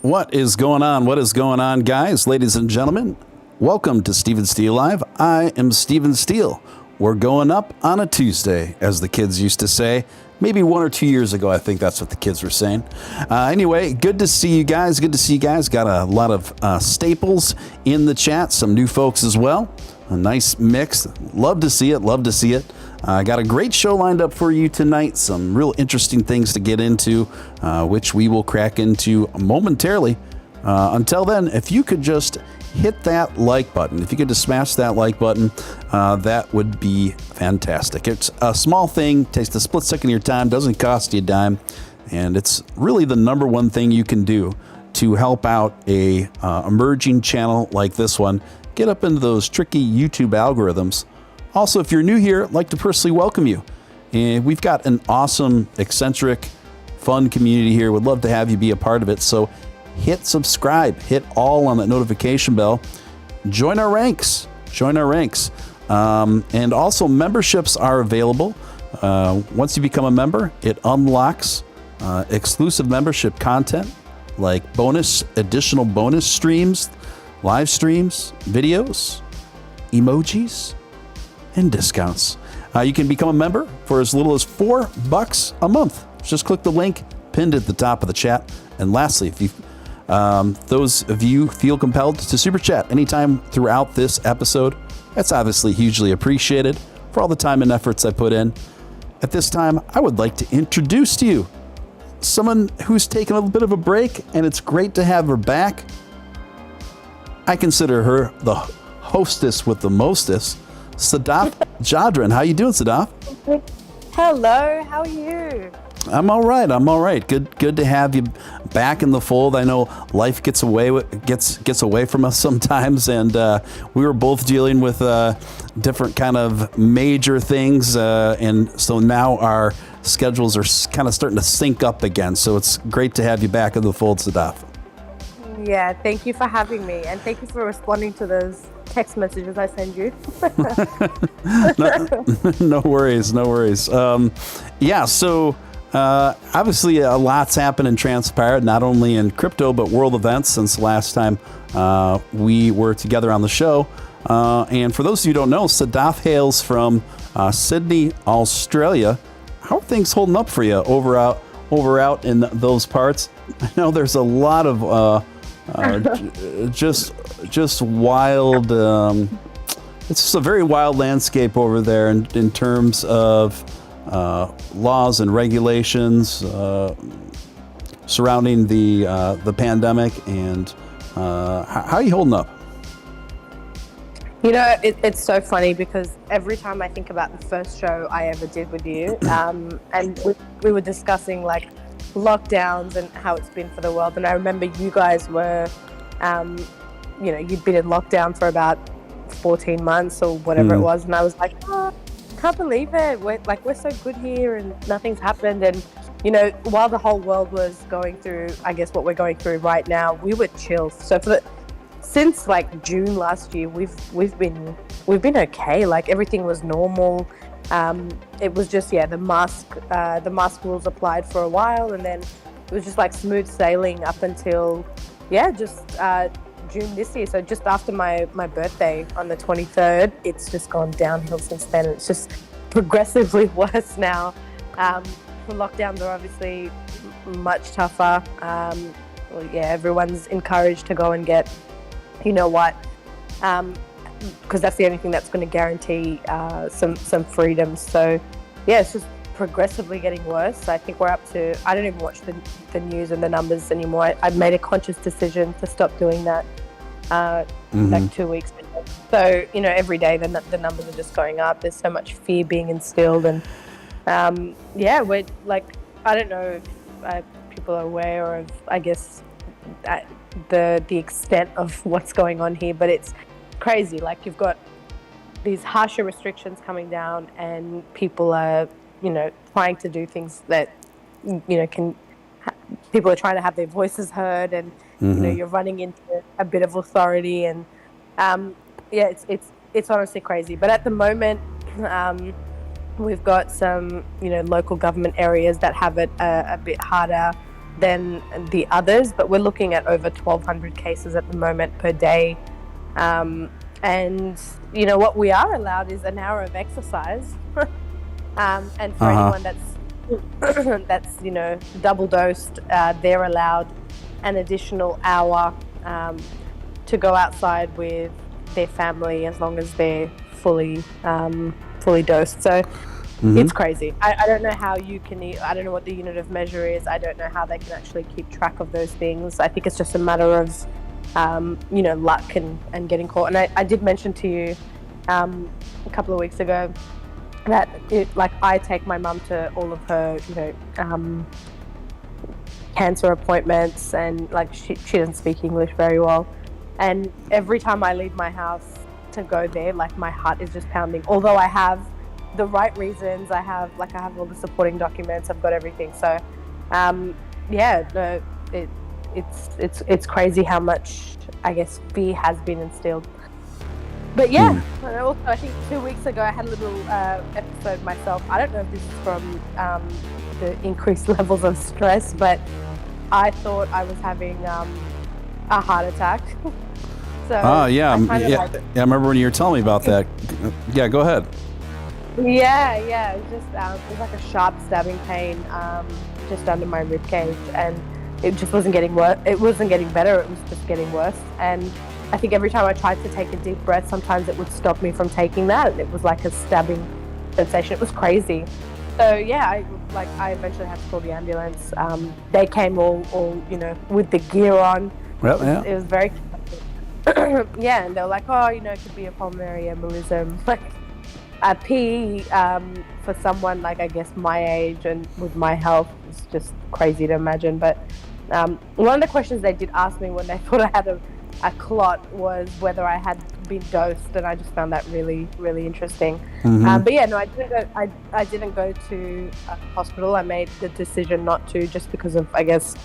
What is going on? What is going on, guys, ladies and gentlemen? Welcome to Steven Steele Live. I am Steven Steele. We're going up on a Tuesday, as the kids used to say. Maybe 1 or 2 years ago, I think that's what the kids were saying. Anyway, good to see you guys. Good to see you guys. Got a lot of staples in the chat. Some new folks as well. A nice mix. Love to see it. Love to see it. Got a great show lined up for you tonight. Some real interesting things to get into, which we will crack into momentarily. Until then, if you could just hit that like button, if you could just smash that like button, that would be fantastic. It's a small thing, takes a split second of your time, doesn't cost you a dime, and it's really the number one thing you can do to help out a emerging channel like this one get up into those tricky YouTube algorithms. Also, if you're new here, I'd like to personally welcome you. And we've got an awesome, eccentric, fun community here. Would love to have you be a part of it. So hit subscribe, hit all on that notification bell. Join our ranks. Join our ranks. And also, memberships are available. Once you become a member, it unlocks exclusive membership content like additional bonus streams, live streams, videos, emojis, and discounts. You can become a member for as little as $4 a month. Just click the link pinned at the top of the chat. And lastly, if you those of you feel compelled to super chat anytime throughout this episode, that's obviously hugely appreciated for all the time and efforts I put in. At this time, I would like to introduce to you someone who's taken a little bit of a break, and it's great to have her back. I consider her the hostess with the mostest, Sadaf Jadran. How you doing, Sadaf? Hello, how are you? I'm all right. I'm all right. Good to have you back in the fold. I know life gets away from us sometimes, and we were both dealing with different kind of major things, and so now our schedules are kind of starting to sync up again. So it's great to have you back in the fold, Sadaf. Yeah, thank you for having me, and thank you for responding to those text messages I send you. No worries, no worries. Yeah, so obviously a lot's happened and transpired, not only in crypto, but world events since the last time we were together on the show. And for those of you who don't know, Sadaf hails from Sydney, Australia. How are things holding up for you over out in those parts? I know there's a lot of just wild. It's just a very wild landscape over there in terms of laws and regulations surrounding the pandemic. And how are you holding up? You know, it's so funny because every time I think about the first show I ever did with you, and we were discussing like lockdowns and how it's been for the world, and I remember you guys were, you'd been in lockdown for about 14 months or whatever it was, and I was like, oh, can't believe it. We're so good here and nothing's happened. And while the whole world was going through, I guess, what we're going through right now, we were chill. So since like June last year, we've been okay. Like everything was normal. It was just the mask rules applied for a while, and then it was just like smooth sailing up until June this year. So just after my birthday on the 23rd, it's just gone downhill since then. It's just progressively worse now. The lockdowns are obviously much tougher. Everyone's encouraged to go and get, because that's the only thing that's going to guarantee some freedom. So it's just progressivly getting worse. I think we're up to, I don't even watch the news and the numbers anymore. I've made a conscious decision to stop doing that like 2 weeks ago. So every day the numbers are just going up. There's so much fear being instilled, and we're like, I don't know if people are aware of, I guess, the extent of what's going on here, but it's crazy. Like, you've got these harsher restrictions coming down, and people are trying to do things that people are trying to have their voices heard, and you're running into a bit of authority, and it's honestly crazy. But at the moment, we've got some local government areas that have it a bit harder. than the others, but we're looking at over 1,200 cases at the moment per day. And you know what we are allowed is an hour of exercise. And for anyone that's double dosed, they're allowed an additional hour to go outside with their family as long as they're fully dosed. So it's crazy. I don't know how you can. I don't know what the unit of measure is. I don't know how they can actually keep track of those things. I think it's just a matter of luck and getting caught. And I did mention to you a couple of weeks ago that I take my mum to all of her cancer appointments, and she doesn't speak English very well, and every time I leave my house to go there, my heart is just pounding, although I have the right reasons. I have all the supporting documents, I've got everything. So it's crazy how much, I guess, fear has been instilled. But yeah, also I think 2 weeks ago I had a little episode myself. I don't know if this is from the increased levels of stress, but I thought I was having a heart attack. So I remember when you were telling me about that. Yeah, go ahead. Yeah, it was just it was like a sharp stabbing pain just under my rib cage, and it just wasn't getting worse. It wasn't getting better. It was just getting worse. And I think every time I tried to take a deep breath, sometimes it would stop me from taking that. It was like a stabbing sensation. It was crazy. So yeah, I eventually had to call the ambulance. They came all with the gear on. Well, yeah. It was very yeah, and they were like, it could be a pulmonary embolism. A PE for someone I guess my age and with my health is just crazy to imagine. But one of the questions they did ask me when they thought I had a clot was whether I had been dosed, and I just found that really, really interesting. But yeah, no, I didn't go to a hospital. I made the decision not to, just because of, I guess,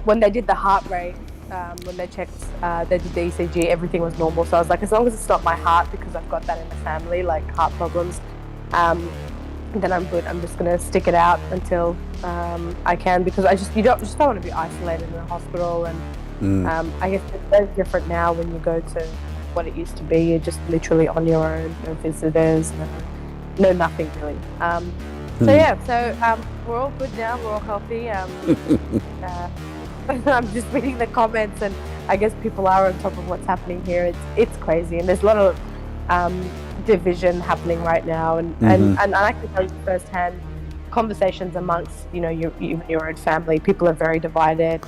when they did the heart rate, when they checked, they did the ECG, everything was normal. So I was like, as long as it's not my heart, because I've got that in the family, heart problems, then I'm good. I'm just gonna stick it out until I can, because you just don't want to be isolated in a hospital. And I guess it's very different now when you go to what it used to be. You're just literally on your own, no visitors, no nothing really. So we're all good now. We're all healthy. I'm just reading the comments, and I guess people are on top of what's happening here. It's crazy, and there's a lot of division happening right now, and I can tell you firsthand conversations amongst your own family. People are very divided,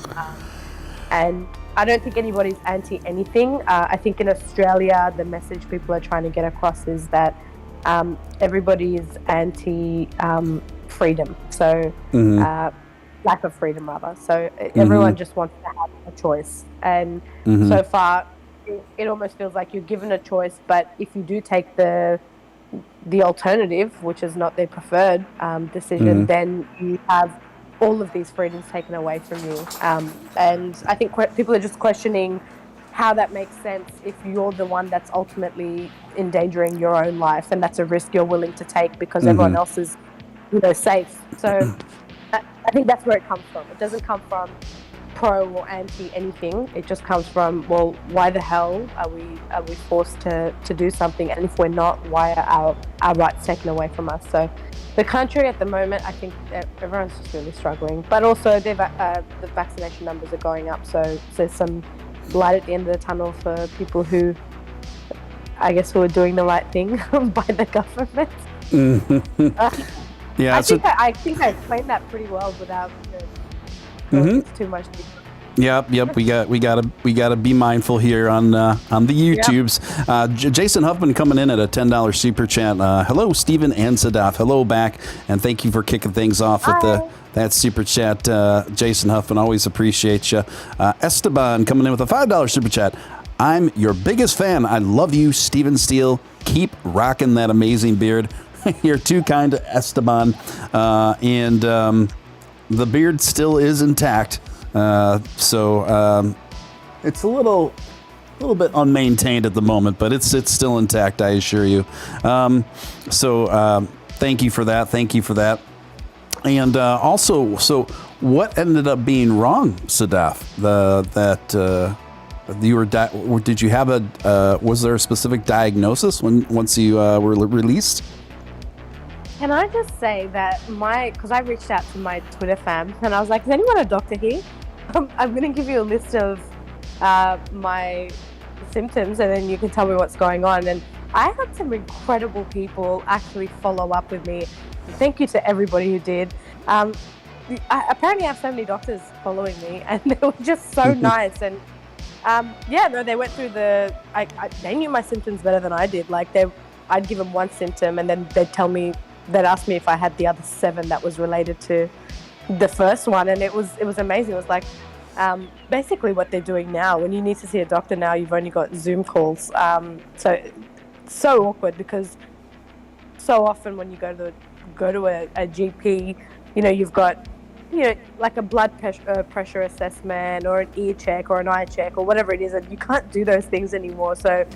and I don't think anybody's anti anything. I think in Australia the message people are trying to get across is that everybody is anti freedom. So lack of freedom rather. So everyone just wants to have a choice, and so far it almost feels like you're given a choice, but if you do take the alternative, which is not their preferred decision, then you have all of these freedoms taken away from you. And I think people are just questioning how that makes sense if you're the one that's ultimately endangering your own life, and that's a risk you're willing to take because everyone else is safe. So I think that's where it comes from. It doesn't come from pro or anti anything. It just comes from, well, why the hell are we forced to do something? And if we're not, why are our rights taken away from us? So the country at the moment, I think everyone's just really struggling. But also the vaccination numbers are going up. So there's some light at the end of the tunnel for people who, I guess, who are doing the right thing by the government. Yeah, I think I explained that pretty well without too much. Yep. We gotta be mindful here on the YouTubes. Jason Huffman coming in at a $10 super chat. Hello, Stephen and Sadaf. Hello back, and thank you for kicking things off with that super chat. Jason Huffman, always appreciate you. Esteban coming in with a $5 super chat. I'm your biggest fan. I love you, Steven Steele. Keep rocking that amazing beard. You're too kind to Esteban, and the beard still is intact. So it's a little bit unmaintained at the moment, but it's still intact, I assure you. So thank you for that. And also, so What ended up being wrong, Sadaf? Did you have was there a specific diagnosis once you were released? Can I just say that because I reached out to my Twitter fam and I was like, is anyone a doctor here? I'm going to give you a list of my symptoms and then you can tell me what's going on. And I had some incredible people actually follow up with me. Thank you to everybody who did. Apparently I have so many doctors following me and they were just so nice. And they went through they knew my symptoms better than I did. Like I'd give them one symptom and then they'd ask me if I had the other 7 that was related to the first one. And it was amazing. It was like basically what they're doing now. When you need to see a doctor now, you've only got Zoom calls. So awkward because so often when you go to a GP, you've got, like a blood pressure assessment or an ear check or an eye check or whatever it is, and you can't do those things anymore. So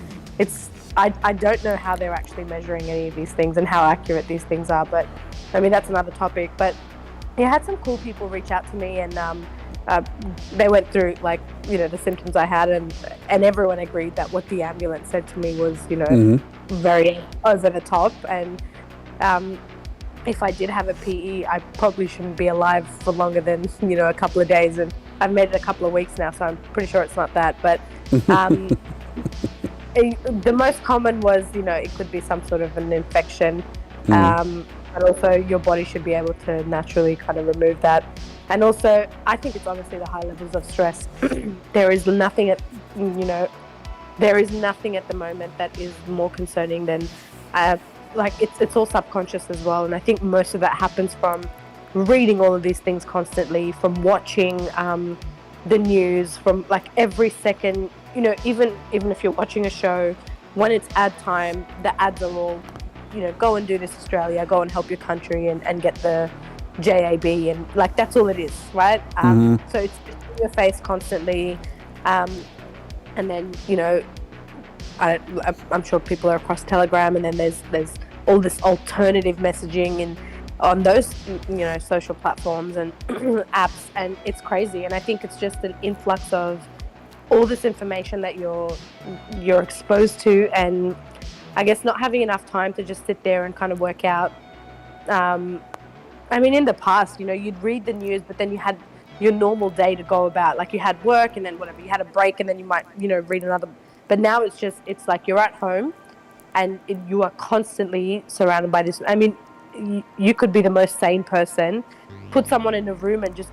I don't know how they're actually measuring any of these things and how accurate these things are, but I mean, that's another topic. But I had some cool people reach out to me and they went through the symptoms I had and everyone agreed that what the ambulance said to me was, very over the top. And if I did have a PE, I probably shouldn't be alive for longer than, a couple of days. And I've made it a couple of weeks now, so I'm pretty sure it's not that. But the most common was, it could be some sort of an infection. And also your body should be able to naturally kind of remove that. And also, I think it's honestly the high levels of stress. There is nothing at the moment that is more concerning than, it's all subconscious as well. And I think most of that happens from reading all of these things constantly, from watching the news, from every second, even if you're watching a show, when it's ad time, the ads are all, go and do this, Australia, go and help your country and get the JAB, and that's all it is, right? So it's in your face constantly, and then I'm sure people are across Telegram, and then there's all this alternative messaging and on those social platforms and apps, and it's crazy. And I think it's just an influx of all this information that you're exposed to, and I guess not having enough time to just sit there and kind of work out. I mean, in the past, you'd read the news, but then you had your normal day to go about. You had work and then whatever, you had a break and then you might, read another. But now it's like you're at home and you are constantly surrounded by this. I mean, you could be the most sane person, put someone in a room and just,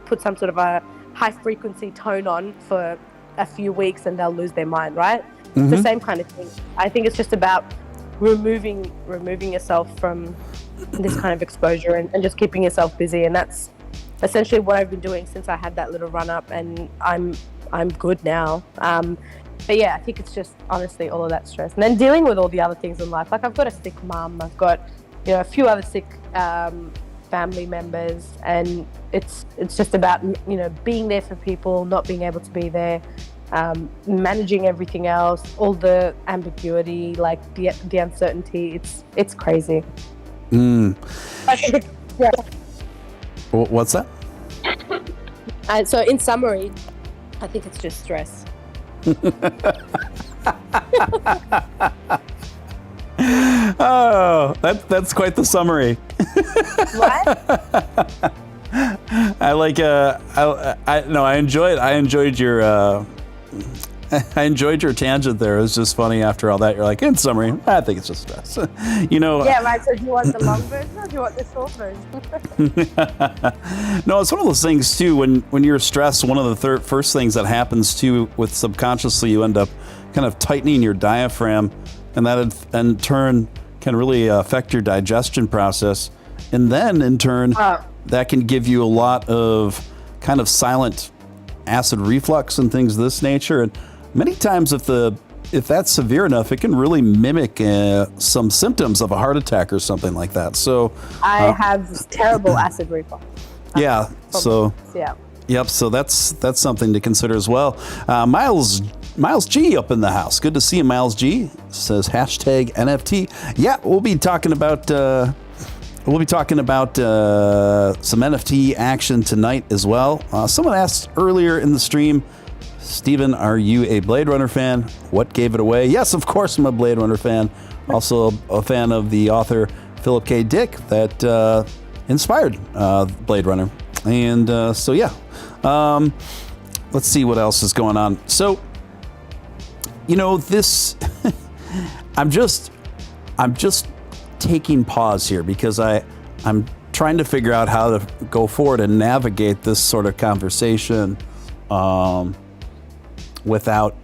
put some sort of a high frequency tone on for a few weeks and they'll lose their mind, right? It's the same kind of thing. I think it's just about removing yourself from this kind of exposure and just keeping yourself busy, and that's essentially what I've been doing since I had that little run up, and I'm good now. But yeah, I think it's just honestly all of that stress, and then dealing with all the other things in life. I've got a sick mum, I've got a few other sick family members, and it's just about being there for people, not being able to be there, managing everything else, all the ambiguity, the uncertainty. It's crazy. I think yeah. What's that? So in summary, I think it's just stress. Oh, that's quite the summary. What? I enjoyed your tangent there. It was just funny after all that. You're like, in summary, I think it's just stress. Yeah, right. So do you want the long version or do you want the short version? No, it's one of those things too. When you're stressed, one of the first things that happens too, with subconsciously, you end up kind of tightening your diaphragm, and that in turn can really affect your digestion process. And then in turn, that can give you a lot of kind of silent acid reflux and things of this nature. And many times if that's severe enough, it can really mimic some symptoms of a heart attack or something like that. So I have terrible acid reflux. Yeah. So yeah. Yep. So that's something to consider as well. Miles G up in the house. Good to see you, Miles G. Says hashtag NFT. Yeah, we'll be talking about We'll be talking about some NFT action tonight as well. Someone asked earlier in the stream, Steven, are you a Blade Runner fan? What gave it away? Yes, of course I'm a Blade Runner fan. Also a fan of the author Philip K. Dick that inspired Blade Runner. And so, yeah. Let's see what else is going on. So, you know, this... I'm just taking pause here because I'm trying to figure out how to go forward and navigate this sort of conversation without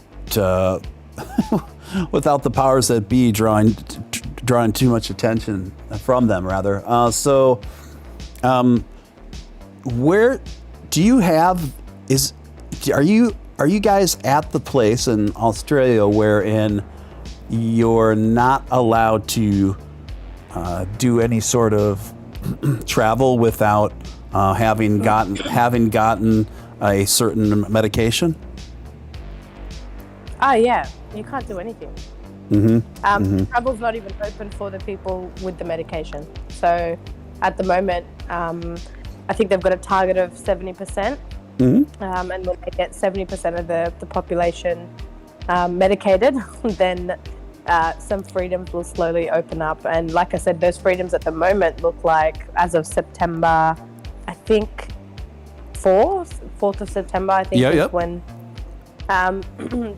without the powers that be drawing too much attention from them, rather. Where do you have are you guys at the place in Australia wherein you're not allowed to do any sort of travel without having gotten a certain medication? Oh yeah, you can't do anything. Travel's not even open for the people with the medication. So at the moment, I think they've got a target of 70%. And when they get 70% of the population medicated, then some freedoms will slowly open up. And like I said, those freedoms at the moment look like, as of September, I think 4th of September, I think is when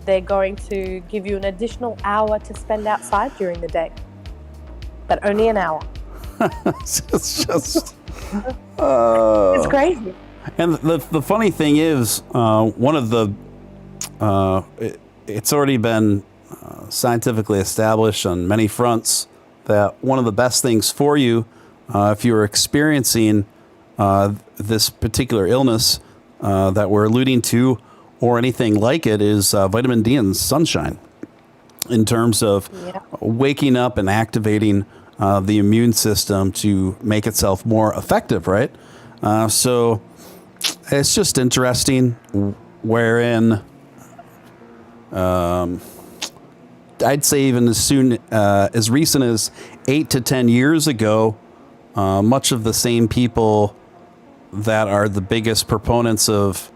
they're going to give you an additional hour to spend outside during the day. But only an hour. It's just... it's crazy. And the funny thing is, one of the... it's already been scientifically established on many fronts that one of the best things for you, if you're experiencing this particular illness that we're alluding to, or anything like it, is vitamin D and sunshine, in terms of waking up and activating the immune system to make itself more effective, right? So it's just interesting wherein I'd say even as recent as 8 to 10 years ago, much of the same people that are the biggest proponents of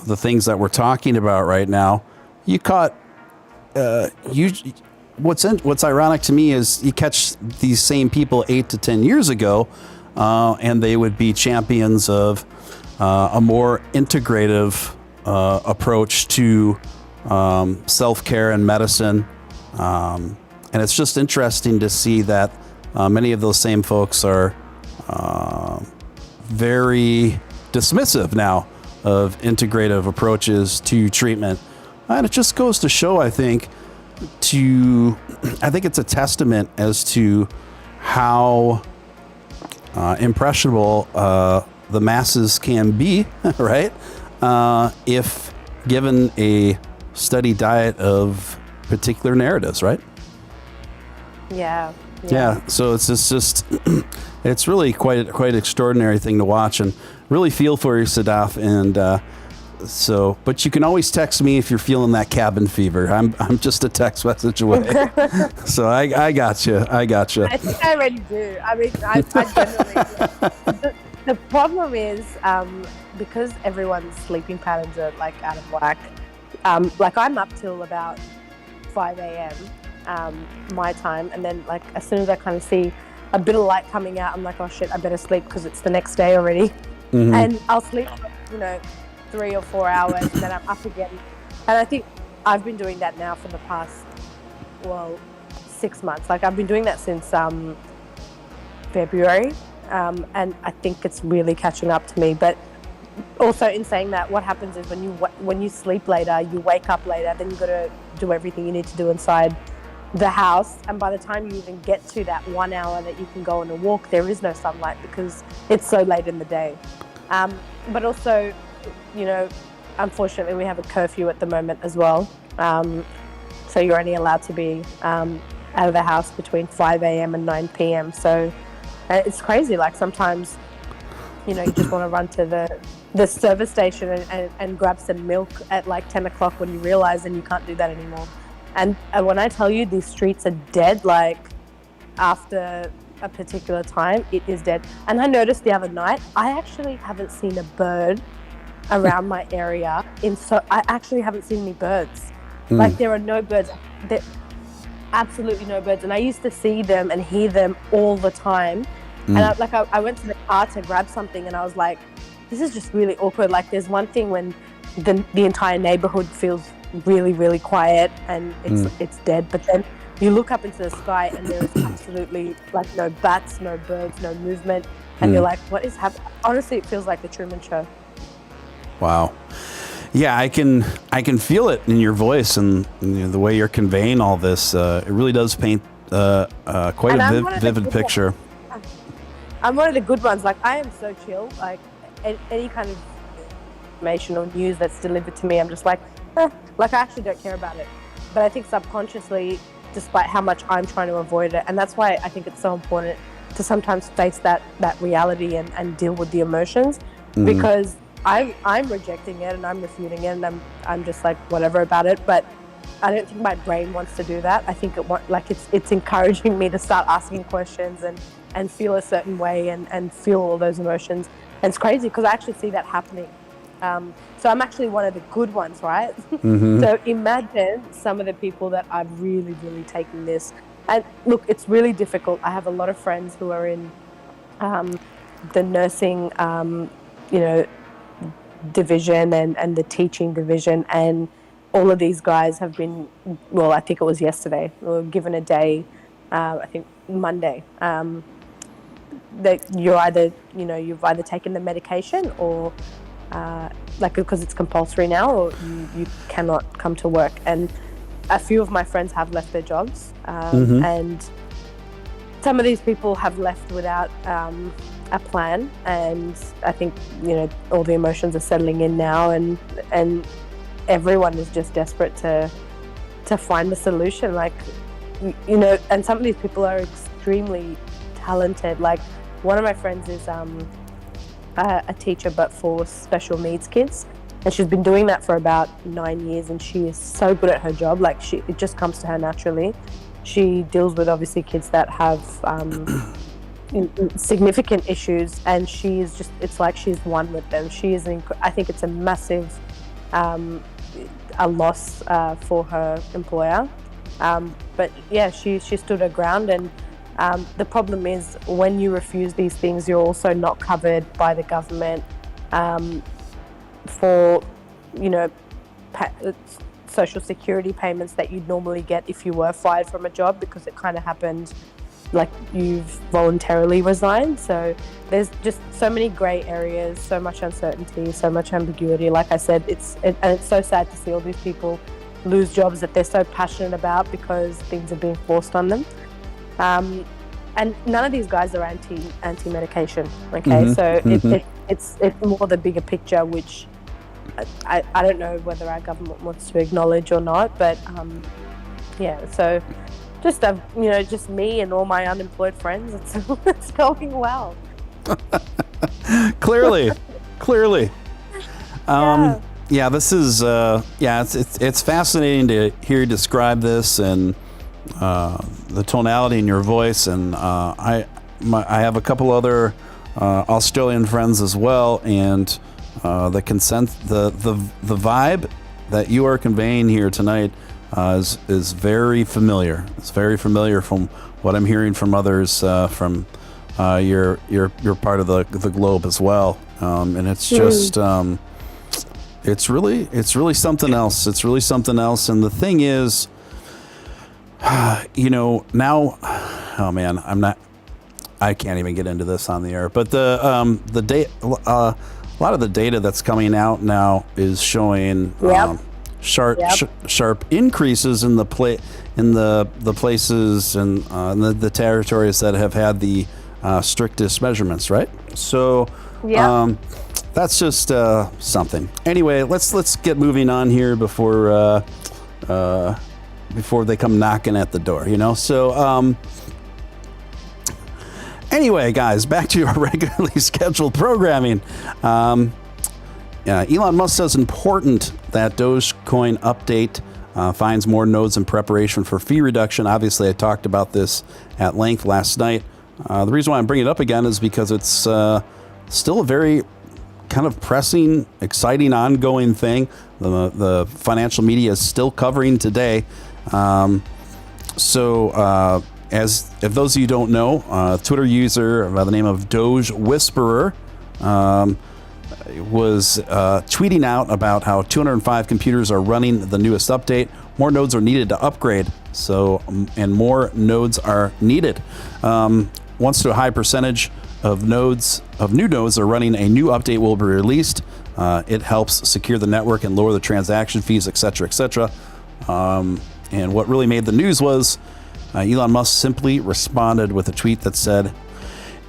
the things that we're talking about right now, what's ironic to me is you catch these same people 8 to 10 years ago, and they would be champions of a more integrative approach to self-care and medicine. And it's just interesting to see that many of those same folks are very dismissive now of integrative approaches to treatment. And it just goes to show, I think it's a testament as to how impressionable the masses can be, right? If given a steady diet of particular narratives, right? Yeah. So it's just it's really quite an extraordinary thing to watch, and really feel for you, Sadaf. And but you can always text me if you're feeling that cabin fever. I'm just a text message away. So I got you. I think I already do. I mean, I generally. The problem is because everyone's sleeping patterns are like out of whack. Like I'm up till about 5 a.m. My time, and then like as soon as I kind of see a bit of light coming out, I'm like, oh shit, I better sleep because it's the next day already. And I'll sleep, 3 or 4 hours, and then I'm up again. And I think I've been doing that now for the past 6 months. Like I've been doing that since February, and I think it's really catching up to me. But also, in saying that, what happens is when you sleep later, you wake up later, then you've got to do everything you need to do inside the house, and by the time you even get to that 1 hour that you can go on a walk, there is no sunlight because it's so late in the day. But also, unfortunately, we have a curfew at the moment as well. So you're only allowed to be out of the house between 5 a.m. and 9 p.m. So it's crazy. Like sometimes, you just want to run to the service station and grab some milk at like 10 o'clock when you realize then you can't do that anymore. And when I tell you these streets are dead, like after a particular time, it is dead. And I noticed the other night, I actually haven't seen a bird around my area. I actually haven't seen any birds. Like, there are no birds. There, absolutely no birds. And I used to see them and hear them all the time. And I went to the car to grab something, and I was like, this is just really awkward. Like, there's one thing when the entire neighborhood feels really, really quiet and it's dead. But then you look up into the sky and there is absolutely like no bats, no birds, no movement. And you're like, what is happening? Honestly, it feels like the Truman Show. Wow. Yeah, I can feel it in your voice and the way you're conveying all this. It really does paint quite a vivid picture. I'm one of the good ones. Like, I am so chill. Like, any kind of information or news that's delivered to me, I'm just like, like, I actually don't care about it. But I think subconsciously, despite how much I'm trying to avoid it, and that's why I think it's so important to sometimes face that reality and deal with the emotions, because I'm rejecting it and I'm refuting it, and I'm just like whatever about it. But I don't think my brain wants to do that. I think it's encouraging me to start asking questions and feel a certain way and feel all those emotions. And it's crazy because I actually see that happening. So I'm actually one of the good ones, right? So imagine some of the people that are really, really taking this. And look, it's really difficult. I have a lot of friends who are in the nursing, division and the teaching division, and all of these guys have been, well, I think it was yesterday, we were given a day, I think Monday, that you've either taken the medication or because it's compulsory now, or you cannot come to work. And a few of my friends have left their jobs, and some of these people have left without a plan. And I think all the emotions are settling in now, and everyone is just desperate to find a solution. Like, and some of these people are extremely talented. Like, one of my friends is a teacher, but for special needs kids, and she's been doing that for about 9 years, and she is so good at her job. Like, it just comes to her naturally. She deals with obviously kids that have significant issues, and it's like she's one with them. She is I think it's a massive a loss for her employer, but yeah, she stood her ground. And the problem is, when you refuse these things, you're also not covered by the government for social security payments that you'd normally get if you were fired from a job, because it kind of happened like you've voluntarily resigned. So there's just so many grey areas, so much uncertainty, so much ambiguity. Like I said, and it's so sad to see all these people lose jobs that they're so passionate about because things are being forced on them. And none of these guys are anti-medication. Okay, so it's more the bigger picture, which I don't know whether our government wants to acknowledge or not. But yeah, so just me and all my unemployed friends, it's going well. Clearly. Yeah, this is it's fascinating to hear you describe this, and the tonality in your voice. And I have a couple other Australian friends as well, and the vibe that you are conveying here tonight is very familiar. It's very familiar from what I'm hearing from others from your part of the globe as well. And it's just it's really something else. It's really something else. And the thing is, now, oh man, I can't even get into this on the air. But the data, a lot of the data that's coming out now is showing sharp increases in the places and the territories that have had the strictest measurements, right? So that's just something. Anyway, let's get moving on here before they come knocking at the door, So anyway, guys, back to our regularly scheduled programming. Elon Musk says important that Dogecoin update finds more nodes in preparation for fee reduction. Obviously, I talked about this at length last night The reason why I'm bringing it up again is because it's still a very kind of pressing, exciting, ongoing thing. The financial media is still covering today. If those of you don't know, Twitter user by the name of Doge Whisperer was tweeting out about how 205 computers are running the newest update. More nodes are needed to upgrade, and more nodes are needed. Once to a high percentage of new nodes are running, a new update will be released. It helps secure the network and lower the transaction fees, etc., etc. And what really made the news was Elon Musk simply responded with a tweet that said,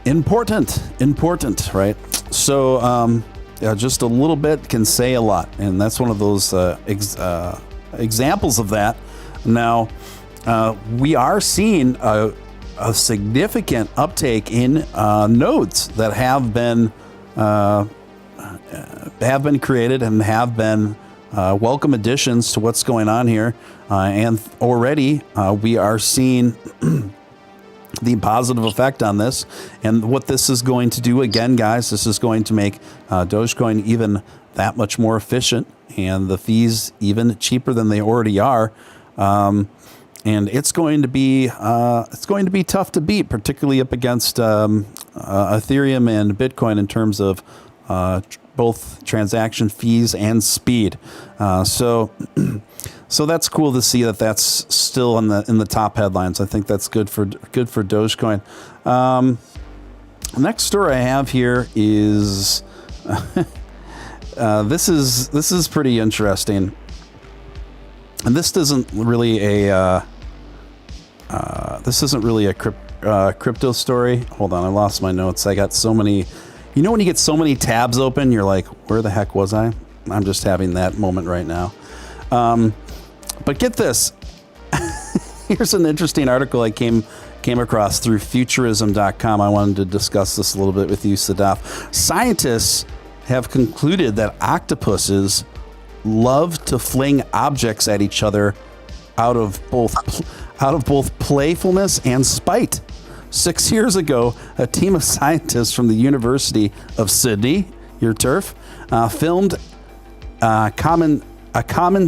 important, right? So just a little bit can say a lot. And that's one of those examples of that. Now, we are seeing a significant uptake in nodes that have been created and have been welcome additions to what's going on here. And already we are seeing the positive effect on this. And what this is going to do, again, guys, this is going to make Dogecoin even that much more efficient and the fees even cheaper than they already are. And it's going to be tough to beat, particularly up against Ethereum and Bitcoin in terms of both transaction fees and speed. So that's cool to see that that's still in the top headlines. I think that's good for Dogecoin. Next story I have here is this is pretty interesting, and this isn't really a crypto story. Hold on, I lost my notes. I got so many. You know when you get so many tabs open, you're like, where the heck was I? I'm just having that moment right now. But get this. Here's an interesting article I came across through futurism.com. I wanted to discuss this a little bit with you, Sadaf. Scientists have concluded that octopuses love to fling objects at each other out of both playfulness and spite. 6 years ago, a team of scientists from the University of Sydney, your turf, filmed a common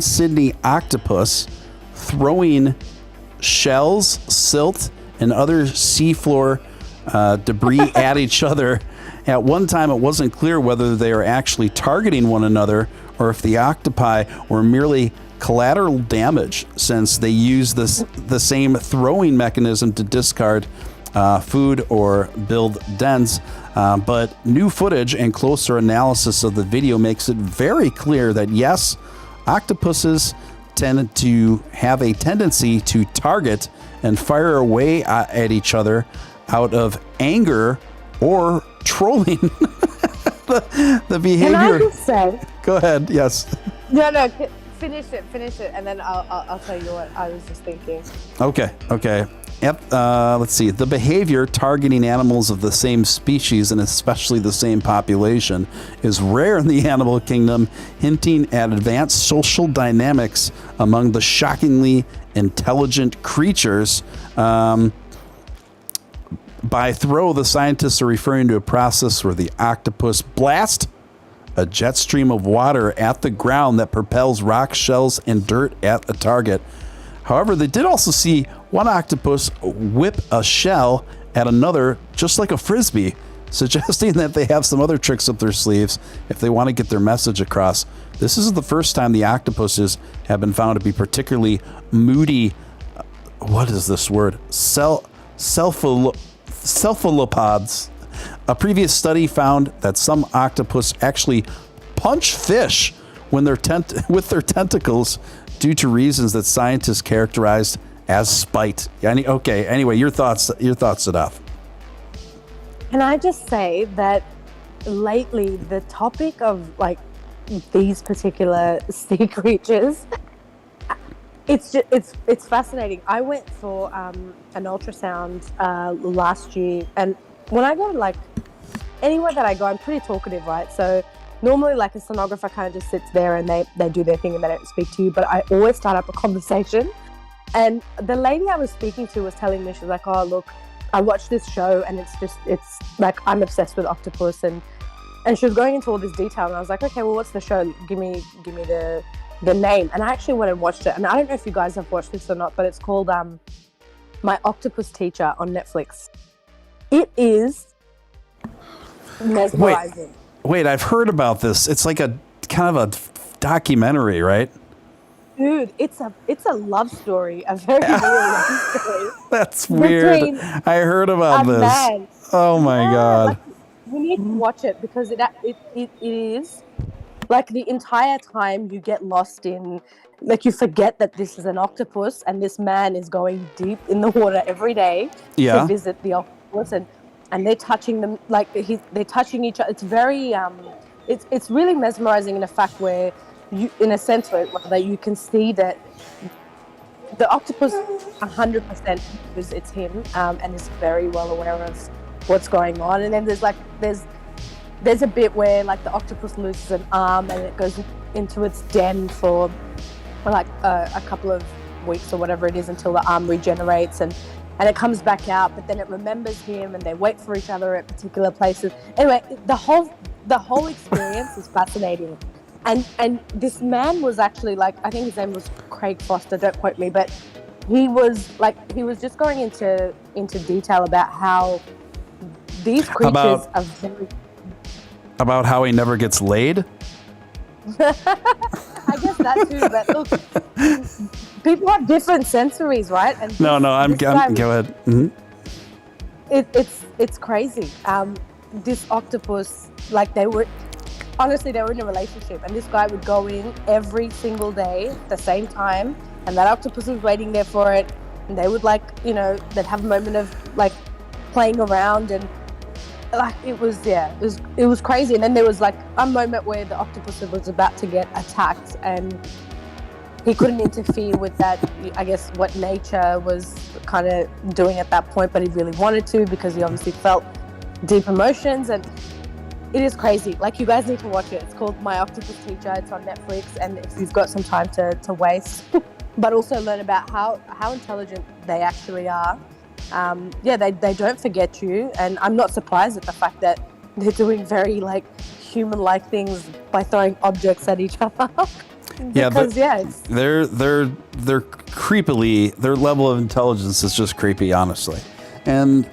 Sydney octopus throwing shells, silt, and other seafloor debris at each other. At one time, it wasn't clear whether they were actually targeting one another or if the octopi were merely collateral damage, since they use the same throwing mechanism to discard food or build dens. But new footage and closer analysis of the video makes it very clear that yes, octopuses tend to have a tendency to target and fire away at each other out of anger or trolling. the behavior. Can I just say? Go ahead. Yes. No. Finish it, and then I'll tell you what I was just thinking. Okay. Let's see. The behavior targeting animals of the same species and especially the same population is rare in the animal kingdom, hinting at advanced social dynamics among the shockingly intelligent creatures. By throw, the scientists are referring to a process where the octopus blasts a jet stream of water at the ground that propels rock, shells, and dirt at a target. However, they did also see one octopus whip a shell at another just like a frisbee, suggesting that they have some other tricks up their sleeves if they want to get their message across. This isn't the first time the octopuses have bbe found to be particularly moody. What is this word? Cephalopods. A previous study found that some octopus actually punch fish when with their tentacles due to reasons that scientists characterized as spite. Anyway, your thoughts, Sadaf. Can I just say that lately the topic of like these particular sea creatures, it's fascinating. I went for an ultrasound last year, and when I go like anywhere that I go, I'm pretty talkative, right? So normally like a sonographer kind of just sits there and they do their thing and they don't speak to you, but I always start up a conversation. And the lady I was speaking to was telling me, she was like, oh look, I watched this show, and it's like I'm obsessed with octopus, and she was going into all this detail, and I was like, okay, well, what's the show? Give me the name. And I actually went and watched it, and I don't know if you guys have watched this or not, but it's called My Octopus Teacher on Netflix. It is mesmerizing. Wait, I've heard about this. It's like a kind of a documentary, right? Dude, it's a love story, a very real love story. That's weird. I heard about this. Man. Oh my God. Like, you need to watch it, because it is like the entire time you get lost in, like, you forget that this is an octopus, and this man is going deep in the water every day to visit the octopus, and they're touching them, like they're touching each other. It's very it's really mesmerizing in a fact where you, in a sense where that you can see that the octopus 100% knows it's him, and is very well aware of what's going on. And then there's a bit where, like, the octopus loses an arm, and it goes into its den for like a couple of weeks or whatever it is, until the arm regenerates, and it comes back out, but then it remembers him, and they wait for each other at particular places. Anyway, the whole experience is fascinating. And this man was actually, like, I think his name was Craig Foster, don't quote me, but he was just going into detail about how these creatures are very... About how he never gets laid? I guess that too, but look, people have different sensories, right? And go ahead. Mm-hmm. It's crazy. This octopus, like, they were in a relationship, and this guy would go in every single day at the same time, and that octopus was waiting there for it, and they would, like, you know, they'd have a moment of, like, playing around, and, like, it was crazy. And then there was, like, a moment where the octopus was about to get attacked, and he couldn't interfere with that, I guess, what nature was kind of doing at that point, but he really wanted to, because he obviously felt deep emotions. And it is crazy. Like, you guys need to watch it. It's called My Octopus Teacher. It's on Netflix, and if you've got some time to waste, but also learn about how intelligent they actually are. They don't forget you, and I'm not surprised at the fact that they're doing very, like, human-like things by throwing objects at each other. Because, they're creepily, their level of intelligence is just creepy, honestly. And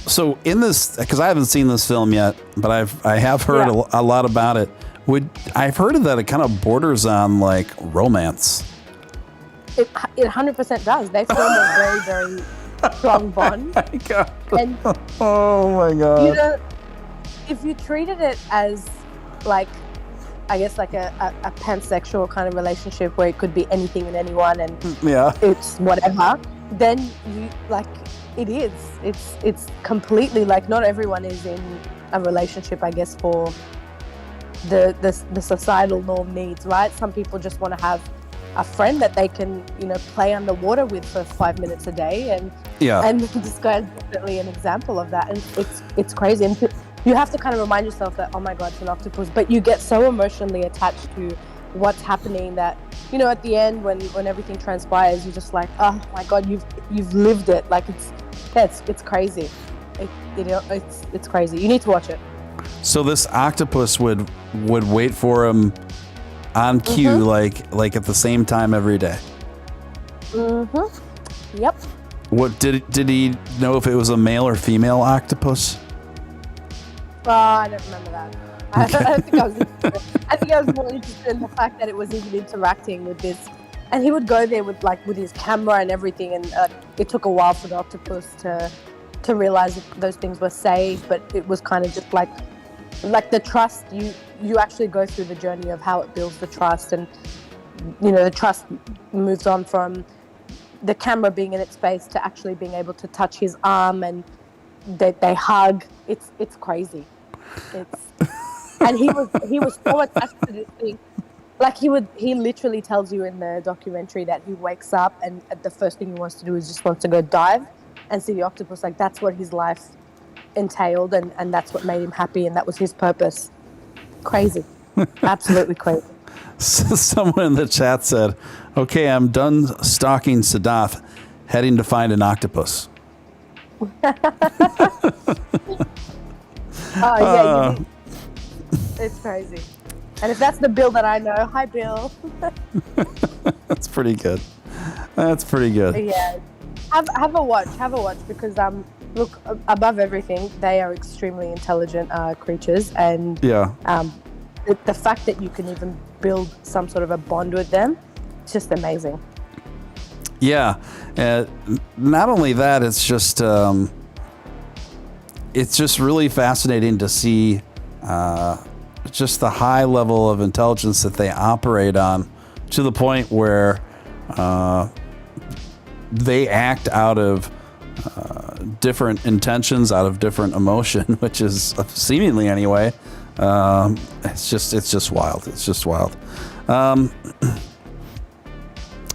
so in this, because I haven't seen this film yet, but I have heard a lot about it. I've heard that it kind of borders on, like, romance. It 100% does. They form a very, very strong bond. Oh my God. And, oh my God. You know, if you treated it as, like, I guess, like a pansexual kind of relationship where it could be anything and anyone, and it's whatever, then you, like, it is. It's completely, like, not everyone is in a relationship, I guess, for the societal norm needs, right? Some people just want to have a friend that they can, you know, play underwater with for 5 minutes a day, and this guy is definitely an example of that. And it's crazy, and you have to kind of remind yourself that, oh my God, it's an octopus, but you get so emotionally attached to what's happening that, you know, at the end when everything transpires, you're just like, oh my God, you've lived it. Like, it's crazy. It's crazy. You need to watch it. So this octopus would wait for him on cue, like at the same time every day. Yep. What did he know if it was a male or female octopus? I don't remember that. Okay. I think I was more interested in the fact that it was even interacting with this, and he would go there with his camera and everything, and it took a while for the octopus to realize that those things were safe, but it was kind of just like the trust. You actually go through the journey of how it builds the trust, and, you know, the trust moves on from the camera being in its space to actually being able to touch his arm, and they hug. It's crazy. And he was so attached to this thing. Like, he literally tells you in the documentary that he wakes up and the first thing he wants to do is just wants to go dive and see the octopus. Like, that's what his life entailed, and that's what made him happy, and that was his purpose. Crazy. Absolutely crazy. Someone in the chat said, okay, I'm done stalking Sadaf, heading to find an octopus. Oh yeah, it's crazy. And if that's the Bill that I know, hi Bill. That's pretty good. That's pretty good. Yeah, have a watch because look, above everything, they are extremely intelligent creatures, and Yeah. The fact that you can even build some sort of a bond with them, it's just amazing. Yeah. Not only that, it's just really fascinating to see just the high level of intelligence that they operate on, to the point where they act out of different intentions, out of different emotion, which is seemingly anyway. It's just wild. It's just wild.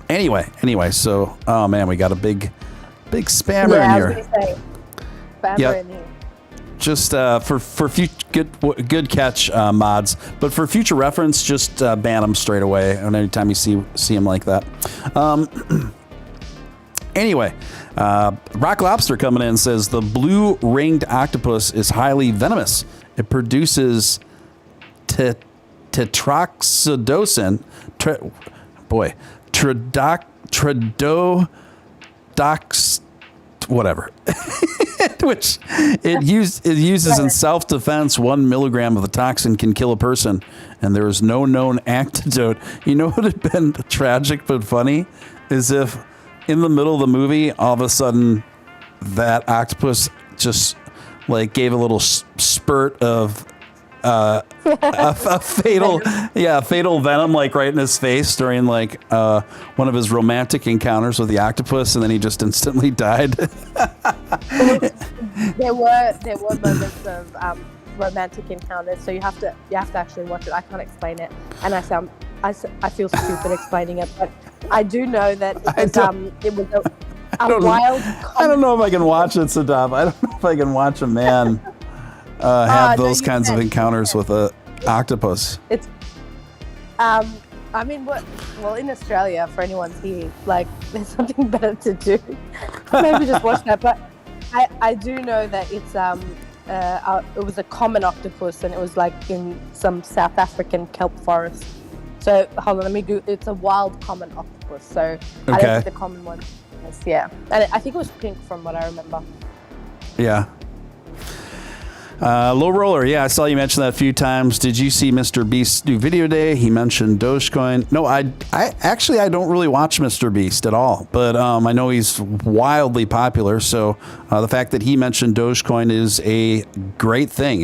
Anyway, so, oh man, we got a big spammer in here. I was gonna say, spammer in here. Just for good catch, mods. But for future reference, just ban them straight away. And anytime you see them like that. Anyway, Rock Lobster coming in says the blue ringed octopus is highly venomous. It produces tetroxidocin. Tridodox, whatever. Which it uses in self-defense. 1 milligram of the toxin can kill a person, and there is no known antidote. You know what would have been tragic but funny is if in the middle of the movie, all of a sudden, that octopus just like gave a little spurt of a fatal venom, like right in his face during like one of his romantic encounters with the octopus, and then he just instantly died. There were moments of romantic encounters, so you have to actually watch it. I can't explain it, and I feel stupid explaining it, but I do know that it was a wild. I don't know if I can watch it, Sadaf. I don't know if I can watch a man have those kinds of encounters with a octopus. It's, I mean, well, in Australia, for anyone's here, like, there's something better to do. Maybe just watch that. But I do know that it's it was a common octopus, and it was like in some South African kelp forest. So hold on, let me go. It's a wild common octopus. So I don't think the common one is, yeah. And I think it was pink from what I remember. Yeah. Low Roller, yeah, I saw you mention that a few times. Did you see Mr. Beast's new video day? He mentioned Dogecoin. No, I don't really watch Mr. Beast at all, but I know he's wildly popular. So the fact that he mentioned Dogecoin is a great thing.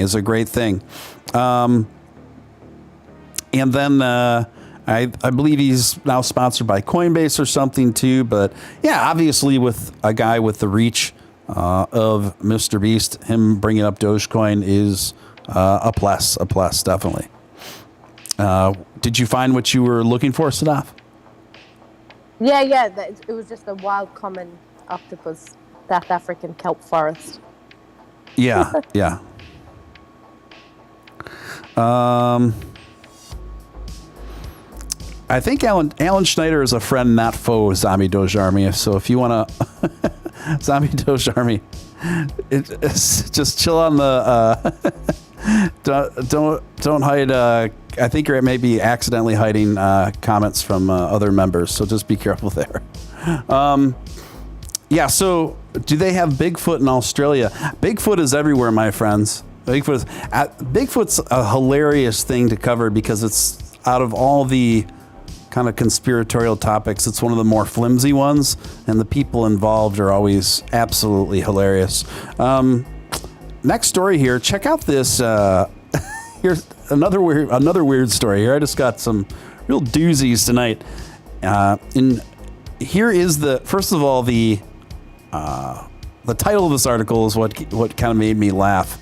And then I believe he's now sponsored by Coinbase or something too. But yeah, obviously with a guy with the reach of Mr. Beast, him bringing up Dogecoin is a plus, definitely. Did you find what you were looking for, Sadaf? Yeah, it was just a wild common octopus, South African kelp forest. Yeah. I think Alan Schneider is a friend, not foe, Zombie Doge Army. So if you want to, Zombie Doge Army, it's just chill on the. Don't hide. I think you're maybe accidentally hiding comments from other members, so just be careful there. Yeah. So, do they have Bigfoot in Australia? Bigfoot is everywhere, my friends. Bigfoot's a hilarious thing to cover because it's out of all the kind of conspiratorial topics, it's one of the more flimsy ones, and the people involved are always absolutely hilarious. Next story here. Check out this. Here's another weird story here. I just got some real doozies tonight. Here is first of all the title of this article is what kind of made me laugh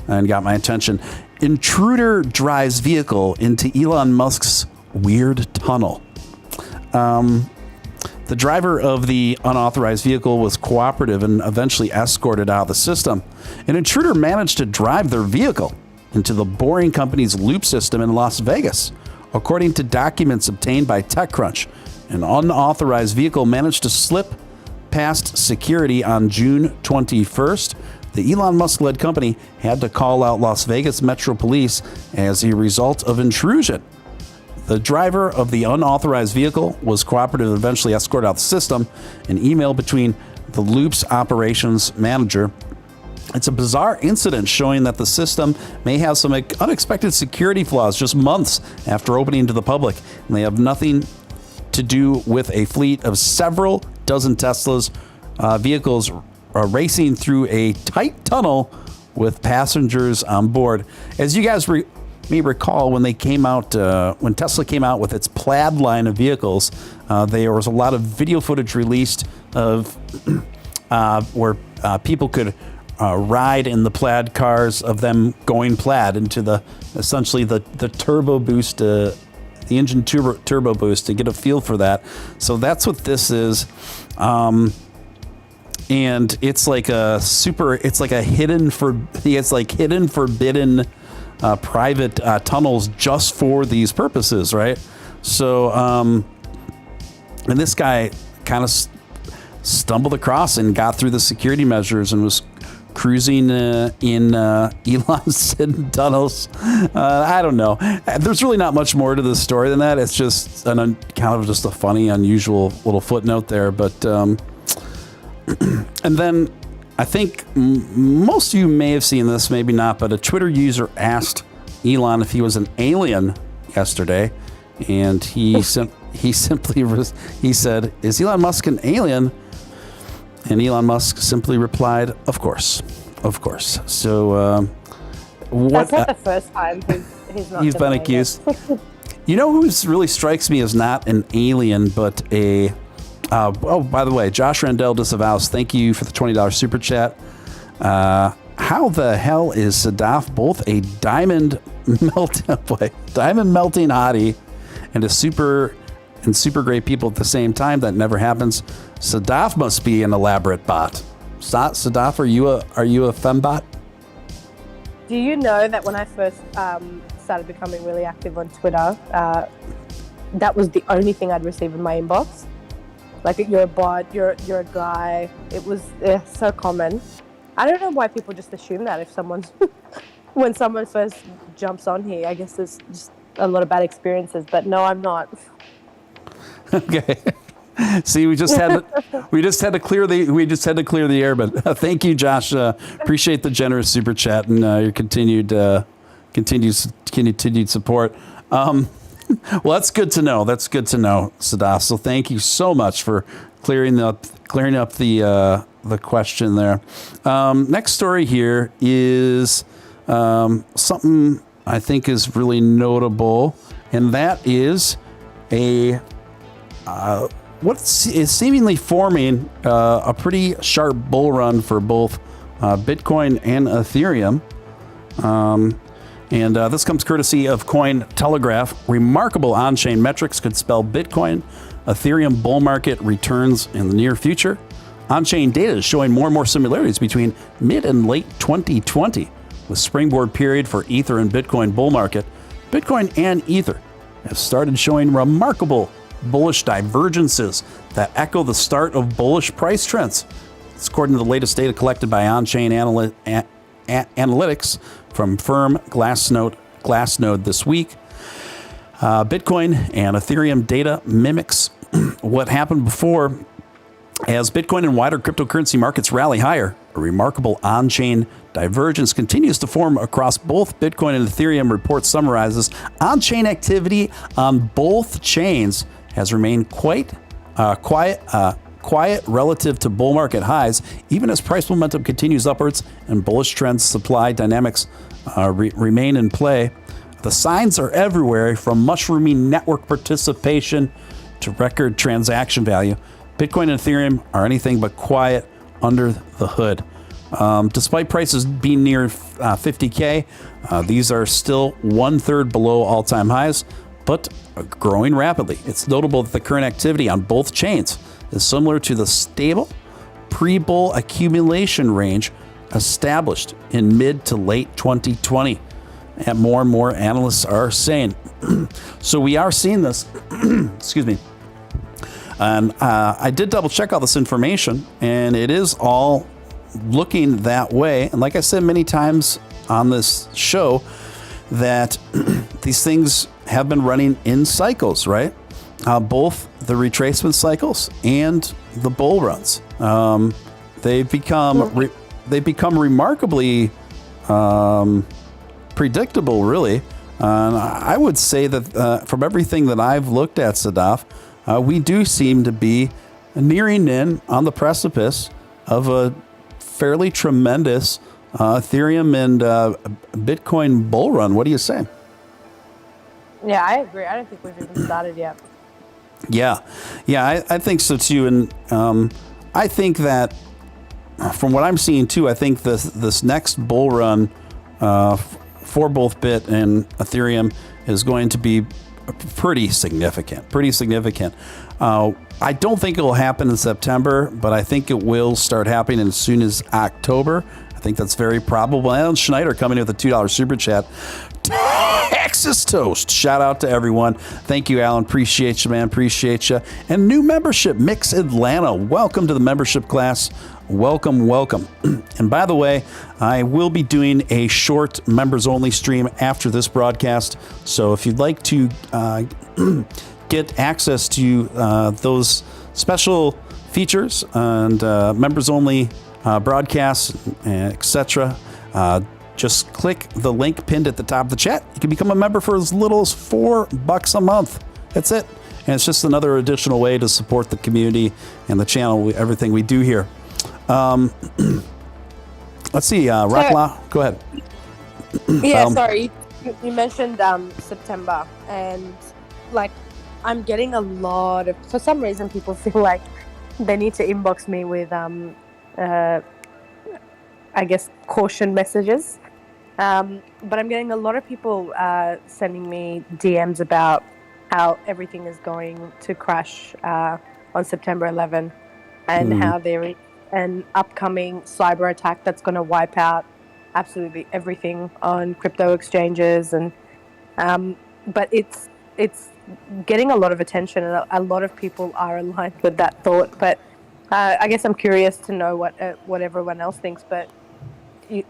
and got my attention. Intruder drives vehicle into Elon Musk's weird tunnel. The driver of the unauthorized vehicle was cooperative and eventually escorted out of the system. An intruder managed to drive their vehicle into the Boring Company's loop system in Las Vegas. According to documents obtained by TechCrunch, an unauthorized vehicle managed to slip past security on June 21st, the Elon Musk-led company had to call out Las Vegas Metro Police as a result of intrusion. The driver of the unauthorized vehicle was cooperative and eventually escorted out the system. An email between the Loop's operations manager. It's a bizarre incident showing that the system may have some unexpected security flaws just months after opening to the public, and they have nothing to do with a fleet of several dozen Tesla's vehicles racing through a tight tunnel with passengers on board. As you guys may recall, when they came out, when Tesla came out with its Plaid line of vehicles, there was a lot of video footage released of where people could ride in the Plaid cars, of them going Plaid into essentially the turbo boost, the engine turbo boost, to get a feel for that. So that's what this is. And it's like it's like hidden forbidden private tunnels just for these purposes, right? So, and this guy kind of stumbled across and got through the security measures and was cruising in Elon's hidden tunnels. I don't know. There's really not much more to the story than that. It's just kind of just a funny, unusual little footnote there. But and then I think most of you may have seen this, maybe not, but a Twitter user asked Elon if he was an alien yesterday, and he said, "Is Elon Musk an alien?" And Elon Musk simply replied, "Of course, of course." So that's not the first time he's been accused. You know who really strikes me as not an alien, but a by the way, Josh Randell disavows. Thank you for the $20 super chat. How the hell is Sadaf both a diamond melting hottie and a super great people at the same time? That never happens. Sadaf must be an elaborate bot. Sadaf, are you a fembot? Do you know that when I first started becoming really active on Twitter, that was the only thing I'd receive in my inbox? Like, you're a bot, you're a guy. It was so common. I don't know why people just assume that when someone first jumps on here. I guess there's just a lot of bad experiences, but no, I'm not. Okay. See, we just had to clear the air, but thank you, Josh. Appreciate the generous super chat and your continued support. Well, that's good to know. That's good to know, Sadaf. So thank you so much for clearing up the question there. Next story here is something I think is really notable, and that is what is seemingly forming a pretty sharp bull run for both Bitcoin and Ethereum. And this comes courtesy of Cointelegraph. Remarkable on-chain metrics could spell Bitcoin, Ethereum bull market returns in the near future. On-chain data is showing more and more similarities between mid and late 2020, with springboard period for Ether and Bitcoin bull market. Bitcoin and Ether have started showing remarkable bullish divergences that echo the start of bullish price trends. It's according to the latest data collected by on-chain analytics from firm Glassnode this week. Bitcoin and Ethereum data mimics what happened before as Bitcoin and wider cryptocurrency markets rally higher. A remarkable on-chain divergence continues to form across both Bitcoin and Ethereum. Report summarizes on-chain activity on both chains has remained quite quiet relative to bull market highs, even as price momentum continues upwards and bullish trends supply dynamics remain in play. The signs are everywhere, from mushrooming network participation to record transaction value. Bitcoin and Ethereum are anything but quiet under the hood. Despite prices being near 50K, these are still 1/3 below all-time highs, but growing rapidly. It's notable that the current activity on both chains is similar to the stable pre-bull accumulation range established in mid to late 2020. And more analysts are saying. So we are seeing this, excuse me. And I did double check all this information, and it is all looking that way. And like I said many times on this show, that these things have been running in cycles, right? Both the retracement cycles and the bull runs. They've become remarkably predictable, really. I would say that from everything that I've looked at, Sadaf, we do seem to be nearing in on the precipice of a fairly tremendous Ethereum and Bitcoin bull run. What do you say? Yeah, I agree. I don't think we've even started yet. Yeah, I think so too. And I think that from what I'm seeing too, I think this next bull run for both Bit and Ethereum is going to be pretty significant. I don't think it will happen in September, but I think it will start happening as soon as October. I think that's very probable. Alan Schneider coming in with a $2 super chat. Texas toast. Shout out to everyone. Thank you, Alan. Appreciate you, man. Appreciate you. And new membership, Mix Atlanta. Welcome to the membership class. Welcome. And by the way, I will be doing a short members only stream after this broadcast. So if you'd like to get access to those special features and members only broadcasts, etc., just click the link pinned at the top of the chat. You can become a member for as little as $4 a month. That's it. And it's just another additional way to support the community and the channel, everything we do here. Let's see, Rackla, go ahead. Yeah, sorry. You mentioned September, and like I'm getting a lot of, for some reason, people feel like they need to inbox me with, I guess, caution messages. But I'm getting a lot of people sending me DMs about how everything is going to crash on September 11 and how there is an upcoming cyber attack that's going to wipe out absolutely everything on crypto exchanges. And but it's getting a lot of attention, and a lot of people are aligned with that thought. But I guess I'm curious to know what everyone else thinks. But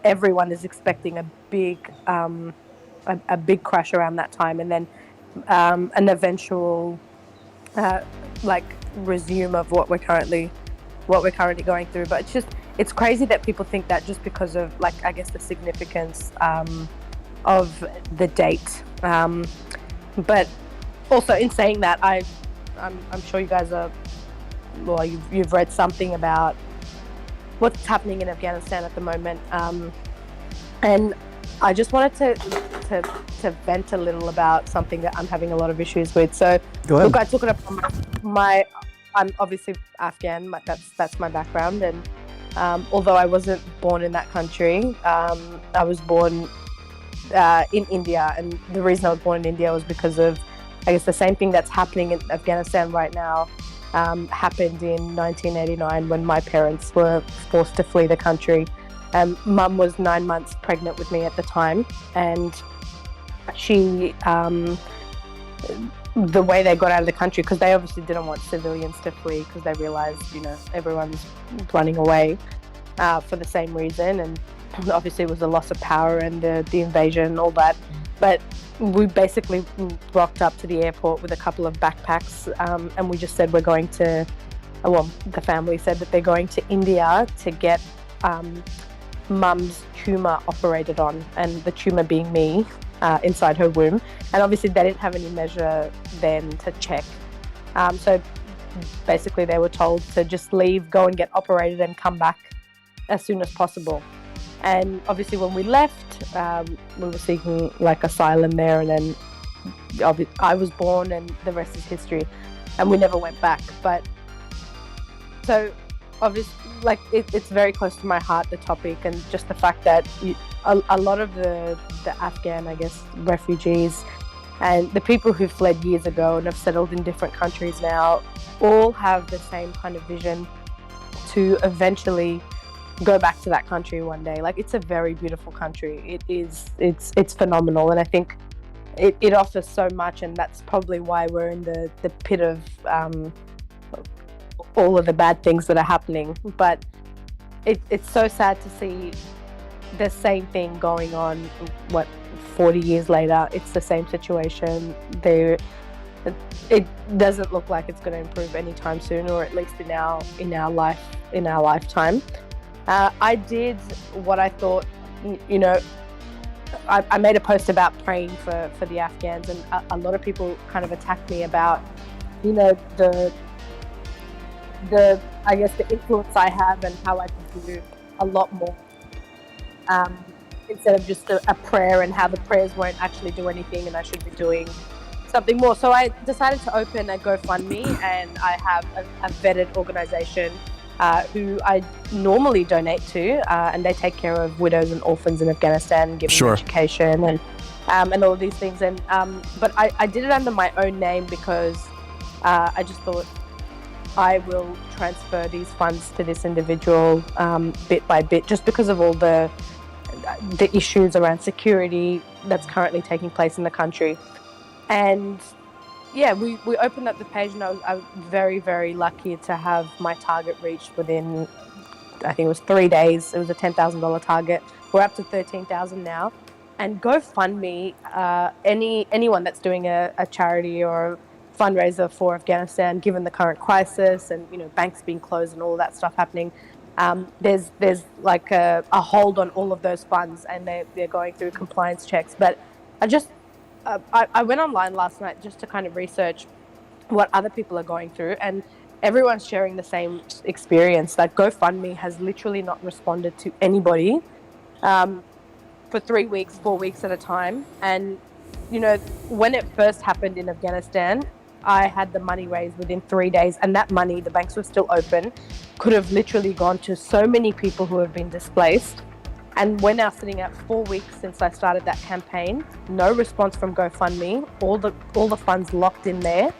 everyone is expecting a big crash around that time, and then an eventual resume of what we're currently going through. But it's crazy that people think that just because of I guess the significance of the date. But also in saying that, I'm sure you guys you've read something about what's happening in Afghanistan at the moment, and I just wanted to vent a little about something that I'm having a lot of issues with. So look, I took it up on I'm obviously Afghan. That's my background, and although I wasn't born in that country, I was born in India, and the reason I was born in India was because of, I guess, the same thing that's happening in Afghanistan right now happened in 1989 when my parents were forced to flee the country. Mum was 9 months pregnant with me at the time, and she the way they got out of the country, because they obviously didn't want civilians to flee, because they realized everyone's running away for the same reason, and obviously it was the loss of power and the invasion and all that. But we basically rocked up to the airport with a couple of backpacks, and we just said we're going to, the family said that they're going to India to get Mum's tumour operated on, and the tumour being me inside her womb. And obviously they didn't have any measure then to check. So basically they were told to just leave, go and get operated and come back as soon as possible. And obviously when we left, we were seeking asylum there, and then I was born, and the rest is history, and we never went back. But so obviously it's very close to my heart, the topic, and just the fact that a lot of the Afghan, I guess, refugees and the people who fled years ago and have settled in different countries now all have the same kind of vision to eventually go back to that country one day. It's a very beautiful country. It's phenomenal, and I think it offers so much, and that's probably why we're in the pit of all of the bad things that are happening. But it's so sad to see the same thing going on. 40 years later, it's the same situation. It doesn't look like it's going to improve anytime soon, or at least in our lifetime. I did what I thought. I made a post about praying for the Afghans, and a lot of people kind of attacked me about, the I guess the influence I have and how I can do a lot more instead of just a prayer, and how the prayers won't actually do anything and I should be doing something more. So I decided to open a GoFundMe, and I have a vetted organization who I normally donate to, and they take care of widows and orphans in Afghanistan, giving them education and all of these things. And but I did it under my own name because I just thought I will transfer these funds to this individual bit by bit, just because of all the issues around security that's currently taking place in the country. And yeah, we opened up the page, and I was very, very lucky to have my target reached within, I think it was 3 days. It was a $10,000 target. We're up to 13,000 now. And GoFundMe, anyone that's doing a charity or a fundraiser for Afghanistan, given the current crisis and banks being closed and all of that stuff happening, there's like a hold on all of those funds, and they're going through compliance checks. But I went online last night just to kind of research what other people are going through, and everyone's sharing the same experience. Like, GoFundMe has literally not responded to anybody for 3 weeks, 4 weeks at a time. And when it first happened in Afghanistan, I had the money raised within 3 days, and that money, the banks were still open, could have literally gone to so many people who have been displaced. And we're now sitting at 4 weeks since I started that campaign. No response from GoFundMe. All the funds locked in there,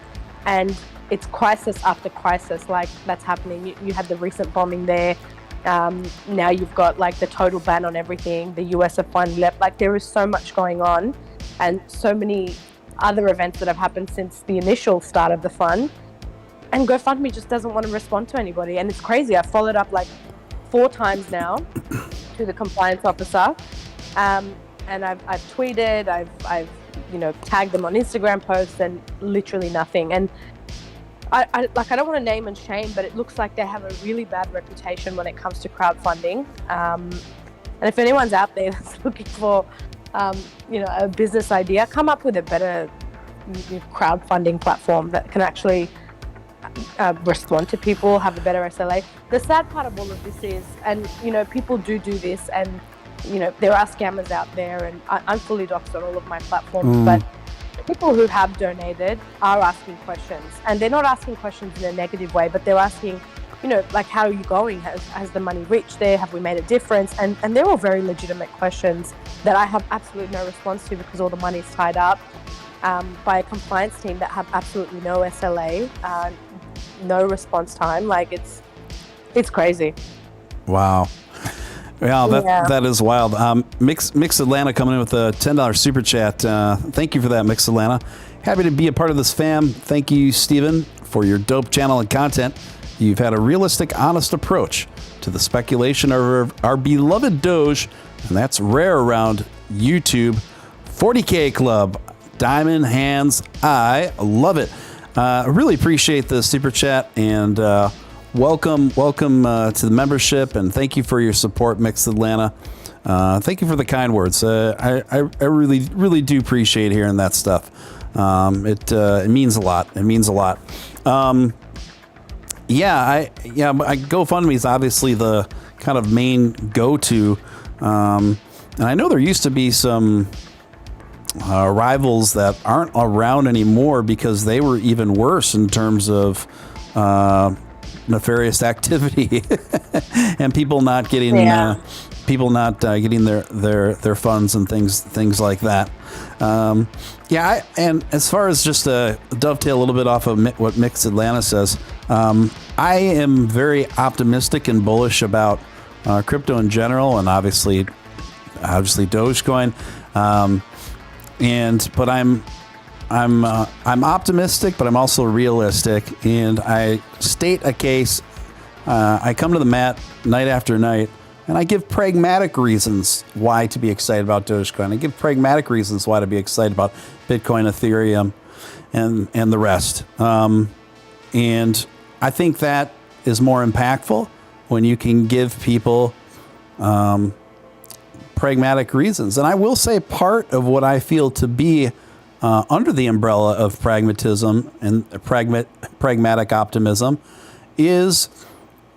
and it's crisis after crisis like that's happening. You had the recent bombing there. Now you've got like the total ban on everything. The US have finally left. Like, there is so much going on, and so many other events that have happened since the initial start of the fund. And GoFundMe just doesn't want to respond to anybody. And it's crazy. I followed up like 4 times now to the compliance officer, and I've tweeted, I've tagged them on Instagram posts, and literally nothing. And I don't want to name and shame, but it looks like they have a really bad reputation when it comes to crowdfunding. And if anyone's out there that's looking for a business idea, come up with a better crowdfunding platform that can actually respond to people, have a better SLA. The sad part of all of this is, and people do this, and there are scammers out there, and I'm fully doxed on all of my platforms, but people who have donated are asking questions, and they're not asking questions in a negative way, but they're asking, like, how are you going? Has the money reached there? Have we made a difference? And they're all very legitimate questions that I have absolutely no response to, because all the money's tied up by a compliance team that have absolutely no SLA, no response time. Like, it's crazy. Wow. Wow, that is wild. Mix Atlanta coming in with a $10 super chat. Thank you for that, Mix Atlanta. Happy to be a part of this, fam. Thank you, Steven, for your dope channel and content. You've had a realistic, honest approach to the speculation of our beloved Doge, and that's rare around YouTube. 40K Club, Diamond Hands, I love it. I really appreciate the super chat, and welcome to the membership, and thank you for your support, Mix Atlanta. Thank you for the kind words. I really do appreciate hearing that stuff. It means a lot. It means a lot. GoFundMe is obviously the kind of main go-to, and I know there used to be some rivals that aren't around anymore because they were even worse in terms of nefarious activity and people not getting getting their funds and things like that. And as far as just to dovetail a little bit off of what Mix Atlanta says, I am very optimistic and bullish about crypto in general, and obviously Dogecoin. But I'm optimistic, but I'm also realistic, and I state a case. I come to the mat night after night, and I give pragmatic reasons why to be excited about Dogecoin. I give pragmatic reasons why to be excited about Bitcoin, Ethereum, and the rest. And I think that is more impactful when you can give people pragmatic reasons. And I will say part of what I feel to be under the umbrella of pragmatism and pragmatic optimism is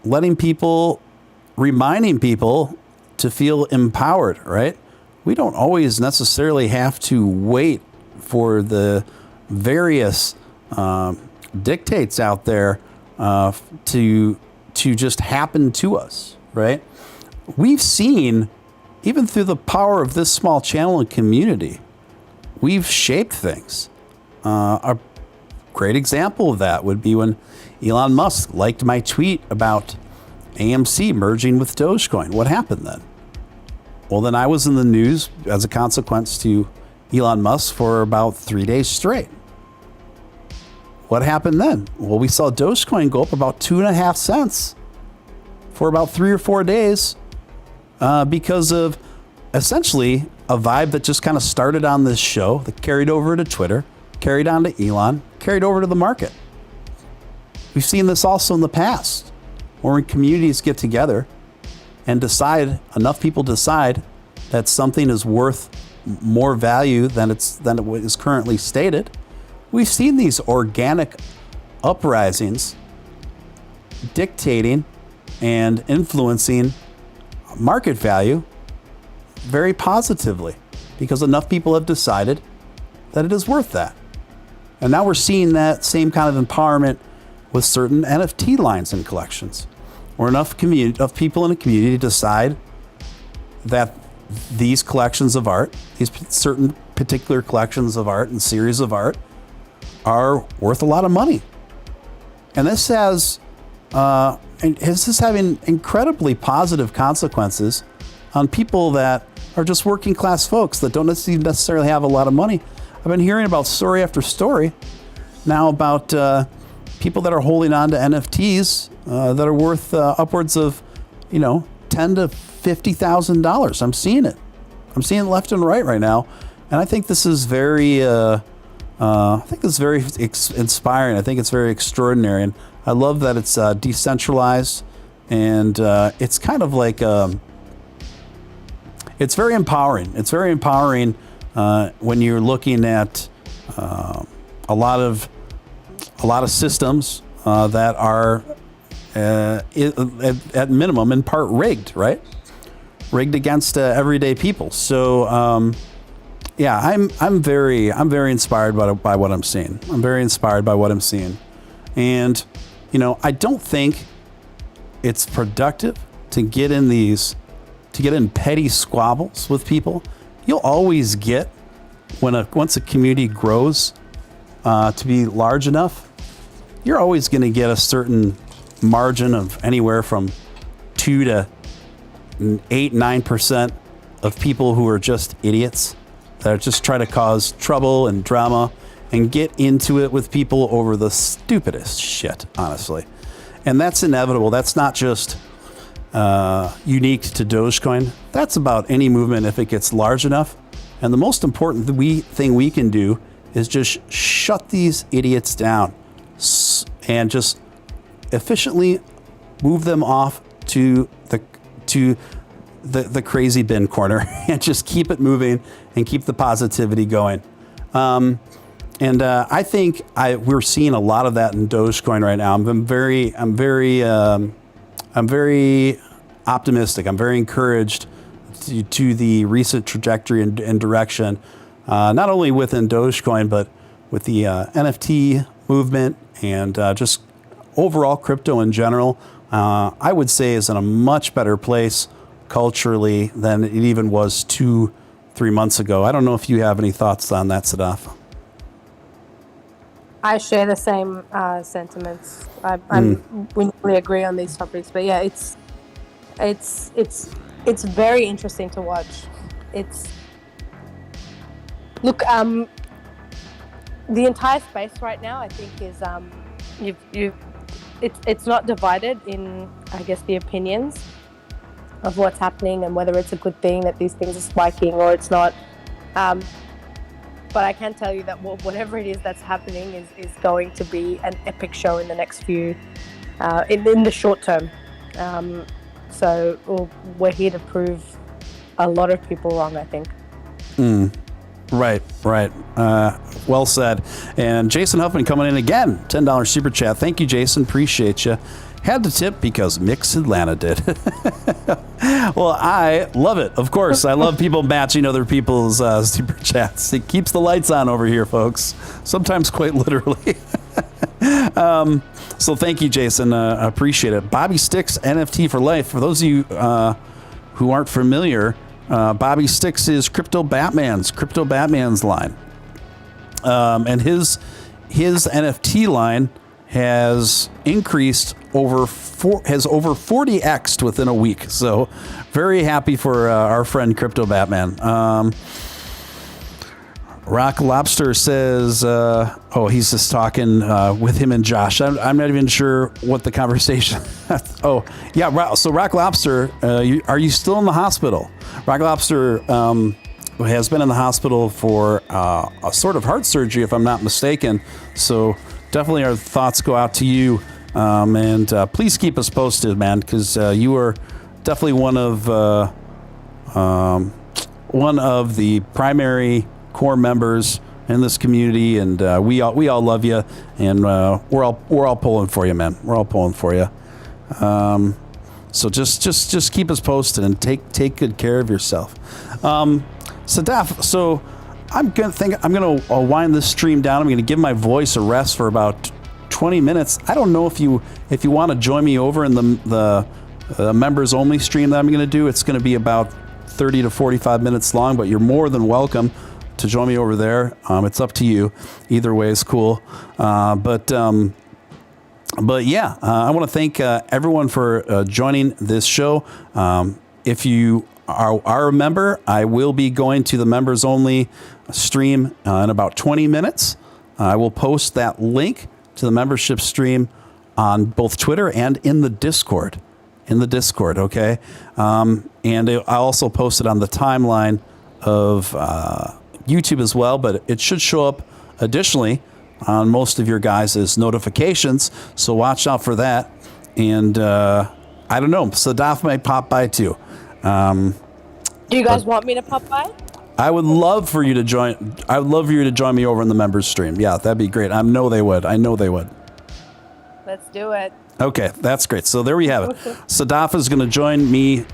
reminding people to feel empowered, right? We don't always necessarily have to wait for the various dictates out there to just happen to us, right? We've seen, even through the power of this small channel and community, we've shaped things. A great example of that would be when Elon Musk liked my tweet about AMC merging with Dogecoin. What happened then? Well, then I was in the news as a consequence to Elon Musk for about 3 days straight. What happened then? Well, we saw Dogecoin go up about 2.5 cents for about 3 or 4 days because of essentially a vibe that just kind of started on this show, that carried over to Twitter, carried on to Elon, carried over to the market. We've seen this also in the past, where when communities get together and enough people decide that something is worth more value than it is currently stated. We've seen these organic uprisings dictating and influencing market value very positively because enough people have decided that it is worth that. And now we're seeing that same kind of empowerment with certain NFT lines and collections, where enough people in a community decide that these collections of art, these certain particular collections of art and series of art, are worth a lot of money. And this is having incredibly positive consequences on people that are just working class folks that don't necessarily have a lot of money. I've been hearing about story after story now about people that are holding on to NFTs that are worth upwards of, $10,000 to $50,000. I'm seeing it. I'm seeing it left and right now, and I think this is very inspiring. I think it's very extraordinary, and I love that it's decentralized, and it's kind of like it's very empowering. It's very empowering when you're looking at a lot of systems that are at minimum in part rigged, right? Rigged against everyday people. So I'm very inspired by what I'm seeing. I'm very inspired by what I'm seeing, and I don't think it's productive to get in petty squabbles with people. You'll always get once a community grows to be large enough, you're always going to get a certain margin of anywhere from 2 to 8-9% of people who are just idiots that are just try to cause trouble and drama and get into it with people over the stupidest shit, honestly. And that's inevitable. That's not just unique to Dogecoin. That's about any movement if it gets large enough. And the most important thing we can do is just shut these idiots down and just efficiently move them off to the crazy bin corner and just keep it moving and keep the positivity going. I think we're seeing a lot of that in Dogecoin right now. I'm very optimistic. I'm very encouraged to the recent trajectory and direction, not only within Dogecoin, but with the NFT movement and just overall crypto in general. I would say is in a much better place culturally than it even was 2-3 months ago. I don't know if you have any thoughts on that, Sadaf. I share the same sentiments. We really agree on these topics, but yeah, it's very interesting to watch. the entire space right now, I think, is it's not divided in, I guess, the opinions of what's happening and whether it's a good thing that these things are spiking or it's not. But I can tell you that whatever it is that's happening is going to be an epic show in the next few, in the short term. So we're here to prove a lot of people wrong, I think. Right. Well said. And Jason Huffman coming in again, $10 super chat. Thank you, Jason. Appreciate you. Had to tip because Mix Atlanta did. Well, I love it. Of course, I love people matching other people's super chats. It keeps the lights on over here, folks. Sometimes quite literally. So thank you, Jason. Appreciate it. Bobby Sticks, NFT for life. For those of you who aren't familiar, Bobby Sticks is Crypto Batman's line. And his NFT line has increased over 40x'd within a week. So very happy for our friend Crypto Batman. Rock Lobster says, he's just talking with him and Josh. I'm not even sure what the conversation. Oh, yeah. So Rock Lobster, are you still in the hospital? Rock Lobster has been in the hospital for a sort of heart surgery, if I'm not mistaken. So definitely our thoughts go out to you. And please keep us posted, man, because you are definitely one of the primary core members in this community, and we all love you, and we're all pulling for you, man. We're all pulling for you. So just keep us posted and take good care of yourself. Sadaf, so I'm gonna wind this stream down. I'm gonna give my voice a rest for about 20 minutes. I don't know if you want to join me over in the members only stream that I'm gonna do. It's gonna be about 30 to 45 minutes long, but you're more than welcome to join me over there. It's up to you. Either way is cool. But yeah, I want to thank everyone for joining this show. If you are a member, I will be going to the members only stream in about 20 minutes. I will post that link to the membership stream on both Twitter and in the Discord. Okay? And I also post it on the timeline of YouTube as well, but it should show up additionally on most of your guys' notifications, so watch out for that. And I don't know, Sadaf might pop by too. Do you guys want me to pop by? I would love for you to join. I would love for you to join me over in the members stream. Yeah, that'd be great. I know they would. Let's do it. Okay, that's great. So there we have it. Sadaf is going to join me.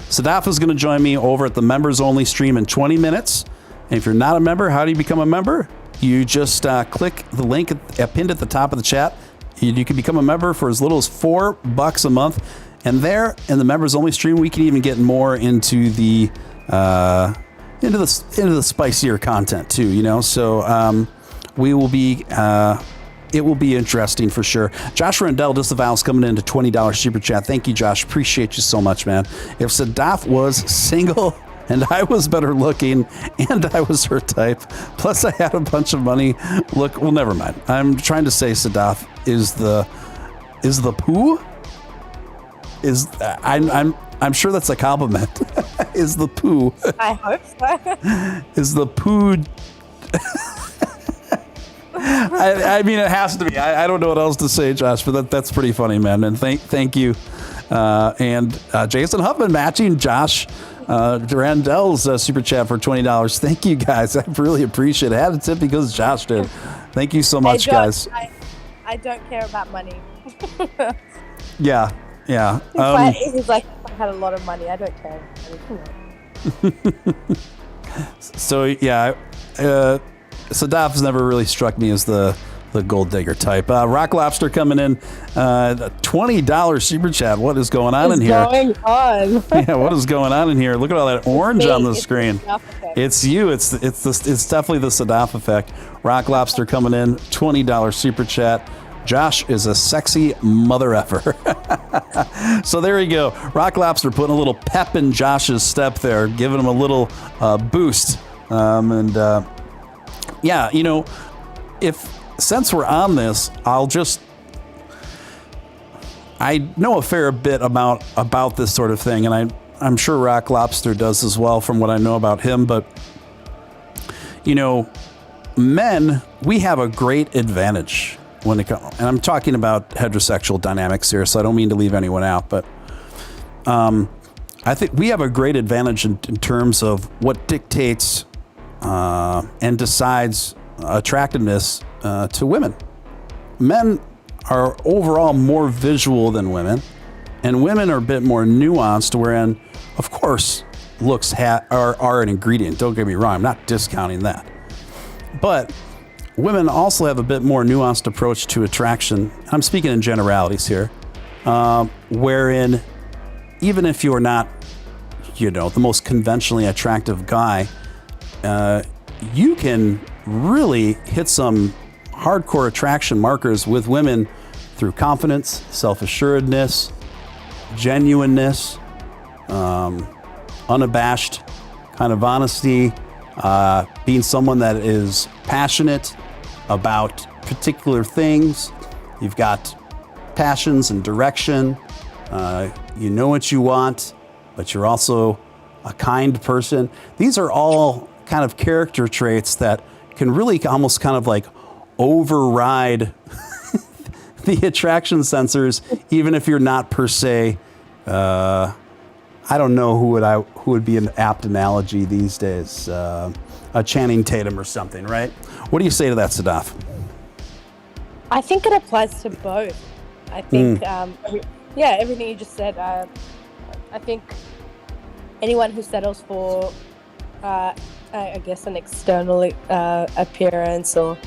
Sadaf is going to join me over at the members only stream in 20 minutes. And if you're not a member, how do you become a member? You just click the link pinned at the top of the chat. You can become a member for as little as $4 a month. And there in the members only stream, we can even get more into the spicier content too, you know. So we will be it will be interesting for sure. Josh Rendell disavows coming into $20 super chat. Thank you, Josh. Appreciate you so much, man. If Sadaf was single and I was better looking and I was her type, plus I had a bunch of money, look, well, never mind. I'm trying to say Sadaf is the poo. I'm sure that's a compliment. Is the poo. I hope so. Is the poo. I mean, it has to be. I don't know what else to say, Josh, but that's pretty funny, man. And thank you. And Jason Huffman matching Josh Randell's super chat for $20. Thank you, guys. I really appreciate it. I had a tip because Josh did. Thank you so much, guys. I don't care about money. Yeah. It's like if I had a lot of money. I don't care. So yeah, Sadaf's never really struck me as the gold digger type. Rock Lobster coming in, $20 super chat. What is going on in here? Yeah, what is going on in here? Look at all that orange on the screen. It's you. It's definitely the Sadaf effect. Rock Lobster coming in, $20 super chat. Josh is a sexy mother effer. So there you go. Rock Lobster putting a little pep in Josh's step there, giving him a little boost. Yeah, you know, since we're on this, I know a fair bit about this sort of thing, and I'm sure Rock Lobster does as well from what I know about him, but men, we have a great advantage when it comes, and I'm talking about heterosexual dynamics here, so I don't mean to leave anyone out, but I think we have a great advantage in terms of what dictates and decides attractiveness to women. Men are overall more visual than women, and women are a bit more nuanced, wherein, of course, looks are an ingredient. Don't get me wrong, I'm not discounting that. But women also have a bit more nuanced approach to attraction. I'm speaking in generalities here, wherein even if you're not, the most conventionally attractive guy, you can really hit some hardcore attraction markers with women through confidence, self-assuredness, genuineness, unabashed kind of honesty, being someone that is passionate about particular things. You've got passions and direction. You know what you want, but you're also a kind person. These are all kind of character traits that can really almost kind of like override the attraction sensors, even if you're not per se. I don't know who would be an apt analogy these days. A Channing Tatum or something, right? What do you say to that, Sadaf? I think it applies to both. I think, everything you just said. I think anyone who settles for, I guess, an external appearance or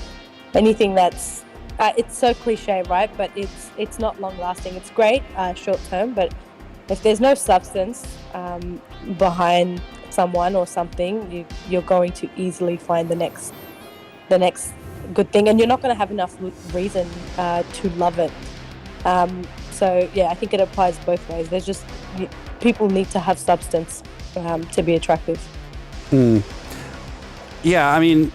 anything that's, it's so cliche, right? But it's not long lasting. It's great short term, but if there's no substance behind someone or something, you're going to easily find the next good thing, and you're not going to have enough reason to love it. So yeah, I think it applies both ways. There's just people need to have substance to be attractive. Yeah, I mean,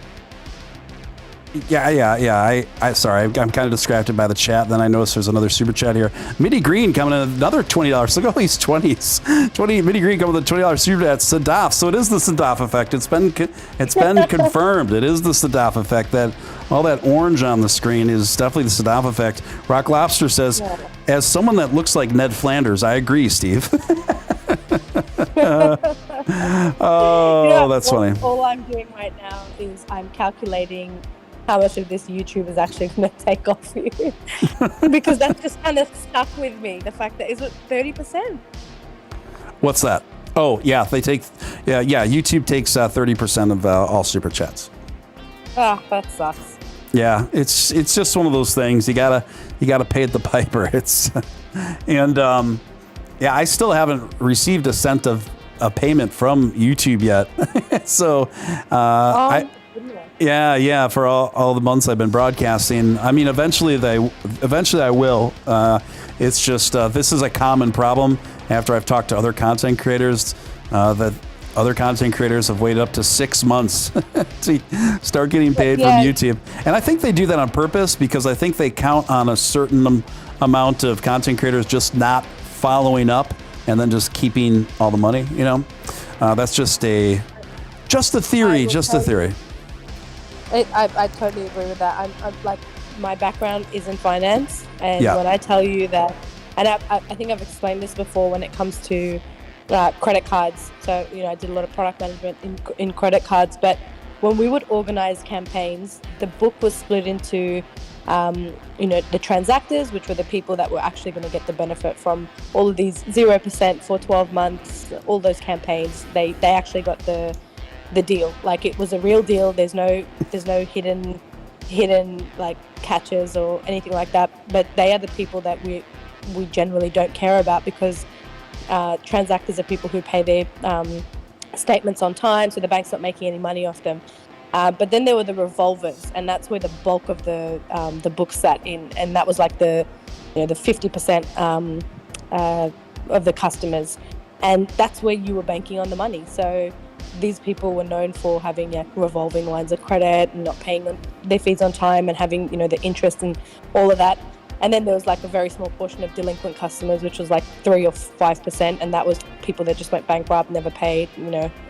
yeah. Sorry, I'm kind of distracted by the chat. Then I noticed there's another super chat here. Midi Green coming in another $20. Look at all these 20s. 20 Midi Green coming with a $20 super chat. Sadaf. So it is the Sadaf effect. It's been confirmed. It is the Sadaf effect. That all that orange on the screen is definitely the Sadaf effect. Rock Lobster says, as someone that looks like Ned Flanders, I agree, Steve. That's funny. All I'm doing right now is I'm calculating how much of this YouTube is actually going to take off you. Because that's just kind of stuck with me. The fact that, is it 30%? What's that? Oh, yeah, YouTube takes 30% of all super chats. That sucks. Yeah, it's just one of those things. You gotta pay the piper. I still haven't received a cent of a payment from YouTube yet. So, for all the months I've been broadcasting. I mean, eventually I will. It's just this is a common problem. After I've talked to other content creators, that other content creators have waited up to 6 months to start getting paid from YouTube. And I think they do that on purpose because I think they count on a certain amount of content creators just not following up and then just keeping all the money. That's just a theory. I totally agree with that. I'm like, my background is in finance, and when I tell you that, and I think I've explained this before when it comes to credit cards. So I did a lot of product management in credit cards, but when we would organize campaigns, the book was split into the transactors, which were the people that were actually going to get the benefit from all of these 0% for 12 months, all those campaigns. They actually got the deal. Like, it was a real deal. There's no hidden like catches or anything like that. But they are the people that we generally don't care about, because transactors are people who pay their statements on time, so the bank's not making any money off them. But then there were the revolvers, and that's where the bulk of the book sat in, and that was like the 50% of the customers, and that's where you were banking on the money. So these people were known for having revolving lines of credit and not paying their fees on time and having, the interest and all of that. And then there was like a very small portion of delinquent customers, which was like 3 or 5%, and that was people that just went bankrupt, never paid,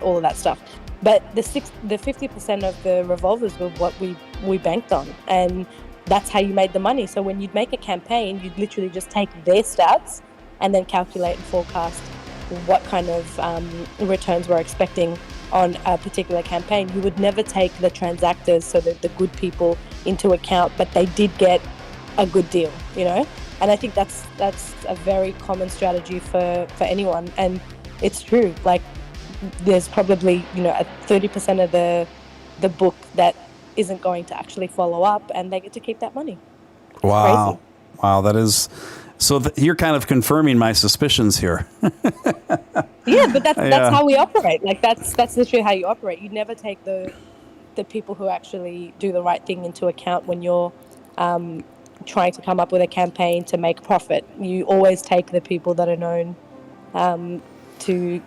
all of that stuff. But the 50% of the revolvers were what we banked on, and that's how you made the money. So when you'd make a campaign, you'd literally just take their stats and then calculate and forecast what kind of returns we're expecting on a particular campaign. You would never take the transactors, so the good people, into account, but they did get a good deal, and I think that's a very common strategy for anyone. And it's true, like there's probably a 30% of the book that isn't going to actually follow up, and they get to keep that money. It's wow crazy. Wow, that is so you're kind of confirming my suspicions here. Yeah, but that's how we operate. Like that's literally how you operate. You never take the people who actually do the right thing into account when you're trying to come up with a campaign to make profit. You always take the people that are known to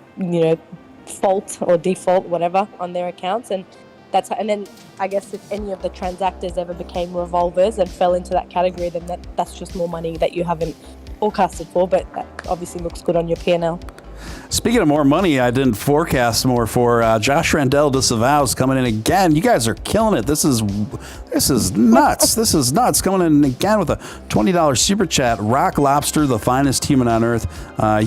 fault or default, whatever, on their accounts. And then I guess if any of the transactors ever became revolvers and fell into that category, then that's just more money that you haven't forecasted for, but that obviously looks good on your P&L. Speaking of more money, I didn't forecast more for Josh Randell disavows coming in again. You guys are killing it. This is nuts. This is nuts. Coming in again with a $20 super chat. Rock Lobster, the finest human on earth.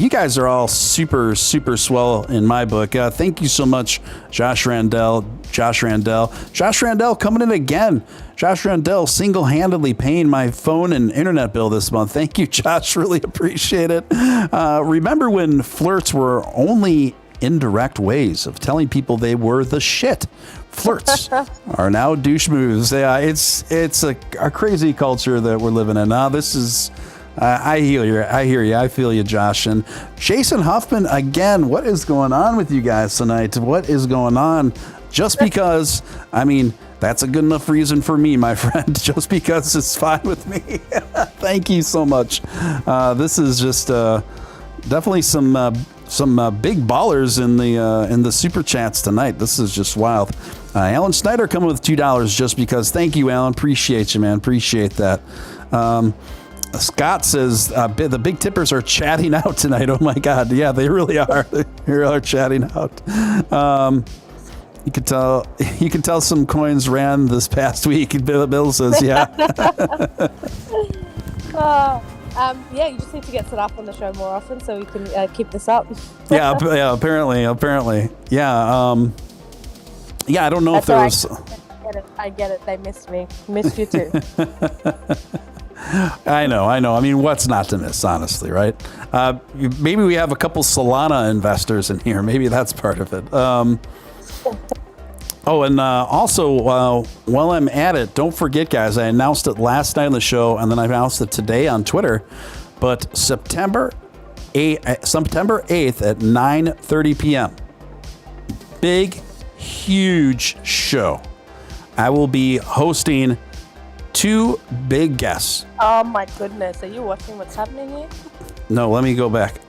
You guys are all super, super swell in my book. Thank you so much, Josh Randell. Josh Randell coming in again. Josh Randell single-handedly paying my phone and internet bill this month. Thank you, Josh. Really appreciate it. Remember when flirts were only indirect ways of telling people they were the shit? Flirts are now douche moves. Yeah, it's a crazy culture that we're living in. Now, this is... I hear you. I feel you, Josh. And Jason Huffman, again, what is going on with you guys tonight? What is going on? Just because, that's a good enough reason for me, my friend. Just because it's fine with me. Thank you so much. This is just definitely some big ballers in the super chats tonight. This is just wild. Alan Snyder coming with $2 just because. Thank you, Alan. Appreciate you, man. Appreciate that. Scott says the big tippers are chatting out tonight. Oh my God. Yeah, they really are. They really are chatting out. You can tell some coins ran this past week. Bill says, yeah. You just need to get Sadaf on the show more often so we can keep this up. yeah, apparently. Yeah, I don't know if there was... I get it. They missed me. Missed you too. I know. What's not to miss, honestly, right? Maybe we have a couple Solana investors in here. Maybe that's part of it. Also, while I'm at it, don't forget, guys, I announced it last night on the show, and then I announced it today on Twitter, but September 8th at 9:30 p.m., big, huge show. I will be hosting 2 big guests. Oh, my goodness. Are you watching what's happening here? No, let me go back.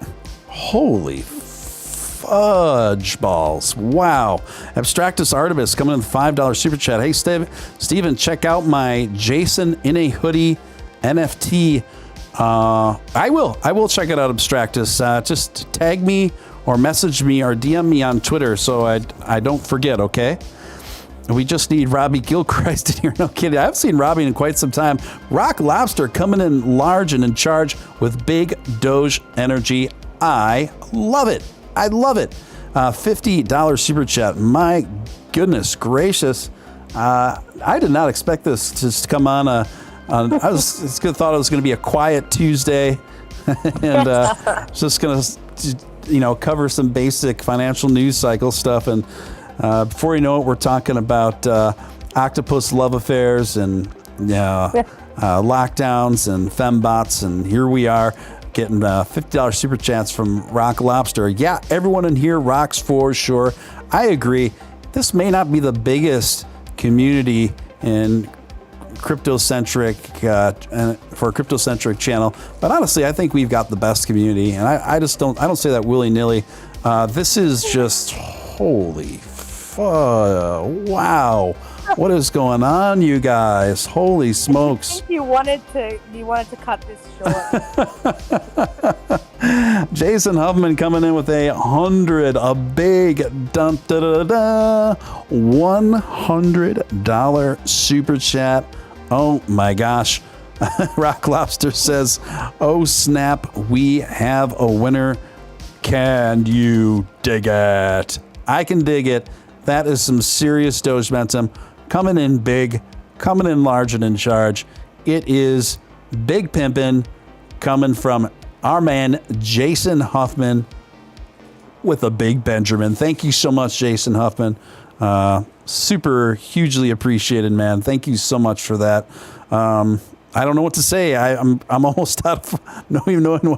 Holy fudge balls. Wow. Abstractus Artemis coming in with $5 super chat. Hey, Steven, check out my Jason in a hoodie NFT. I will check it out, Abstractus. Just tag me or message me or DM me on Twitter so I don't forget, okay? We just need Robbie Gilchrist in here. No kidding. I haven't seen Robbie in quite some time. Rock Lobster coming in large and in charge with big Doge energy. I love it. $50 super chat. My goodness gracious. I did not expect this to just come on. I thought it was going to be a quiet Tuesday and just going to, cover some basic financial news cycle stuff. And before you know it, we're talking about octopus love affairs and lockdowns and fembots. And here we are getting $50 super chats from Rock Lobster. Yeah, everyone in here rocks for sure. I agree. This may not be the biggest community in crypto-centric for a crypto-centric channel, but honestly, I think we've got the best community, and I don't say that willy-nilly. This is just holy Wow. What is going on, you guys? Holy smokes. You wanted to cut this short. Jason Huffman coming in with 100, a big $100 super chat. Oh my gosh. Rock Lobster says, oh snap, we have a winner. Can you dig it? I can dig it. That is some serious Doge momentum. Coming in big, coming in large and in charge. It is big pimpin' coming from our man, Jason Huffman, with a big Benjamin. Thank you so much, Jason Huffman. Super hugely appreciated, man. Thank you so much for that. I don't know what to say. I'm almost out of not even knowing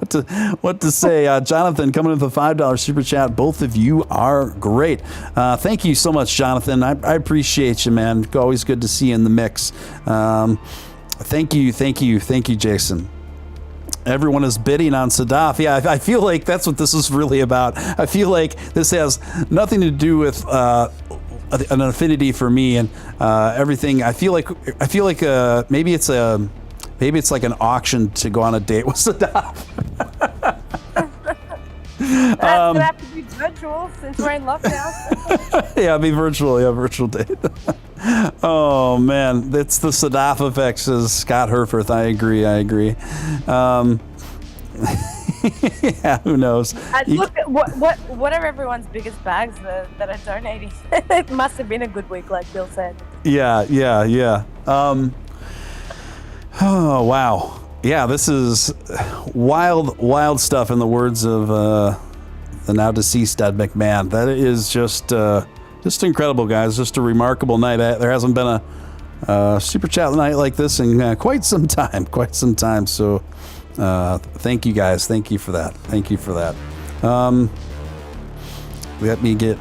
what to say. Jonathan coming with a $5 super chat. Both of you are great. Thank you so much, Jonathan. I appreciate you, man. Always good to see you in the mix. Thank you, Jason. Everyone is bidding on Sadaf. Yeah, I feel like that's what this is really about. I feel like this has nothing to do with an affinity for me and everything. I feel like maybe it's like an auction to go on a date with Sadaf. That's gonna have to be virtual since we're in lockdown. Yeah, be virtual. Yeah, virtual date. Oh man, it's the Sadaf effect, says Scott Herforth. I agree. Yeah, who knows? Look, what are everyone's biggest bags that are donating? It must have been a good week, like Bill said. Yeah. Oh wow. Yeah, this is wild stuff. In the words of the now deceased Ed McMahon, that is just incredible, guys. Just a remarkable night. There hasn't been a super chat night like this in quite some time. So. Thank you guys. Thank you for that. Let me get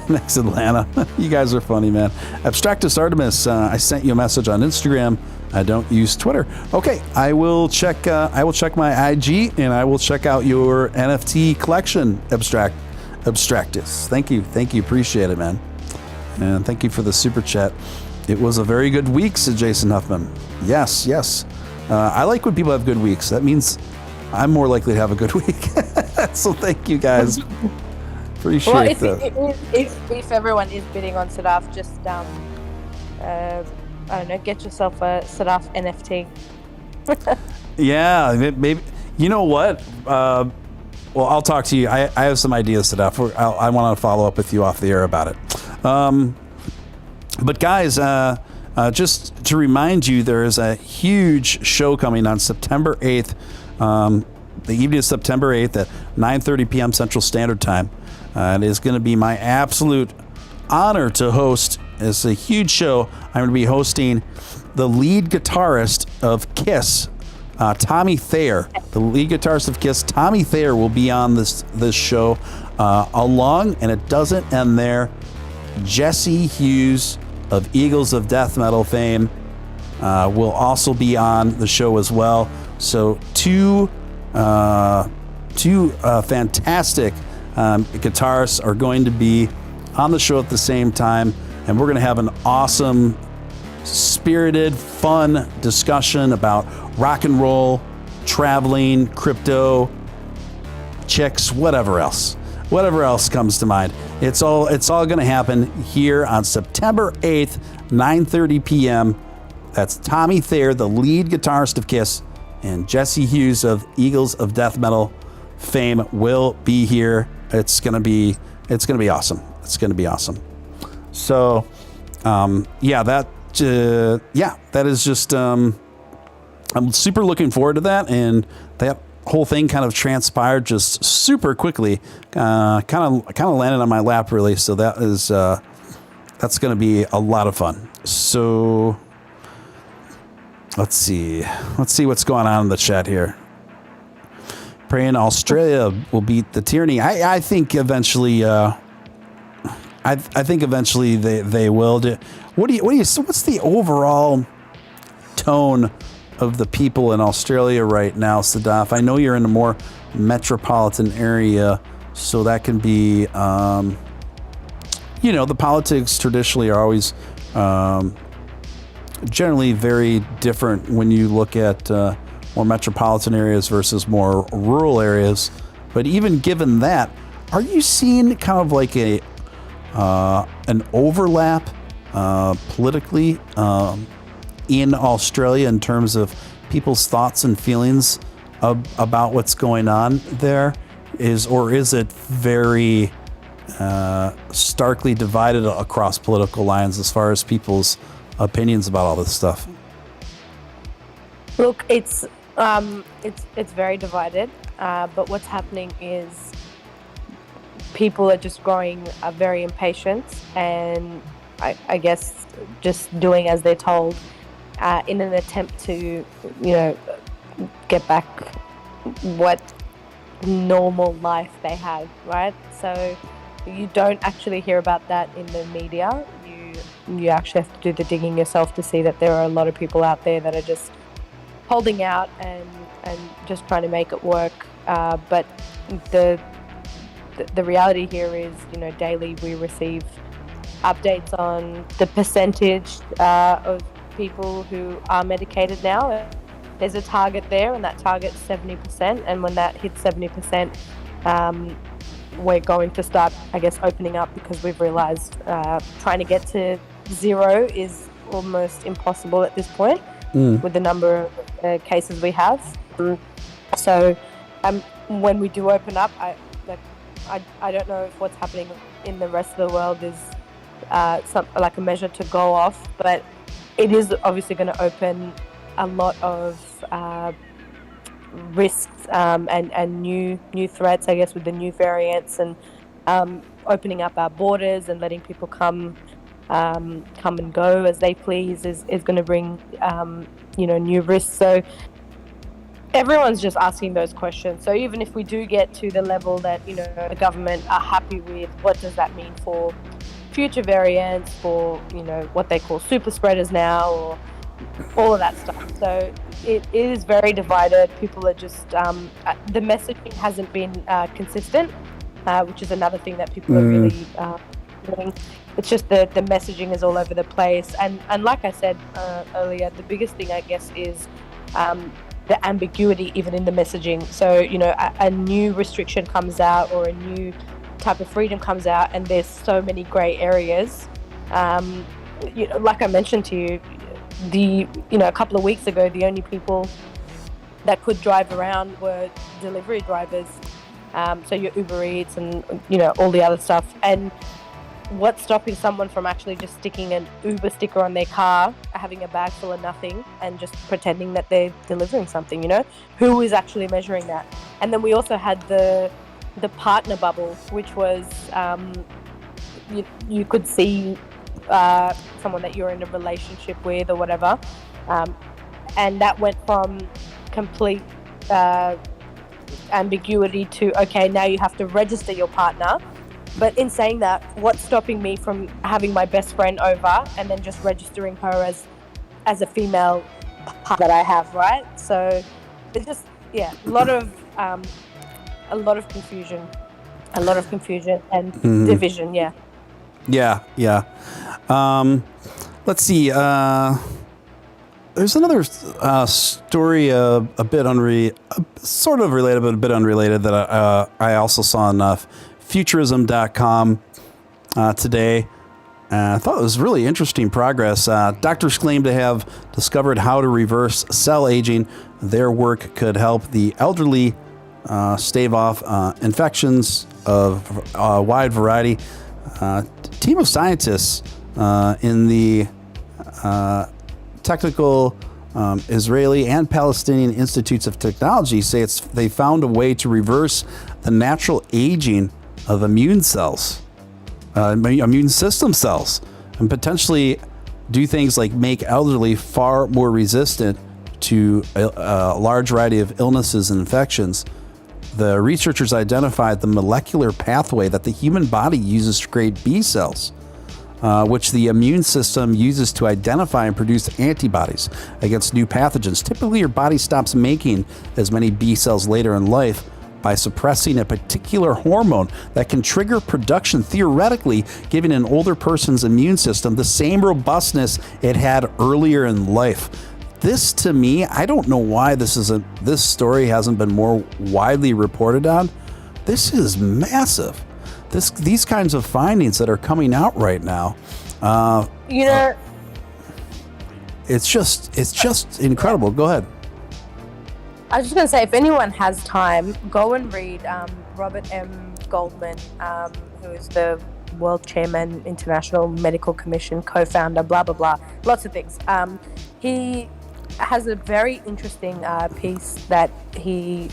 next Atlanta. You guys are funny, man. Abstractus Artemis, I sent you a message on Instagram. I don't use Twitter. Okay, I will check my IG and I will check out your NFT collection, Abstractus. Thank you. Appreciate it, man. And thank you for the super chat. It was a very good week, said Jason Huffman. Yes. I like when people have good weeks. That means I'm more likely to have a good week. So thank you guys. Appreciate that. If everyone is bidding on Sadaf, just I don't know, get yourself a Sadaf NFT. Yeah, maybe. You know what? Well, I'll talk to you. I have some ideas, Sadaf. I want to follow up with you off the air about it. But guys, just to remind you, there is a huge show coming on September 8th, the evening of September 8th at 9:30 p.m. Central Standard Time. It is going to be my absolute honor to host. It's a huge show. I'm going to be hosting the lead guitarist of Kiss, Tommy Thayer. The lead guitarist of Kiss, Tommy Thayer, will be on this show along, and it doesn't end there. Jesse Hughes of Eagles of Death Metal fame will also be on the show as well. So two fantastic guitarists are going to be on the show at the same time, and we're going to have an awesome, spirited, fun discussion about rock and roll, traveling, crypto, chicks, whatever else comes to mind. It's all going to happen here on September 8th, 9:30 p.m. That's Tommy Thayer, the lead guitarist of Kiss, and Jesse Hughes of Eagles of Death Metal fame will be here. It's going to be awesome. It's going to be awesome. So, that is just, I'm super looking forward to that. And that whole thing kind of transpired just super quickly, kind of landed on my lap really. So that's going to be a lot of fun. So let's see what's going on in the chat here. Praying Australia will beat the tyranny. I think eventually, I think eventually they will. What's the overall tone of the people in Australia right now, Sadaf? I know you're in a more metropolitan area, so that can be, the politics traditionally are always generally very different when you look at more metropolitan areas versus more rural areas. But even given that, are you seeing kind of like an overlap politically in Australia in terms of people's thoughts and feelings about what's going on there? Or is it very starkly divided across political lines as far as people's opinions about all this stuff? Look, it's very divided, but what's happening is people are just growing very impatient, and I guess just doing as they're told in an attempt to, get back what normal life they have, right? So you don't actually hear about that in the media. You actually have to do the digging yourself to see that there are a lot of people out there that are just holding out and just trying to make it work. But the reality here is, daily we receive updates on the percentage of people who are medicated now. There's a target there, and that target's 70%. And when that hits 70%, we're going to start, I guess, opening up, because we've realised trying to get to zero is almost impossible at this point with the number of cases we have. So when we do open up, I don't know if what's happening in the rest of the world is like a measure to go off, but it is obviously going to open a lot of risks and new threats, I guess, with the new variants, and opening up our borders and letting people come and go as they please is going to bring new risks. So everyone's just asking those questions. So even if we do get to the level that the government are happy with, what does that mean for future variants, for what they call super spreaders now, or all of that stuff. So it is very divided. People are just the messaging hasn't been consistent, which is another thing that people are really doing. It's just the messaging is all over the place, and like I said earlier, the biggest thing, I guess, is the ambiguity even in the messaging. So a new restriction comes out, or a new type of freedom comes out, and there's so many grey areas. Like I mentioned to you, a couple of weeks ago, the only people that could drive around were delivery drivers. So your Uber Eats and all the other stuff. And what's stopping someone from actually just sticking an Uber sticker on their car, having a bag full of nothing, and just pretending that they're delivering something? Who is actually measuring that? And then we also had the partner bubble, which was you could see someone that you're in a relationship with or whatever, and that went from complete ambiguity to, okay, now you have to register your partner. But in saying that, what's stopping me from having my best friend over and then just registering her as a female partner that I have, right? So it's just a lot of confusion and division. Yeah. Let's see. There's another story, a bit sort of related, but a bit unrelated, that I also saw on Futurism.com today. I thought it was really interesting progress. Doctors claim to have discovered how to reverse cell aging. Their work could help the elderly stave off infections of a wide variety. Team of scientists in the technical Israeli and Palestinian Institutes of Technology say they found a way to reverse the natural aging of immune cells, immune system cells, and potentially do things like make elderly far more resistant to a large variety of illnesses and infections. The researchers identified the molecular pathway that the human body uses to create B cells, which the immune system uses to identify and produce antibodies against new pathogens. Typically, your body stops making as many B cells later in life, by suppressing a particular hormone that can trigger production, theoretically giving an older person's immune system the same robustness it had earlier in life. This, to me, I don't know why this story hasn't been more widely reported on. This is massive. These kinds of findings that are coming out right now. It's just incredible. Go ahead. I was just going to say, if anyone has time, go and read Robert M. Goldman, who is the World Chairman, International Medical Commission, co-founder, blah, blah, blah, lots of things. He has a very interesting piece that he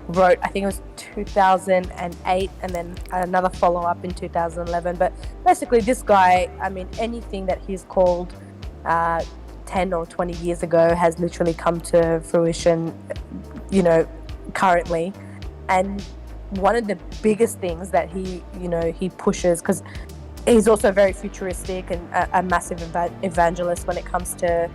wrote, I think it was 2008, and then another follow-up in 2011. But basically, this guy, I mean, anything that he's called 10 or 20 years ago has literally come to fruition, currently. And one of the biggest things that he pushes, because he's also very futuristic and a massive evangelist when it comes to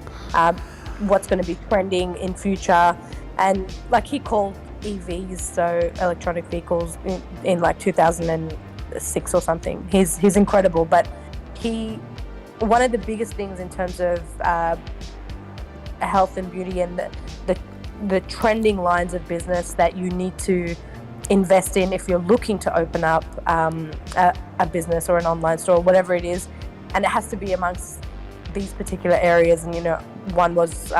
what's going to be trending in future. And like he called EVs, so electronic vehicles, in like 2006 or something. He's incredible, but one of the biggest things in terms of health and beauty and the trending lines of business that you need to invest in if you're looking to open up a business or an online store or whatever it is, and it has to be amongst these particular areas. And one was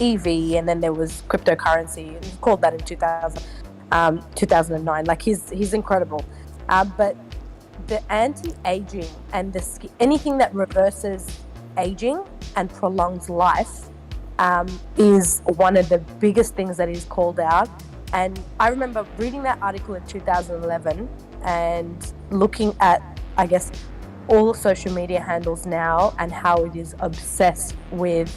EV, and then there was cryptocurrency, and he called that in 2009. Like he's incredible, but the anti-aging and anything that reverses aging and prolongs life is one of the biggest things that is called out. And I remember reading that article in 2011 and looking at, I guess, all social media handles now and how it is obsessed with,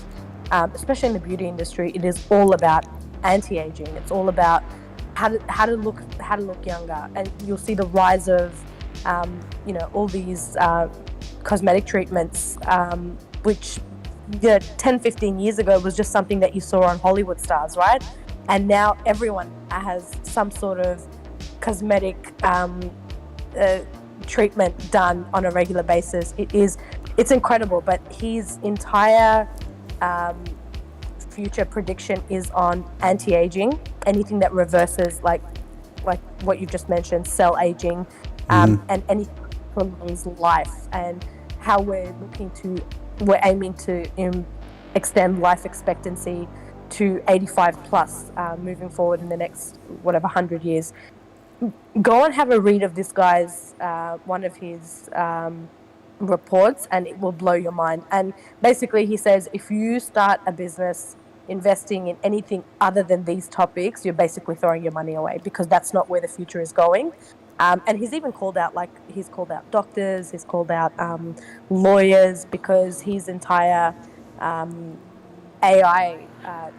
especially in the beauty industry, it is all about anti-aging. It's all about how to look younger, and you'll see the rise of all these cosmetic treatments, which 10, 15 years ago was just something that you saw on Hollywood stars, right? And now everyone has some sort of cosmetic treatment done on a regular basis. It's incredible, but his entire future prediction is on anti-aging, anything that reverses like what you've just mentioned, cell aging, and anything that prolongs life, and how we're aiming to extend life expectancy to 85 plus moving forward in the next 100 years. Go and have a read of this guy's one of his reports, and it will blow your mind. And basically he says, if you start a business investing in anything other than these topics, you're basically throwing your money away, because that's not where the future is going. And he's even called out doctors, he's called out lawyers, because his entire AI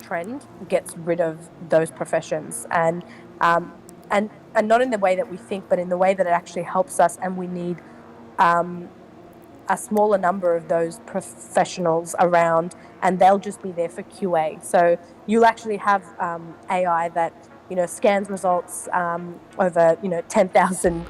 trend gets rid of those professions, and not in the way that we think, but in the way that it actually helps us. And we need a smaller number of those professionals around, and they'll just be there for QA. So you'll actually have AI that scans results over 10,000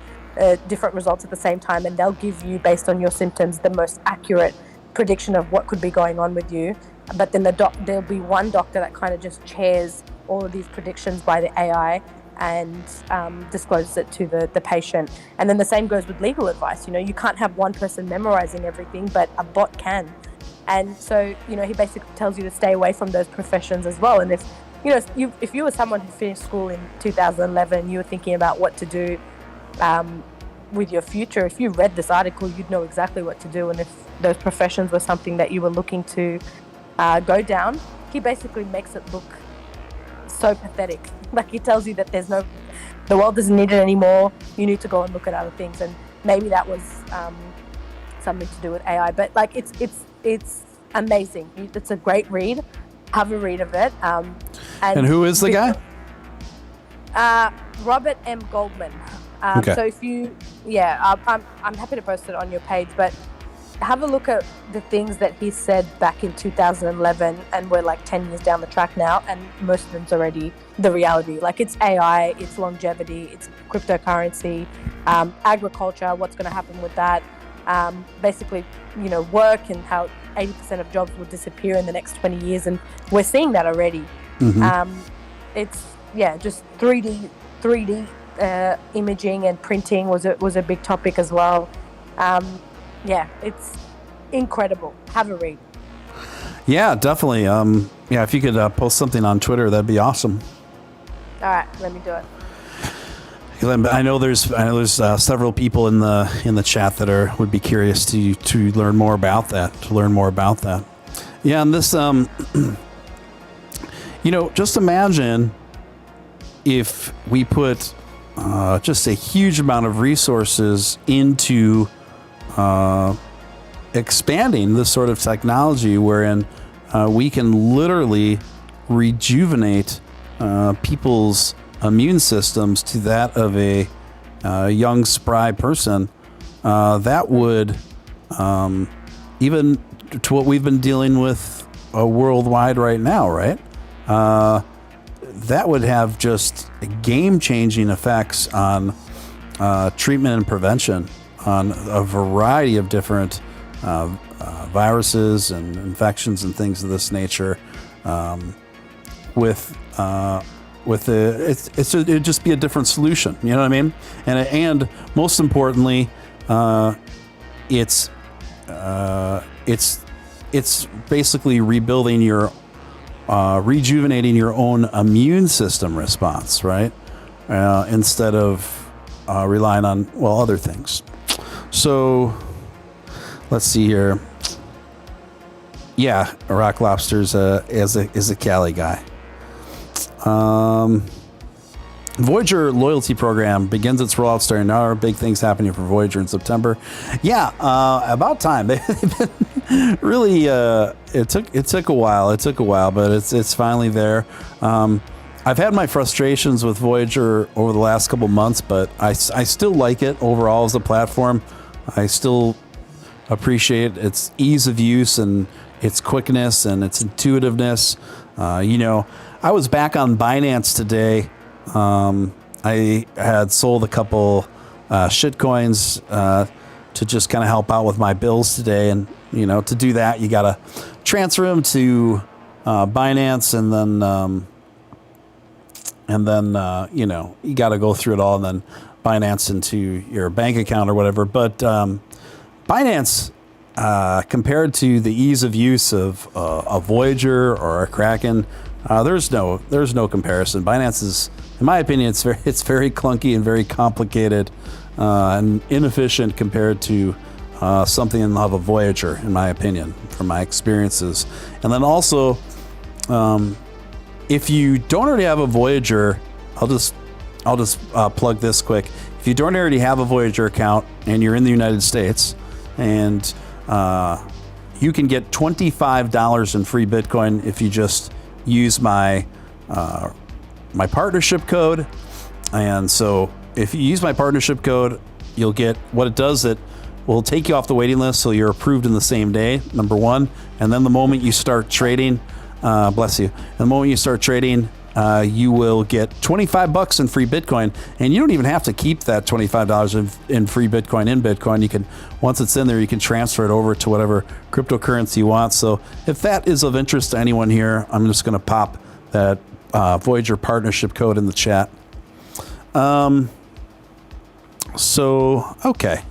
different results at the same time, and they'll give you, based on your symptoms, the most accurate prediction of what could be going on with you. But then there'll be one doctor that kind of just chairs all of these predictions by the AI and discloses it to the patient. And then the same goes with legal advice. You can't have one person memorizing everything, but a bot can. And so, he basically tells you to stay away from those professions as well. And if you were someone who finished school in 2011, you were thinking about what to do with your future, if you read this article, you'd know exactly what to do. And if those professions were something that you were looking to go down, he basically makes it look so pathetic. Like, he tells you that the world doesn't need it anymore. You need to go and look at other things. And maybe that was something to do with AI. But it's amazing. It's a great read. Have a read of it. And who is the guy? Robert M. Goldman. Okay. So if you, I'm happy to post it on your page. But have a look at the things that he said back in 2011, and we're like 10 years down the track now, and most of them's already the reality. Like, it's AI, it's longevity, it's cryptocurrency, agriculture, what's going to happen with that, basically, work, and how 80% of jobs will disappear in the next 20 years, and we're seeing that already. It's just 3D imaging and printing was a big topic as well. It's incredible. Have a read. Yeah, definitely. If you could post something on Twitter, that'd be awesome. All right, let me do it. I know there's several people in the chat that would be curious to learn more about that. Yeah, and this just imagine if we put just a huge amount of resources into expanding this sort of technology, wherein we can literally rejuvenate people's immune systems to that of a young, spry person. That would, even to what we've been dealing with worldwide right now, right? That would have just game-changing effects on treatment and prevention on a variety of different viruses and infections and things of this nature. It'd just be a different solution. You know what I mean? And most importantly, it's basically rejuvenating your own immune system response, right? Instead of relying on other things. So let's see here. Yeah, Rock Lobster's is a Cali guy. Voyager loyalty program begins its rollout starting now. Big things happening for Voyager in September. Yeah, about time. They've been really. It took a while, but it's finally there. I've had my frustrations with Voyager over the last couple months, but I still like it overall as a platform. I still appreciate its ease of use and its quickness and its intuitiveness. I was back on Binance today. I had sold a couple shit coins to just kind of help out with my bills today. And, to do that, you got to transfer them to Binance, and then you got to go through it all and then Binance into your bank account or whatever. But Binance, compared to the ease of use of a Voyager or a Kraken, there's no comparison. Binance is, in my opinion, it's very clunky and very complicated and inefficient compared to something of a Voyager, in my opinion, from my experiences. And then also, if you don't already have a Voyager, I'll just plug this quick. If you don't already have a Voyager account and you're in the United States, and you can get $25 in free Bitcoin if you just use my partnership code. And so if you use my partnership code, you'll get what it does. It will take you off the waiting list, so you're approved in the same day, number one. And then the moment you start trading, bless you. And the moment you start trading, you will get $25 in free Bitcoin, and you don't even have to keep that $25 in free Bitcoin in Bitcoin. You can, once it's in there, you can transfer it over to whatever cryptocurrency you want. So if that is of interest to anyone here, I'm just going to pop that Voyager partnership code in the chat. Okay.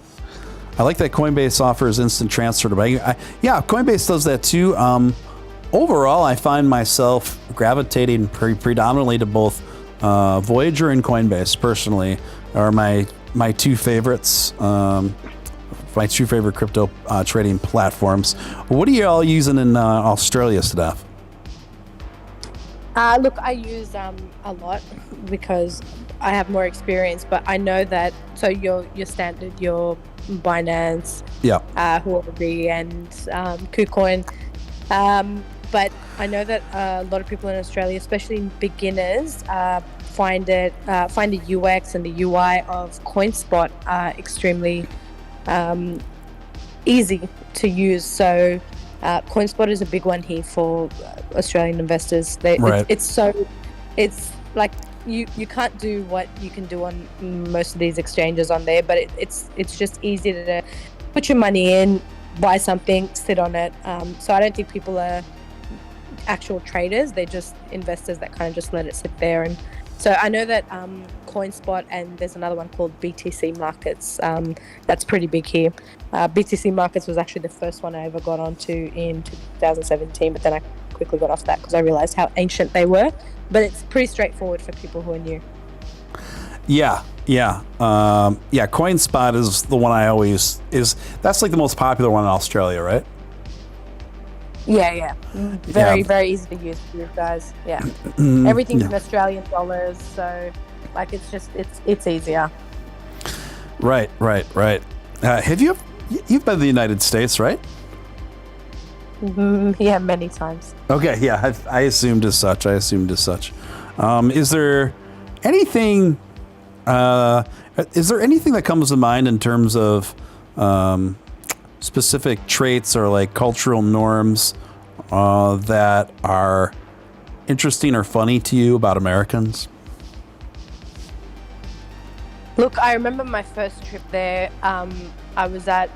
I like that Coinbase offers instant transfer to bank. Yeah, Coinbase does that too. Overall, I find myself gravitating predominantly to both Voyager and Coinbase. Personally, are my two favorites, my two favorite crypto trading platforms. What are you all using in Australia, Sadaf? Look, I use a lot because I have more experience. But I know that your standard, your Binance, Huobi, and KuCoin. But I know that a lot of people in Australia, especially beginners, find the UX and the UI of CoinSpot extremely easy to use. So CoinSpot is a big one here for Australian investors. Right. It's like you can't do what you can do on most of these exchanges on there, but it's just easy to put your money in, buy something, sit on it. So I don't think people are actual traders. They're just investors that kind of just let it sit there. And so I know that CoinSpot, and there's another one called BTC Markets. That's pretty big here. BTC Markets was actually the first one I ever got onto in 2017, but then I quickly got off that because I realized how ancient they were. But it's pretty straightforward for people who are new. Yeah. CoinSpot is the one that's like the most popular one in Australia, right? Yeah. Very easy to use for you guys. Yeah. Everything's in Australian dollars, so like it's easier. Right. You've been to the United States, right? Yeah, many times. Okay, yeah, I assumed as such. Is there anything that comes to mind in terms of specific traits or like cultural norms that are interesting or funny to you about Americans? Look, I remember my first trip there. I was at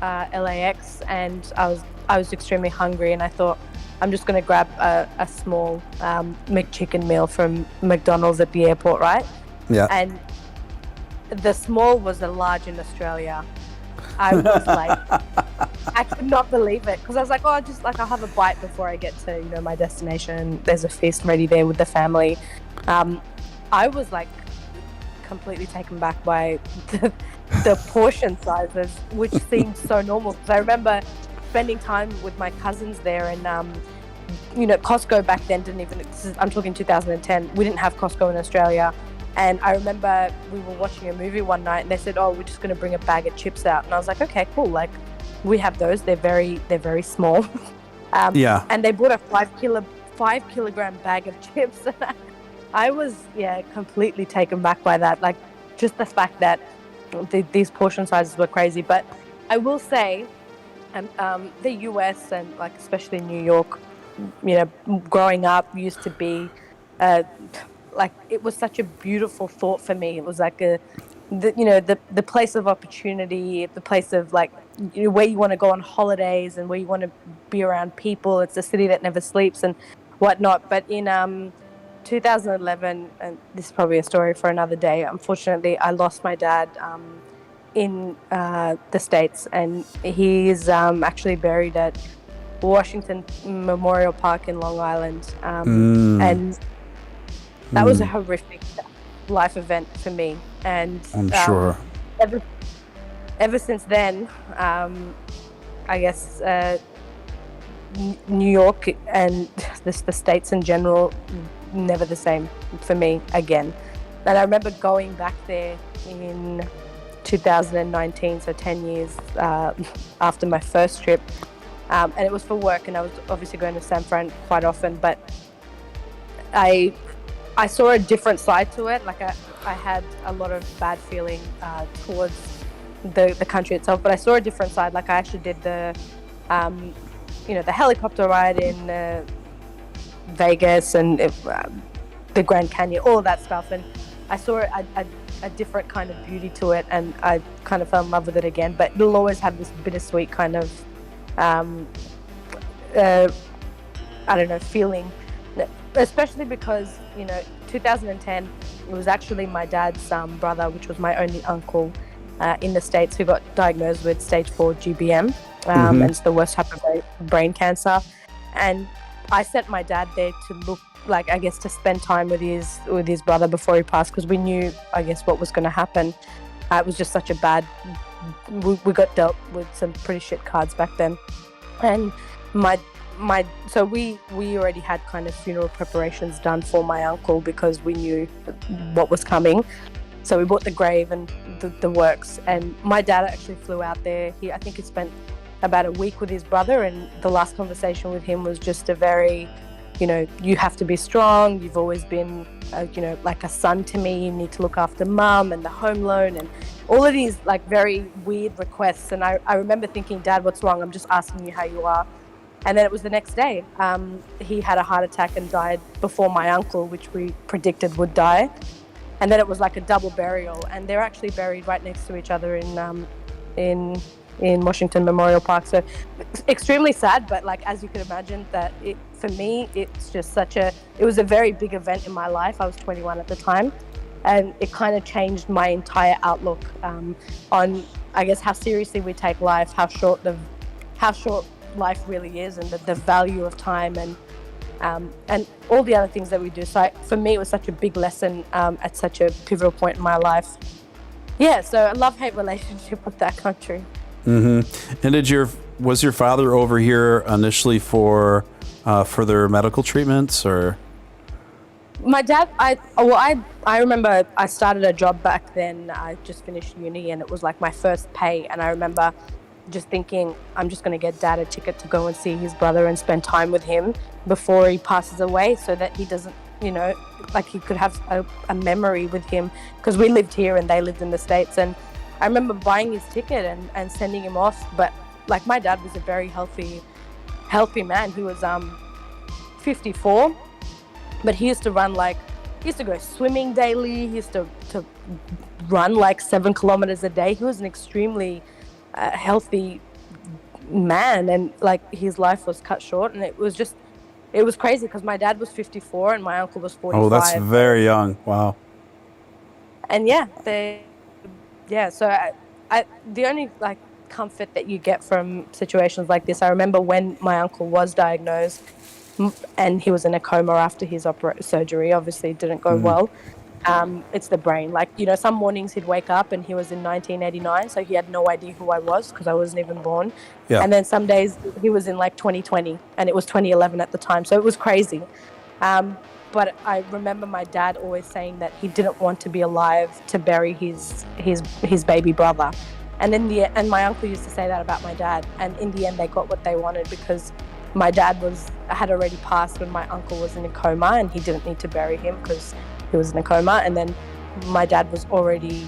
LAX, and I was extremely hungry, and I thought I'm just going to grab a small McChicken meal from McDonald's at the airport, right? Yeah. And the small was a large in Australia. I was like, I could not believe it, because I was like, oh, I'll have a bite before I get to my destination. There's a feast ready there with the family. I was like completely taken back by the portion sizes, which seemed so normal. Because I remember spending time with my cousins there, and Costco back then I'm talking 2010, we didn't have Costco in Australia. And I remember we were watching a movie one night, and they said, oh, we're just going to bring a bag of chips out. And I was like, okay, cool, like we have those. They're very small. Yeah. And they bought a 5 kilogram bag of chips. I was completely taken back by that, like just the fact that these portion sizes were crazy. But I will say, the US, and like especially New York, growing up used to be like, it was such a beautiful thought for me. It was like the place of opportunity, the place of like where you want to go on holidays and where you want to be around people. It's a city that never sleeps and whatnot. But in 2011, and this is probably a story for another day, unfortunately I lost my dad in the States, and he's actually buried at Washington Memorial Park in Long Island, and that was a horrific life event for me. And I'm sure ever since then, I guess New York and the States in general, never the same for me again. And I remember going back there in 2019, so 10 years after my first trip, and it was for work, and I was obviously going to San Fran quite often, but I saw a different side to it. Like I had a lot of bad feeling towards the country itself, but I saw a different side. Like I actually did the helicopter ride in Vegas and the Grand Canyon, all of that stuff, and I saw a different kind of beauty to it, and I kind of fell in love with it again. But it'll always have this bittersweet kind of feeling, especially because 2010, it was actually my dad's brother, which was my only uncle in the States, who got diagnosed with stage 4 GBM, and it's the worst type of brain cancer. And I sent my dad there to look, like, I guess, to spend time with his brother before he passed, because we knew, I guess, what was going to happen. It was just such a bad, we got dealt with some pretty shit cards back then. And so we already had kind of funeral preparations done for my uncle, because we knew what was coming. So we bought the grave and the works, and my dad actually flew out there. I think he spent about a week with his brother, and the last conversation with him was just a very you have to be strong. You've always been, like a son to me. You need to look after mum and the home loan and all of these like very weird requests. And I remember thinking, Dad, what's wrong? I'm just asking you how you are. And then it was the next day. He had a heart attack and died before my uncle, which we predicted would die. And then it was like a double burial, and they're actually buried right next to each other in Washington Memorial Park. So extremely sad, but like as you could imagine, that for me it's just it was a very big event in my life. I was 21 at the time, and it kind of changed my entire outlook on, I guess, how seriously we take life, how short life really is, and the value of time and all the other things that we do. So for me, it was such a big lesson at such a pivotal point in my life. Yeah, so a love-hate relationship with that country. Mm-hmm. And was your father over here initially for further medical treatments, or? My dad, I remember I started a job back then. I just finished uni, and it was like my first pay. And I remember just thinking, I'm just going to get Dad a ticket to go and see his brother and spend time with him before he passes away, so that he doesn't, like he could have a memory with him, because we lived here and they lived in the States. And I remember buying his ticket and sending him off. But like my dad was a very healthy man. He was 54, but he used to go swimming daily. He used to run like 7 kilometers a day. He was an extremely healthy man, and like his life was cut short, and it was crazy because my dad was 54 and my uncle was 45. Oh, that's very young. Wow. And so I the only like comfort that you get from situations like this, I remember when my uncle was diagnosed and he was in a coma after his surgery. Obviously it didn't go well. It's the brain. Like, some mornings he'd wake up and he was in 1989, so he had no idea who I was because I wasn't even born. Yeah. And then some days he was in like 2020 and it was 2011 at the time, so it was crazy. But I remember my dad always saying that he didn't want to be alive to bury his baby brother. And my uncle used to say that about my dad. And in the end, they got what they wanted, because my dad had already passed when my uncle was in a coma, and he didn't need to bury him because he was in a coma. And then my dad was already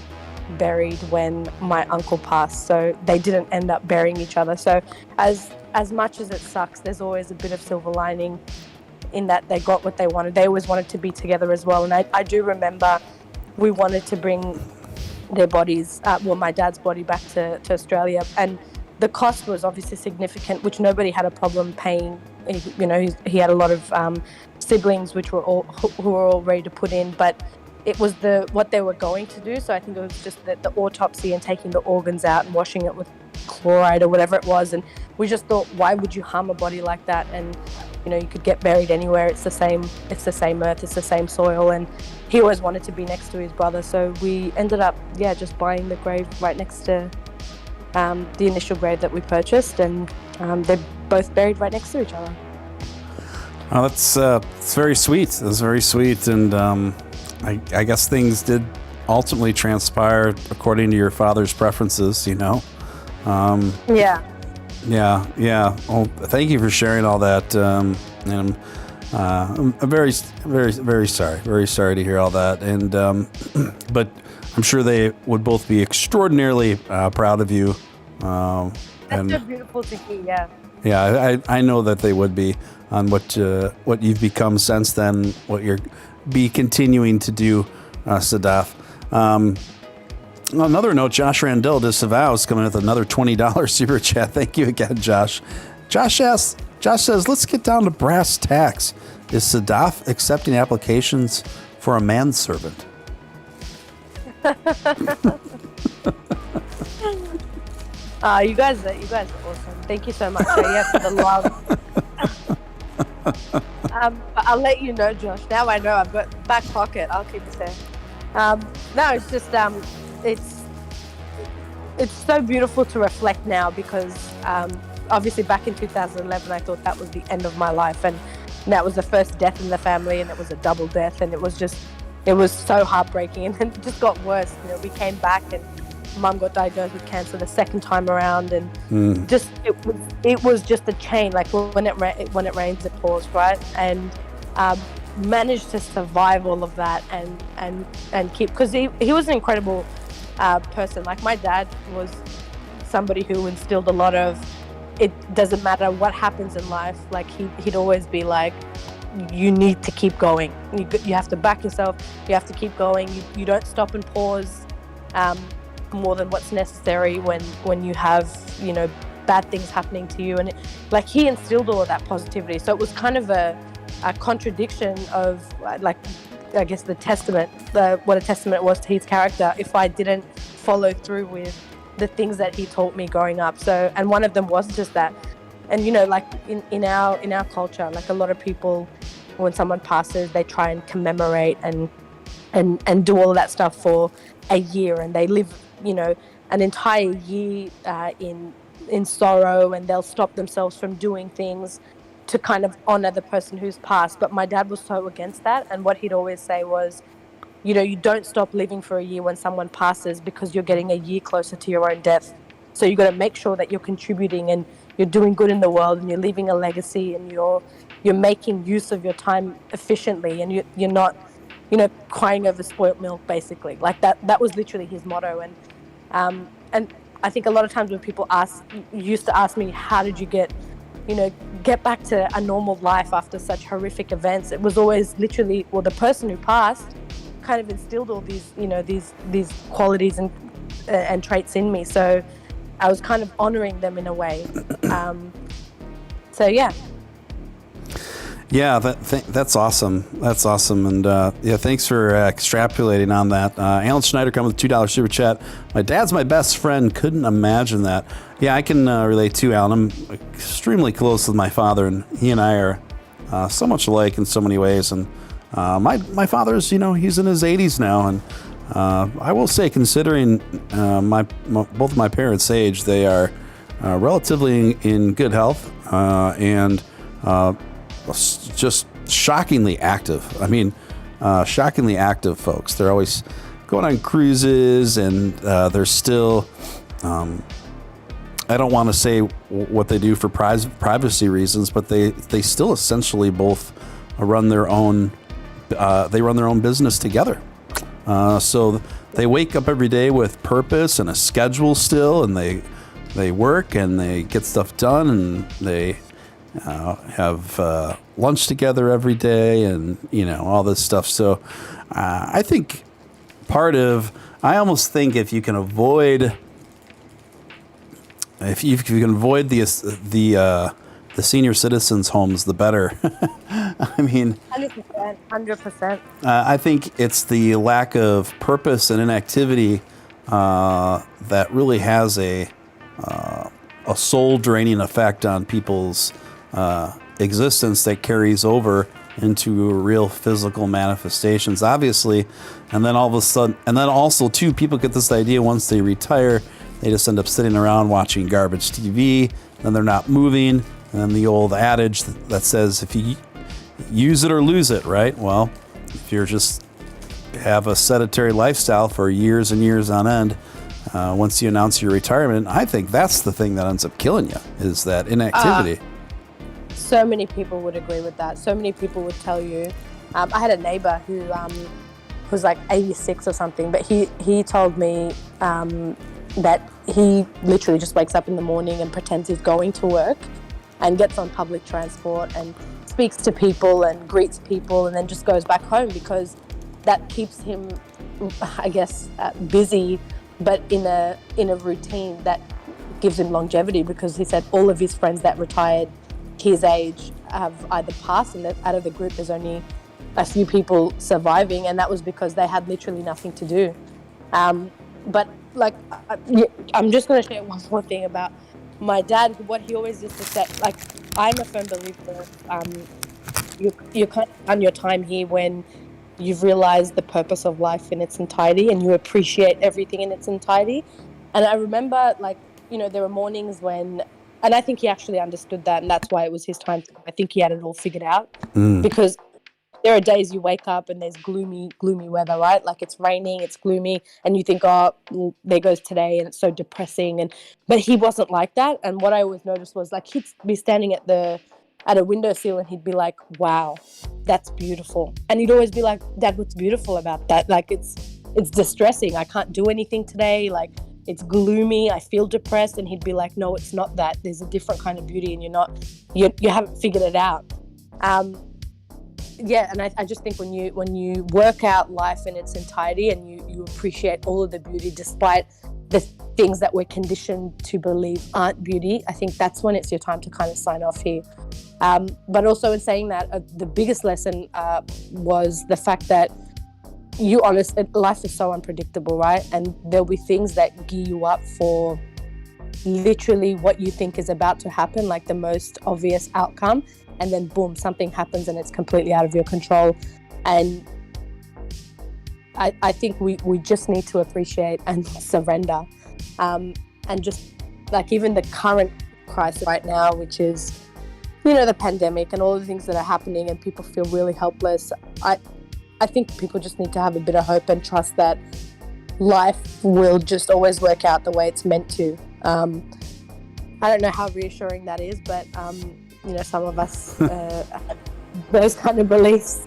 buried when my uncle passed, so they didn't end up burying each other. So as much as it sucks, there's always a bit of silver lining in that they got what they wanted. They always wanted to be together as well. And I do remember we wanted to bring their bodies, my dad's body back to Australia, and the cost was obviously significant, which nobody had a problem paying. He had a lot of siblings who were all ready to put in, but it was what they were going to do. So I think it was just the autopsy and taking the organs out and washing it with chloride or whatever it was. And we just thought, why would you harm a body like that? And you could get buried anywhere. It's the same earth, it's the same soil. And he always wanted to be next to his brother, so we ended up just buying the grave right next to the initial grave that we purchased, and they're both buried right next to each other. Oh, that's very sweet. That's very sweet. And I guess things did ultimately transpire according to your father's preferences, Yeah. Yeah. Well, thank you for sharing all that. And I'm very, very, very sorry. Very sorry to hear all that. And but I'm sure they would both be extraordinarily proud of you. That's so beautiful to hear. Yeah. Yeah, I know that they would be on what you've become since then, what you're continuing to do, Sadaf. On another note, Josh Randall disavows coming with another $20 super chat. Thank you again, Josh. Josh says, let's get down to brass tacks. Is Sadaf accepting applications for a manservant? You guys are awesome. Thank you so much. For the love. I'll let you know, Josh. Now I know. I've got back pocket. I'll keep it there. No, it's just it's so beautiful to reflect now, because obviously back in 2011 I thought that was the end of my life, and that was the first death in the family, and it was a double death, and it was so heartbreaking. And then it just got worse. We came back, and mum got diagnosed with cancer the second time around, and just it was just a chain. Like when it rains, it pours, right? And managed to survive all of that and keep, because he was an incredible person. Like my dad was somebody who instilled a lot of, it doesn't matter what happens in life, like he'd always be like, you need to keep going, you have to back yourself, you have to keep going, you don't stop and pause more than what's necessary when you have, you know, bad things happening to you. And like he instilled all of that positivity, so it was kind of a contradiction of, like, I guess what a testament was to his character if I didn't follow through with the things that he taught me growing up. So, and one of them was just that. And you know, like in our culture, like a lot of people, when someone passes, they try and commemorate and do all of that stuff for a year, and they live, you know, an entire year in sorrow, and they'll stop themselves from doing things to kind of honor the person who's passed. But my dad was so against that, and what he'd always say was, you know, you don't stop living for a year when someone passes, because you're getting a year closer to your own death. So you've got to make sure that you're contributing and you're doing good in the world, and you're leaving a legacy, and you're making use of your time efficiently, and you're not, you know, crying over spoilt milk, basically. Like that was literally his motto. And I think a lot of times when people used to ask me, how did you get back to a normal life after such horrific events, it was always literally, well, the person who passed kind of instilled all these, you know, these qualities and traits in me. So I was kind of honoring them in a way. So yeah. Yeah, that's awesome. That's awesome. And yeah, thanks for extrapolating on that. Alan Schneider coming with $2 super chat. My dad's my best friend. Couldn't imagine that. Yeah, I can relate too, Alan. I'm extremely close with my father, and he and I are so much alike in so many ways. And my father's, you know, he's in his 80s now, and I will say, considering both of my parents' age, they are relatively in good health and just shockingly active. I mean, shockingly active folks. They're always going on cruises, and they're still, I don't want to say what they do for privacy reasons, but they still essentially both run their own business together. So they wake up every day with purpose and a schedule still, and they work and they get stuff done, and they have lunch together every day, and you know, all this stuff. So I think I almost think if you can avoid the senior citizens' homes, the better. I mean, 100%. I think it's the lack of purpose and inactivity that really has a soul draining effect on people's existence that carries over into real physical manifestations, obviously. And then all of a sudden, and then also too, people get this idea once they retire, they just end up sitting around watching garbage TV, and they're not moving. And then the old adage that says, if you use it or lose it, right? Well, if you're just have a sedentary lifestyle for years and years on end, once you announce your retirement, I think that's the thing that ends up killing you, is that inactivity. So many people would agree with that. So many people would tell you. I had a neighbor who was like 86 or something, but he told me that he literally just wakes up in the morning and pretends he's going to work, and gets on public transport and speaks to people and greets people, and then just goes back home, because that keeps him, I guess, busy, but in a routine that gives him longevity, because he said all of his friends that retired his age have either passed, and out of the group there's only a few people surviving, and that was because they had literally nothing to do. But like, I'm just going to share one more thing about my dad. What he always used to say, like, I'm a firm believer you're kind of on your time here when you've realized the purpose of life in its entirety, and you appreciate everything in its entirety. And I remember, like, you know, there were mornings when, and I think he actually understood that, and that's why it was his time. I think he had it all figured out, because there are days you wake up and there's gloomy weather, right? Like it's raining, it's gloomy, and you think, oh, well, there goes today, and it's so depressing. But he wasn't like that. And what I always noticed was like he'd be standing at a windowsill and he'd be like, wow, that's beautiful. And he'd always be like, Dad, what's beautiful about that? Like it's distressing. I can't do anything today. Like it's gloomy. I feel depressed. And he'd be like, no, it's not that. There's a different kind of beauty, and you haven't figured it out. Yeah, and I just think when you work out life in its entirety and you appreciate all of the beauty despite the things that we're conditioned to believe aren't beauty, I think that's when it's your time to kind of sign off here. But also in saying that, the biggest lesson was the fact that life is so unpredictable, right? And there'll be things that gear you up for literally what you think is about to happen, like the most obvious outcome. And then boom, something happens and it's completely out of your control. And I think we just need to appreciate and surrender. And just like even the current crisis right now, which is, the pandemic and all the things that are happening and people feel really helpless. I think people just need to have a bit of hope and trust that life will just always work out the way it's meant to. I don't know how reassuring that is, but some of us have those kind of beliefs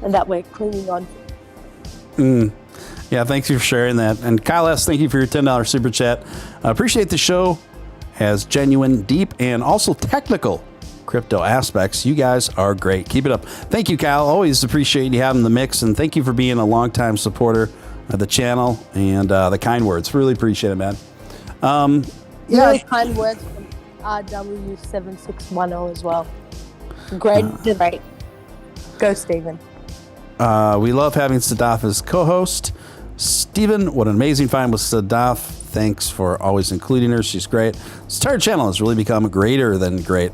and that we're clinging on. Yeah, thanks for sharing that. And Kyle S., thank you for your $10 super chat. Appreciate the show. Has genuine, deep, and also technical crypto aspects. You guys are great. Keep it up. Thank you, Kyle. Always appreciate you having the mix, and thank you for being a longtime supporter of the channel and the kind words. Really appreciate it, man. Really kind words from RW7610 as well. Great. Go, Stephen. We love having Sadaf as co-host. Stephen, what an amazing find with Sadaf. Thanks for always including her. She's great. This entire channel has really become greater than great.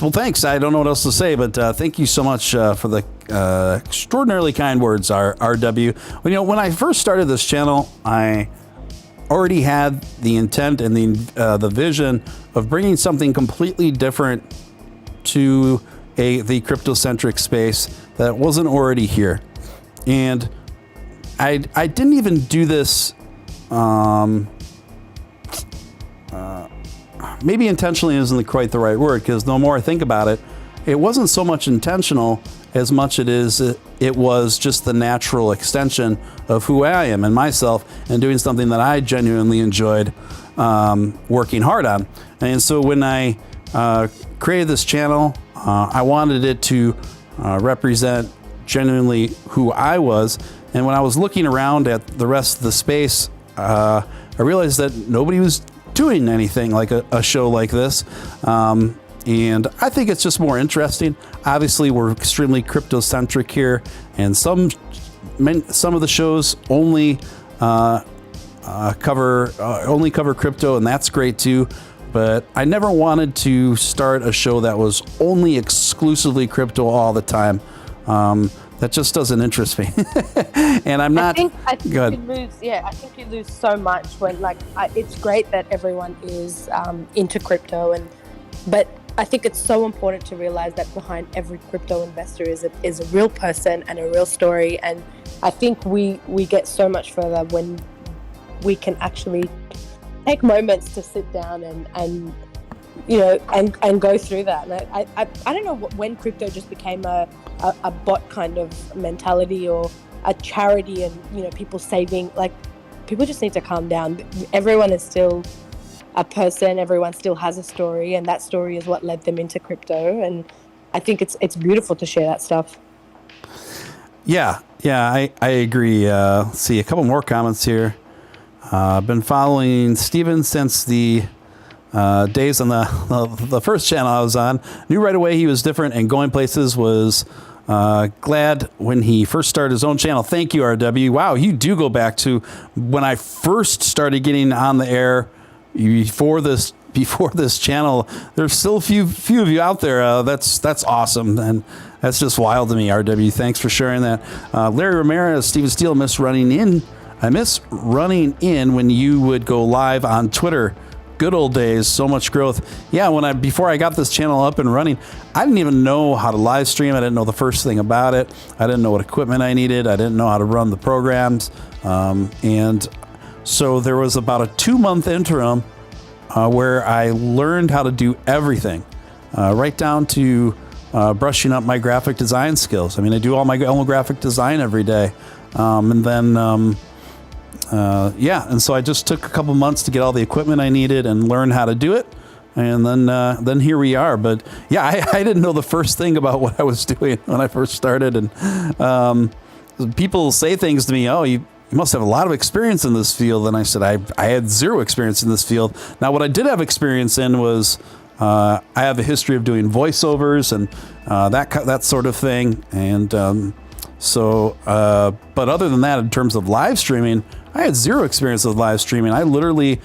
Well, thanks. I don't know what else to say, but thank you so much for the extraordinarily kind words, RW. When I first started this channel, I already had the intent and the vision of bringing something completely different to the crypto-centric space that wasn't already here. And I didn't even do this maybe intentionally isn't quite the right word, because the more I think about it, it wasn't so much intentional as much it was just the natural extension of who I am and myself, and doing something that I genuinely enjoyed working hard on. And so when I created this channel, I wanted it to represent genuinely who I was. And when I was looking around at the rest of the space, I realized that nobody was doing anything like a show like this. And I think it's just more interesting. Obviously, we're extremely crypto-centric here, and some of the shows only cover crypto, and that's great too. But I never wanted to start a show that was only exclusively crypto all the time. That just doesn't interest me. And I'm not. I think you lose so much when it's great that everyone is into crypto, but I think it's so important to realize that behind every crypto investor is a real person and a real story. And I think we get so much further when we can actually take moments to sit down and go through that. And I don't know when crypto just became a bot kind of mentality or a charity, and people saving. Like, people just need to calm down. Everyone is still a person, everyone still has a story, and that story is what led them into crypto. And I think it's beautiful to share that stuff. Yeah, I agree. See a couple more comments here. I've been following Steven since the days on the first channel I was on. Knew right away he was different and going places. Was glad when he first started his own channel. Thank you, RW. Wow, you do go back to when I first started getting on the air. Before this channel, there's still a few of you out there. That's awesome, and that's just wild to me. RW, thanks for sharing that. Larry Ramirez, Steven Steele, I miss running in when you would go live on Twitter. good old days, so much growth. Yeah, before I got this channel up and running, I didn't even know how to live stream. I didn't know the first thing about it. I didn't know what equipment I needed. I didn't know how to run the programs. And so there was about a 2-month interim where I learned how to do everything, right down to brushing up my graphic design skills. I mean, I do all my own graphic design every day. And so I just took a couple months to get all the equipment I needed and learn how to do it. And then here we are. But yeah, I didn't know the first thing about what I was doing when I first started. And people say things to me, oh, you must have a lot of experience in this field. And I said, I had zero experience in this field. Now, what I did have experience in was I have a history of doing voiceovers and that sort of thing. And but other than that, in terms of live streaming, I had zero experience with live streaming. I literally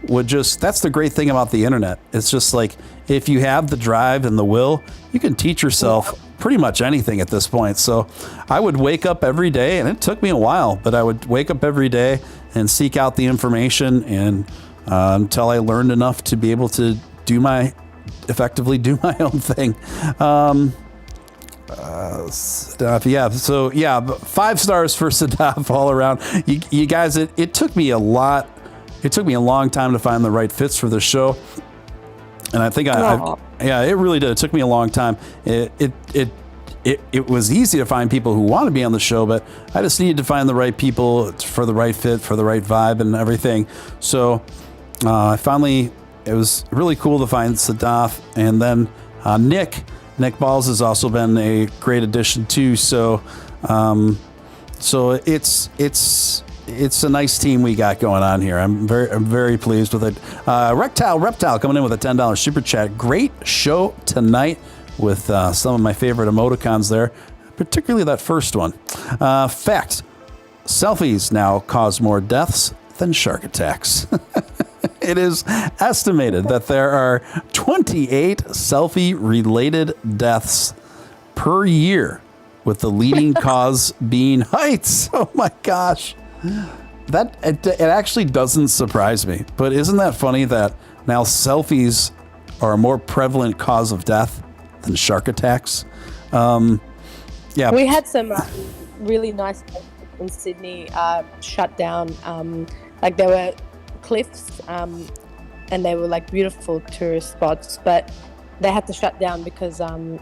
that's the great thing about the internet. It's just like, if you have the drive and the will, you can teach yourself pretty much anything at this point. So I would wake up every day, and it took me a while, but I would wake up every day and seek out the information and until I learned enough to be able to effectively do my own thing. Sadaf, so 5 stars for Sadaf all around. You guys, it took me a long time to find the right fits for the show, and I think it really did. It took me a long time. It was easy to find people who want to be on the show, but I just needed to find the right people for the right fit, for the right vibe, and everything. So it was really cool to find Sadaf, and then Nick Balls has also been a great addition too. So it's a nice team we got going on here. I'm very pleased with it. Reptile coming in with a $10 super chat. Great show tonight with some of my favorite emoticons there, particularly that first one. Fact: selfies now cause more deaths than shark attacks. It is estimated that there are 28 selfie-related deaths per year, with the leading cause being heights. Oh my gosh. It actually doesn't surprise me. But isn't that funny that now selfies are a more prevalent cause of death than shark attacks? Yeah. We had some really nice places in Sydney shut down. Like there were cliffs and they were like beautiful tourist spots, but they had to shut down because of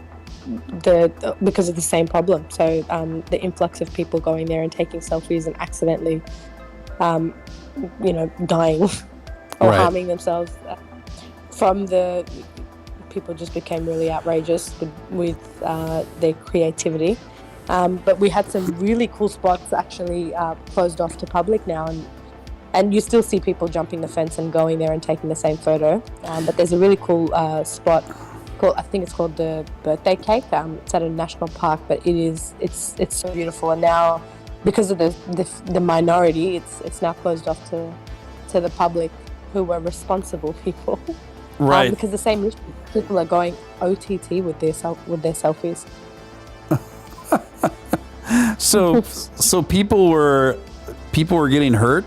the same problem. So the influx of people going there and taking selfies and accidentally dying or harming themselves from the people just became really outrageous with their creativity. But we had some really cool spots actually closed off to public now, and you still see people jumping the fence and going there and taking the same photo. But there's a really cool spot I think it's called the Birthday Cake. It's at a national park, but it's so beautiful. And now, because of the minority, it's now closed off to the public who were responsible people. Right. Because the same people are going OTT with their selfies. So people were getting hurt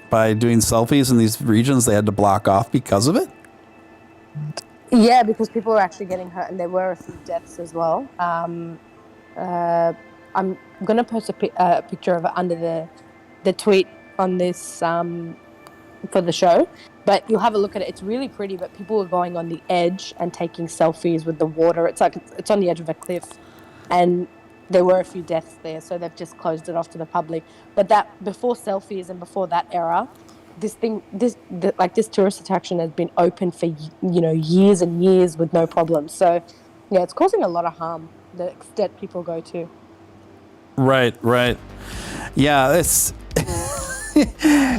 by doing selfies in these regions they had to block off because of it? Yeah, because people were actually getting hurt, and there were a few deaths as well. I'm going to post a picture of it under the tweet on this for the show, but you'll have a look at it. It's really pretty, but people were going on the edge and taking selfies with the water. It's like it's on the edge of a cliff, and there were a few deaths there, so they've just closed it off to the public. But that before selfies and before that era, this tourist attraction has been open for years and years with no problems. So yeah, it's causing a lot of harm, the extent people go to. Right. Yeah, it's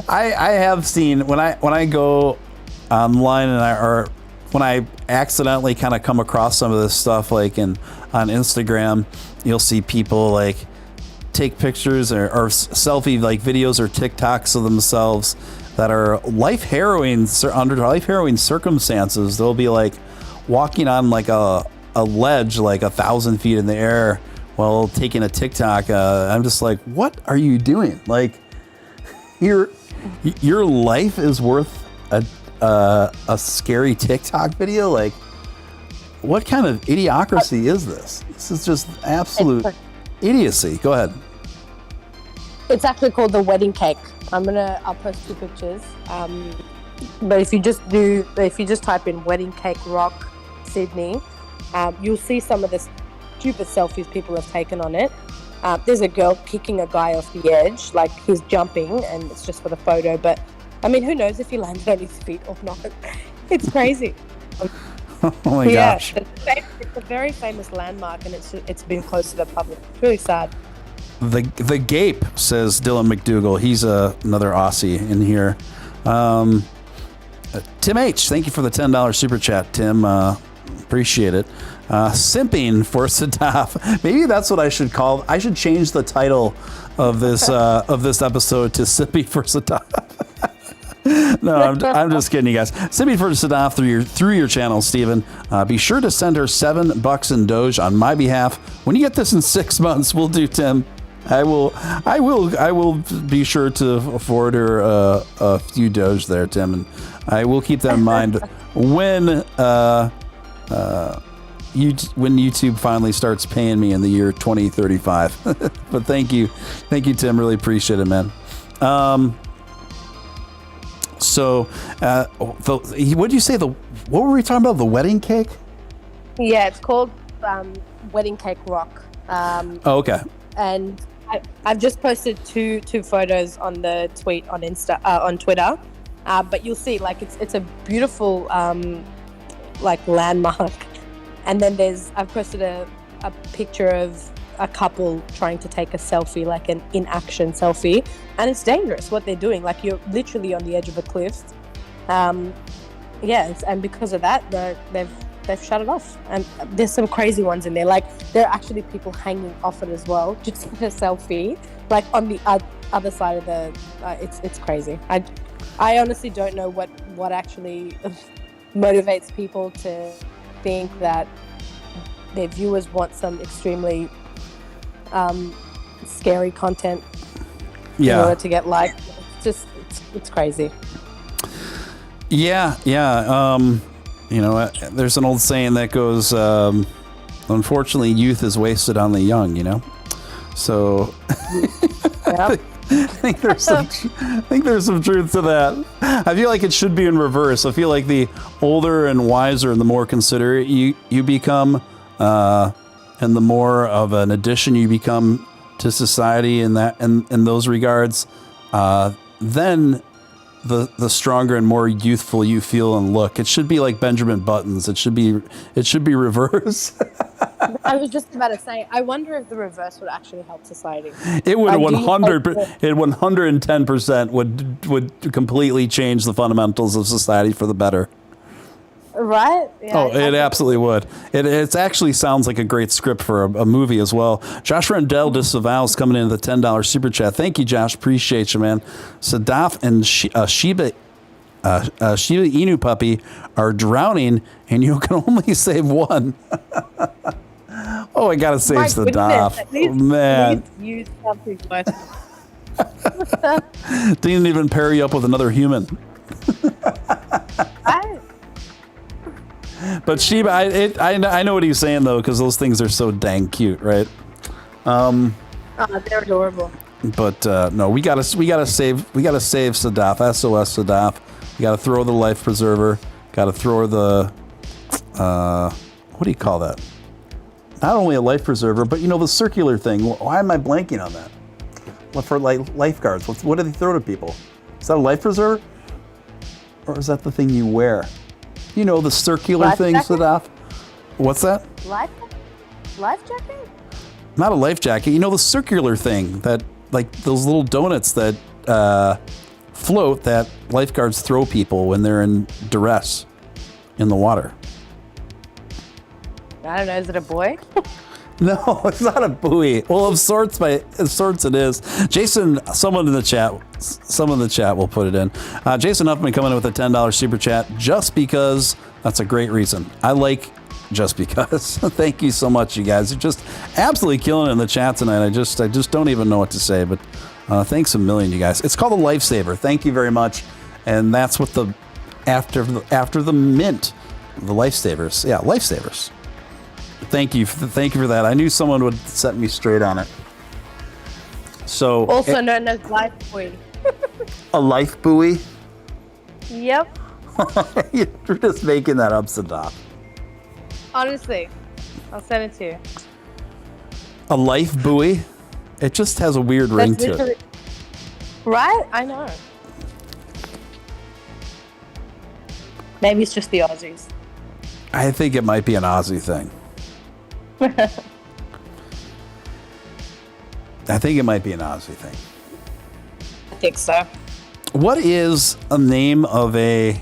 I have seen when I go online or when I accidentally kind of come across some of this stuff, like on Instagram, you'll see people like take pictures or selfie like videos or TikToks of themselves that are under life harrowing circumstances. They'll be like walking on like a ledge like 1,000 feet in the air while taking a TikTok. I'm just like, what are you doing? Like, your life is worth a scary TikTok video? Like, what kind of idiocracy is this? This is just absolute idiocy. Go ahead. It's actually called the wedding cake. I'll post 2 pictures. But if you just type in wedding cake rock Sydney, you'll see some of the stupid selfies people have taken on it. There's a girl kicking a guy off the edge, like he's jumping, and it's just for the photo. But I mean, who knows if he landed on his feet or not? It's crazy. Oh my gosh! It's a very famous landmark, and it's been close to the public. It's really sad. The Gape, says Dylan McDougall. He's another Aussie in here. Tim H, thank you for the $10 super chat, Tim. Appreciate it. Simping for Sadaf. Maybe that's what I should call. I should change the title of this episode to Simping for Sadaf. No, I'm just kidding, you guys. Simping for Sadaf through your channel, Steven. Be sure to send her $7 in Doge on my behalf. When you get this in 6 months, we'll do, Tim. I will be sure to forward her a few Doge there, Tim, and I will keep that in mind when YouTube finally starts paying me in the year 2035. But thank you, Tim. Really appreciate it, man. So, what did you say? What were we talking about? The wedding cake? Yeah, it's called wedding cake rock. Okay. And I've just posted two photos on the tweet on on Twitter, but you'll see like it's a beautiful like landmark, and then I've posted a picture of a couple trying to take a selfie, like an in-action selfie, and it's dangerous what they're doing. Like you're literally on the edge of a cliff. Yes, and because of that, they've shut it off, and there's some crazy ones in there. Like there are actually people hanging off it as well, just for a selfie. Like on the other side of the, it's crazy. I honestly don't know what actually motivates people to think that their viewers want some extremely scary content in order to get liked. It's crazy. Yeah. There's an old saying that goes, unfortunately, youth is wasted on the young, So Yep. I think there's some truth to that. I feel like it should be in reverse. I feel like the older and wiser and the more considerate you become, and the more of an addition you become to society in those regards, then the stronger and more youthful you feel and look. It should be like Benjamin Button's. It should be reverse. I was just about to say, I wonder if the reverse would actually help society. It would 110% would completely change the fundamentals of society for the better. Right? Yeah, it absolutely would. It actually sounds like a great script for a movie as well. Josh Rendell disavows coming in the $10 super chat. Thank you, Josh. Appreciate you, man. Sadaf and Shiba Inu puppy are drowning, and you can only save one. Oh, I gotta save Sadaf. Oh, man. Use something worse. Didn't even pair you up with another human. But Sheba, I know what he's saying though, because those things are so dang cute, right? They're adorable. But no, we gotta save Sadaf. SOS Sadaf. You gotta throw the life preserver. Gotta throw the what do you call that? Not only a life preserver, but the circular thing. Why am I blanking on that? What for, like lifeguards? What do they throw to people? Is that a life preserver, or is that the thing you wear? The circular thing, Sadaf. What's that? Life jacket? Not a life jacket. The circular thing that, like those little donuts that float that lifeguards throw people when they're in duress in the water. I don't know. Is it a boy? No, it's not a buoy. Well, of sorts it is. Jason, someone in the chat will put it in. Jason Huffman coming in with a $10 super chat just because. That's a great reason. I like just because. Thank you so much, you guys. You're just absolutely killing it in the chat tonight. I just don't even know what to say, but thanks a million, you guys. It's called a lifesaver. Thank you very much. And that's what after the mint, the lifesavers. Yeah, lifesavers. Thank you for that. I knew someone would set me straight on it. So Also known as life buoy. a life buoy. Yep. You're just making that up, Sadaf. Honestly, I'll send it to you. A life buoy. It just has a weird ring to it. Right? I know. Maybe it's just the Aussies. I think it might be an Aussie thing. I think it might be an Aussie thing. I think so. What is a name of a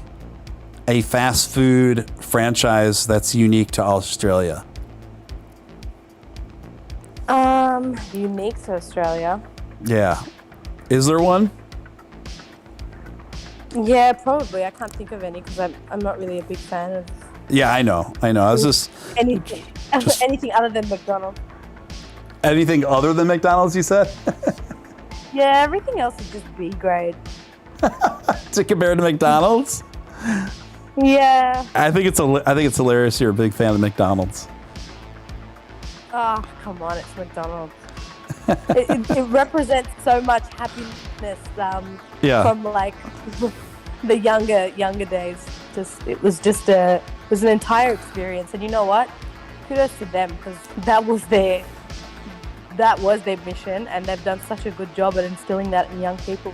fast food franchise that's unique to Australia? Unique to Australia. Yeah. Is there one? Yeah, probably. I can't think of any because I'm not really a big fan of. Yeah, I know. I was just anything other than McDonald's. Anything other than McDonald's, you said? Yeah, everything else is just B grade. To compare to McDonald's? Yeah. I think it's hilarious you're a big fan of McDonald's. Oh, come on, it's McDonald's. it represents so much happiness from like the younger days. It was an entire experience, and you know what? Kudos to them because that was their mission, and they've done such a good job at instilling that in young people.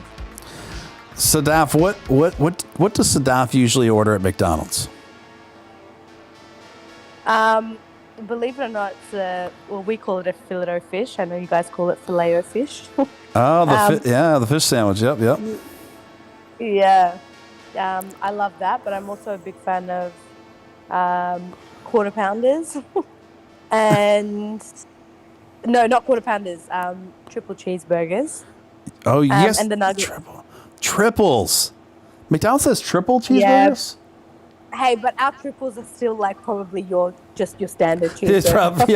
Sadaf, what does Sadaf usually order at McDonald's? Believe it or not, we call it a filet-o-fish. I know you guys call it filet-o-fish. Oh, the fish sandwich. Yep. Yeah. I love that, but I'm also a big fan of quarter pounders. And no, not quarter pounders, triple cheeseburgers. Oh, yes. And the nuggets. Triples. McDonald's has triple cheeseburgers? Yeah. Hey, but our triples are still like probably your standard cheeseburger. It's probably.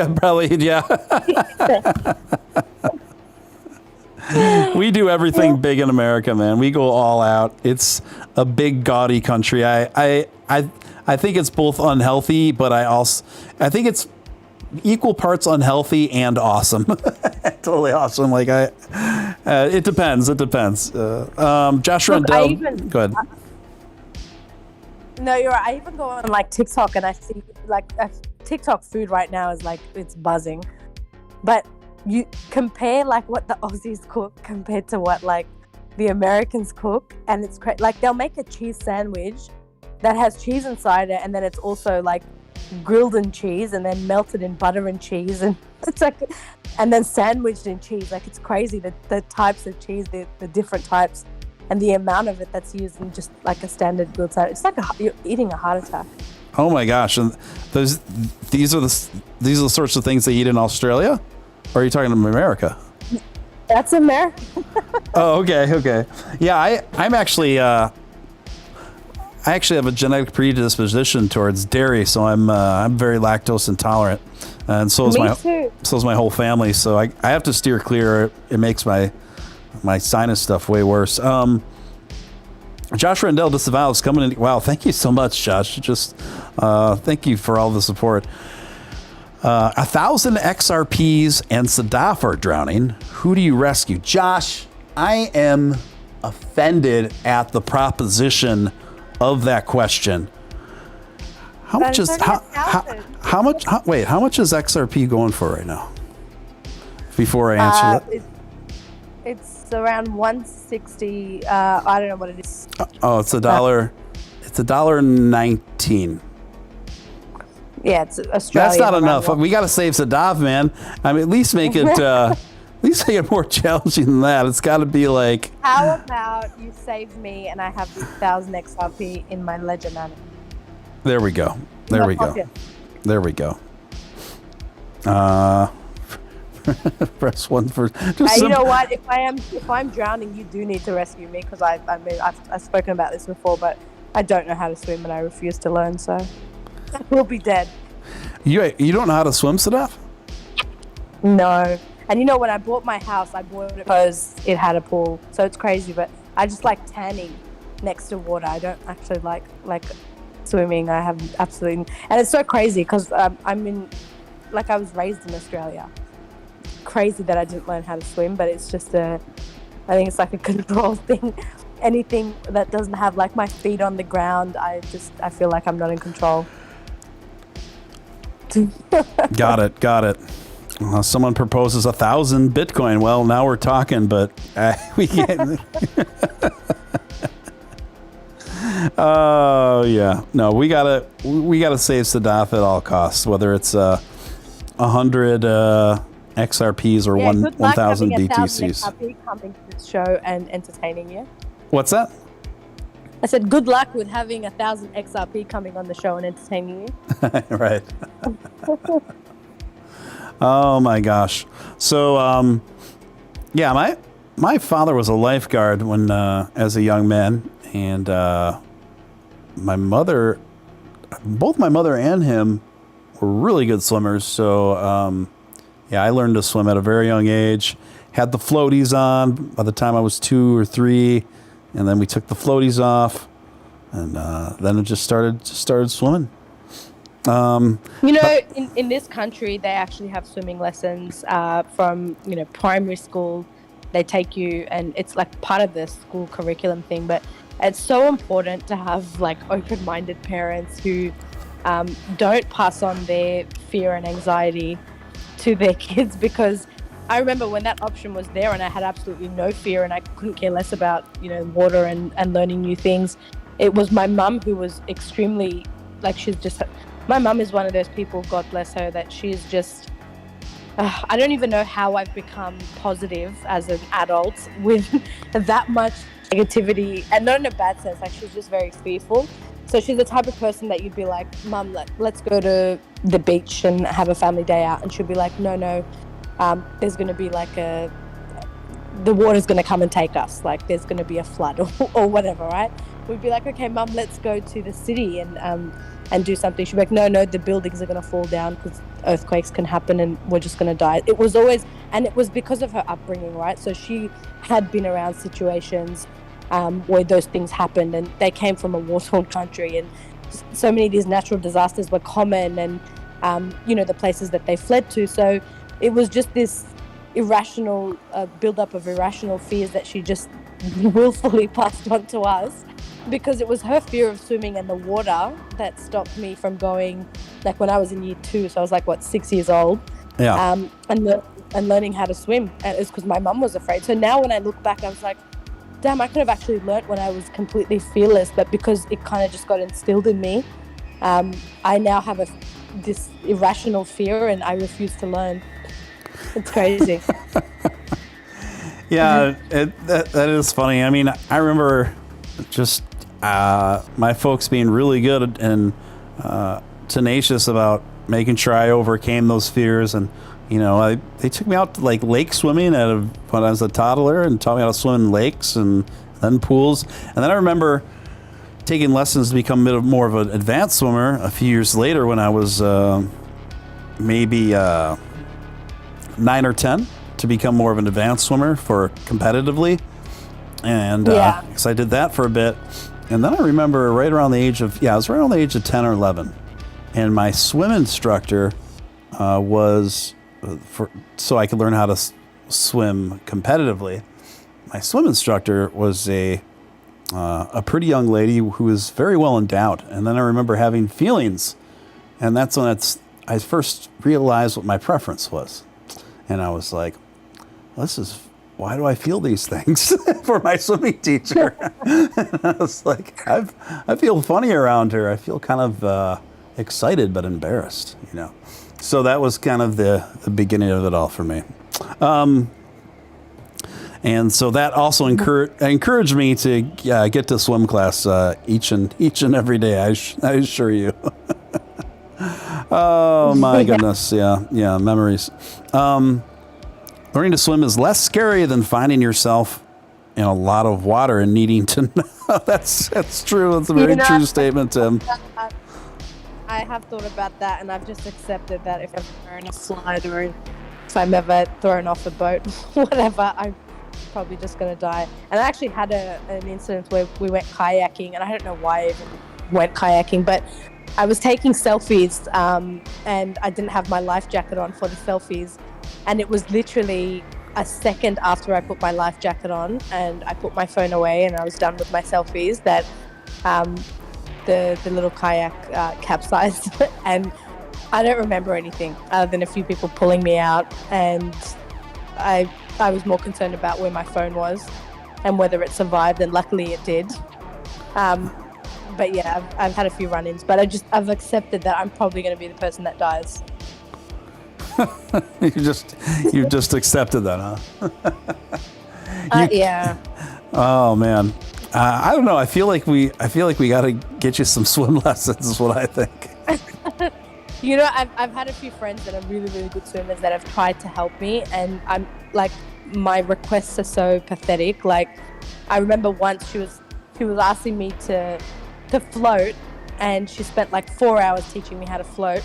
We do everything big in America, man. We go all out. It's a big, gaudy country. I think it's both unhealthy, but I think it's equal parts unhealthy and awesome. Totally awesome. Like it depends. Josh Rendell. Go ahead. No, you're right. I even go on like TikTok and I see like TikTok food right now is like it's buzzing, but you compare like what the Aussies cook compared to what like the Americans cook, and it's like they'll make a cheese sandwich that has cheese inside it, and then it's also like grilled in cheese and then melted in butter and cheese, and it's like, and then sandwiched in cheese. Like it's crazy the types of cheese, the different types. And the amount of it that's used in just like a standard grilled sandwich, it's like you're eating a heart attack. Oh my gosh! And these are the sorts of things they eat in Australia, or are you talking about America? That's America. Oh, okay. Yeah, I actually have a genetic predisposition towards dairy, so I'm very lactose intolerant, and so is my whole family. So I have to steer clear. It makes my sinus stuff way worse. Josh Rendell disavows coming in. Wow, thank you so much, Josh. Just thank you for all the support. 1,000 XRPs and Sadaf are drowning. Who do you rescue? Josh, I am offended at the proposition of that question. How much is how much is XRP going for right now? Before I answer that. It's around 160. I don't know what it is. Oh, it's $1. It's $1.19. Yeah, it's Australia. That's not enough. We got to save Sadaf, man. I mean, at least make it more challenging than that. It's got to be like. How about you save me and I have this 1,000 XRP in my ledger now? There we go. There we go. Press one for. You know what? If I'm drowning, you do need to rescue me because I've spoken about this before, but I don't know how to swim and I refuse to learn, so we'll be dead. You don't know how to swim, Sadaf? No. And you know, when I bought my house, I bought it because it had a pool, so it's crazy. But I just like tanning, next to water. I don't actually like swimming. I have absolutely, and it's so crazy because I'm in, like, I was raised in Australia. Crazy that I didn't learn how to swim, but it's just I think it's like a control thing. Anything that doesn't have like my feet on the ground, I feel like I'm not in control. Got it. Someone proposes 1,000 Bitcoin. Well, now we're talking, but we can't. Oh yeah, no, we gotta save Sadaf at all costs, whether it's 100 XRPs or 1,000 BTCs. XRP coming to this show and entertaining you. What's that? I said, good luck with having 1,000 XRP coming on the show and entertaining you. Right. Oh my gosh. So, yeah, my father was a lifeguard when as a young man, and my mother, both my mother and him were really good swimmers. So, yeah, I learned to swim at a very young age. Had the floaties on by the time I was 2 or 3. And then we took the floaties off, and then it just started swimming. In this country, they actually have swimming lessons from primary school. They take you, and it's like part of the school curriculum thing. But it's so important to have like open-minded parents who don't pass on their fear and anxiety to their kids, because I remember when that option was there and I had absolutely no fear and I couldn't care less about, water and learning new things. It was my mum who was extremely, like, my mum is one of those people, God bless her, that she's just, I don't even know how I've become positive as an adult with that much negativity, and not in a bad sense, like she's just very fearful. So she's the type of person that you'd be like, Mum, let's go to the beach and have a family day out. And she'll be like, no. There's going to be like the water's going to come and take us. Like there's going to be a flood or whatever, right? We'd be like, okay, Mum, let's go to the city and do something. She'd be like, no, the buildings are going to fall down because earthquakes can happen and we're just going to die. It was always, and it was because of her upbringing, right? So she had been around situations where those things happened, and they came from a war-torn country, and so many of these natural disasters were common, and the places that they fled to. So it was just this irrational build-up of irrational fears that she just willfully passed on to us, because it was her fear of swimming and the water that stopped me from going, like when I was in year 2, so I was like, 6 years old, and learning how to swim. And it's because my mum was afraid. So now when I look back, I was like, damn, I could have actually learnt when I was completely fearless, but because it kind of just got instilled in me, I now have this irrational fear and I refuse to learn. It's crazy. Yeah, that is funny. I mean, I remember just my folks being really good and tenacious about making sure I overcame those fears. And, they took me out to like lake swimming when I was a toddler and taught me how to swim in lakes and then pools. And then I remember taking lessons to become more of an advanced swimmer a few years later when I was maybe 9 or 10, to become more of an advanced swimmer for competitively. And so I did that for a bit. And then I remember right around the age of 10 or 11. And my swim instructor was, so I could learn how to swim competitively. My swim instructor was a pretty young lady who was very well endowed. And then I remember having feelings. And that's when I first realized what my preference was. And I was like, why do I feel these things for my swimming teacher? And I was like, I feel funny around her. I feel kind of excited but embarrassed, So that was kind of the beginning of it all for me. And so that also encouraged me to get to swim class each and every day, I assure you. Oh my goodness, yeah, memories. Learning to swim is less scary than finding yourself in a lot of water and needing to know. That's true. That's a very true statement, Tim. I have thought about that, and I've just accepted that if I'm in a slide or if I'm ever thrown off a boat, whatever, probably just going to die. And I actually had an incident where we went kayaking, and I don't know why I even went kayaking, but I was taking selfies, and I didn't have my life jacket on for the selfies. And it was literally a second after I put my life jacket on and I put my phone away and I was done with my selfies that the little kayak capsized. And I don't remember anything other than a few people pulling me out, and I was more concerned about where my phone was and whether it survived, and luckily it did. But yeah, I've had a few run-ins, but I've accepted that I'm probably going to be the person that dies. You've just accepted that, huh? Yeah. Oh man, I don't know. I feel like we got to get you some swim lessons. Is what I think. You know, I've had a few friends that are really, really good swimmers that have tried to help me, and I'm like, my requests are so pathetic. Like, I remember once she was asking me to float, and she spent like 4 hours teaching me how to float.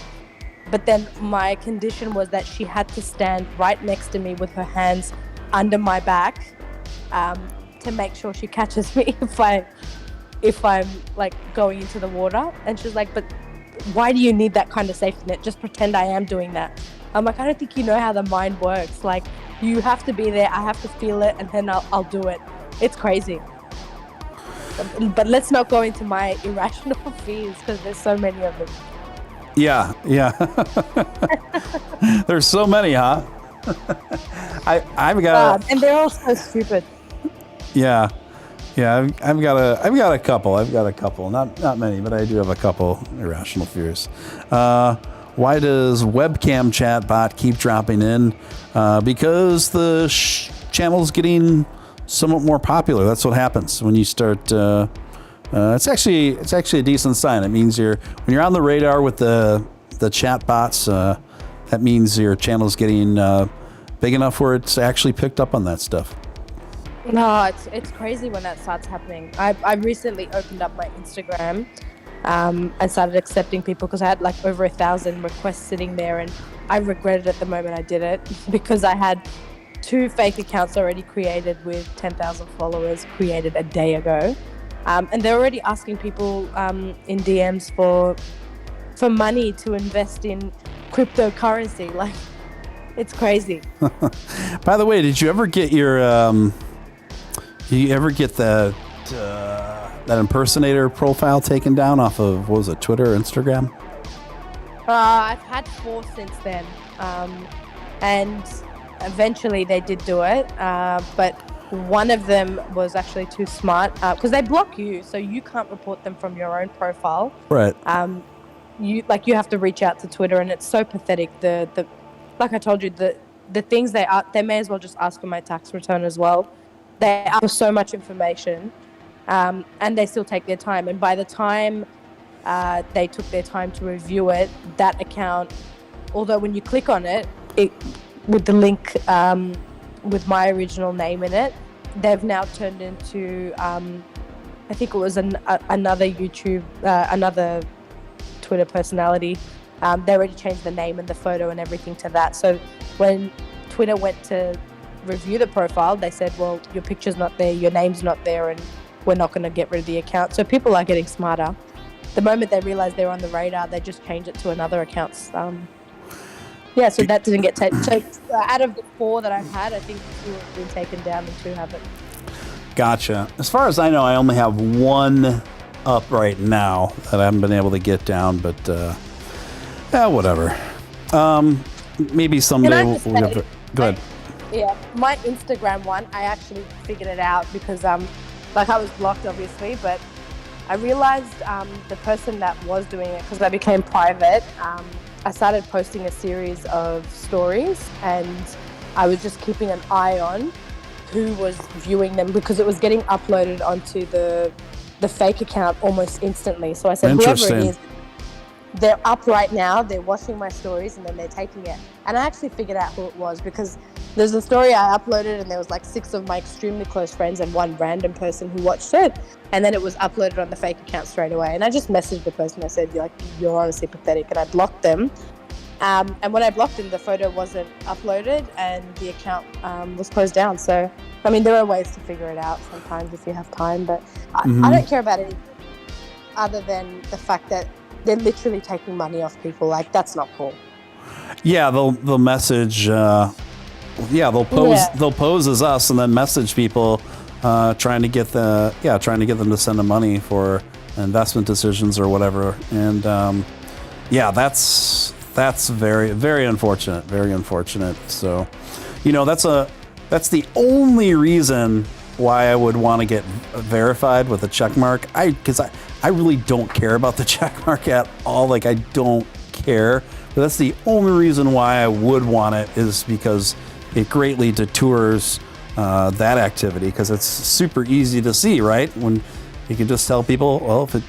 But then my condition was that she had to stand right next to me with her hands under my back to make sure she catches me if I'm like going into the water. And she's like, but why do you need that kind of safety net? Just pretend I am doing that. I'm like, I don't think you know how the mind works. Like, you have to be there, I have to feel it, and then I'll do it. It's crazy. But let's not go into my irrational fears, because there's so many of them. Yeah. There's so many, huh? I've got and they're all so stupid. Yeah. I've got a couple. Not many, but I do have a couple irrational fears. Why does webcam chat bot keep dropping in? Because the channel's getting somewhat more popular. That's what happens when you start. It's actually a decent sign. It means when you're on the radar with the chat bots. That means your channel's getting big enough where it's actually picked up on that stuff. No, it's crazy when that starts happening. I recently opened up my Instagram and started accepting people because I had like over 1,000 requests sitting there, and I regretted at the moment I did it because I had 2 fake accounts already created with 10,000 followers created a day ago. And they're already asking people in DMs for money to invest in cryptocurrency. Like, it's crazy. By the way, did you ever get that impersonator profile taken down off of, what was it, Twitter or Instagram? I've had 4 since then. And eventually they did do it. But one of them was actually too smart because they block you, so you can't report them from your own profile. Right. You have to reach out to Twitter, and it's so pathetic. The like I told you, the things they may as well just ask for my tax return as well. They ask for so much information, and they still take their time. And by the time they took their time to review it, that account, although when you click on it with the link with my original name in it, they've now turned into I think it was another YouTube, another Twitter personality. They already changed the name and the photo and everything to that. So when Twitter went to review the profile, they said, well, your picture's not there, your name's not there, and we're not going to get rid of the account. So people are getting smarter. The moment they realize they're on the radar, they just change it to another account. So that didn't get taken. So out of the 4 that I've had, I think 2 have been taken down and 2 haven't. Gotcha. As far as I know, I only have 1 up right now that I haven't been able to get down, but whatever. Maybe someday we'll go ahead. Yeah, my Instagram one, I actually figured it out because I was blocked obviously, but I realized the person that was doing it, because I became private, I started posting a series of stories, and I was just keeping an eye on who was viewing them because it was getting uploaded onto the fake account almost instantly. So I said, whoever it is, they're up right now, they're watching my stories, and then they're taking it. And I actually figured out who it was because there's a story I uploaded and there was like 6 of my extremely close friends and 1 random person who watched it. And then it was uploaded on the fake account straight away. And I just messaged the person. I said, you're honestly pathetic. And I blocked them. And when I blocked him, the photo wasn't uploaded and the account was closed down. So, I mean, there are ways to figure it out sometimes if you have time, but I don't care about it other than the fact that they're literally taking money off people. Like, that's not cool. Yeah, they'll message. They'll pose as us and then message people trying to get them to send them money for investment decisions or whatever. And that's very, very unfortunate. Very unfortunate. So, that's the only reason why I would want to get verified with a check mark. Because I really don't care about the check mark at all. Like, I don't care. But that's the only reason why I would want it, is because it greatly detours that activity, because it's super easy to see, right? When you can just tell people, well, if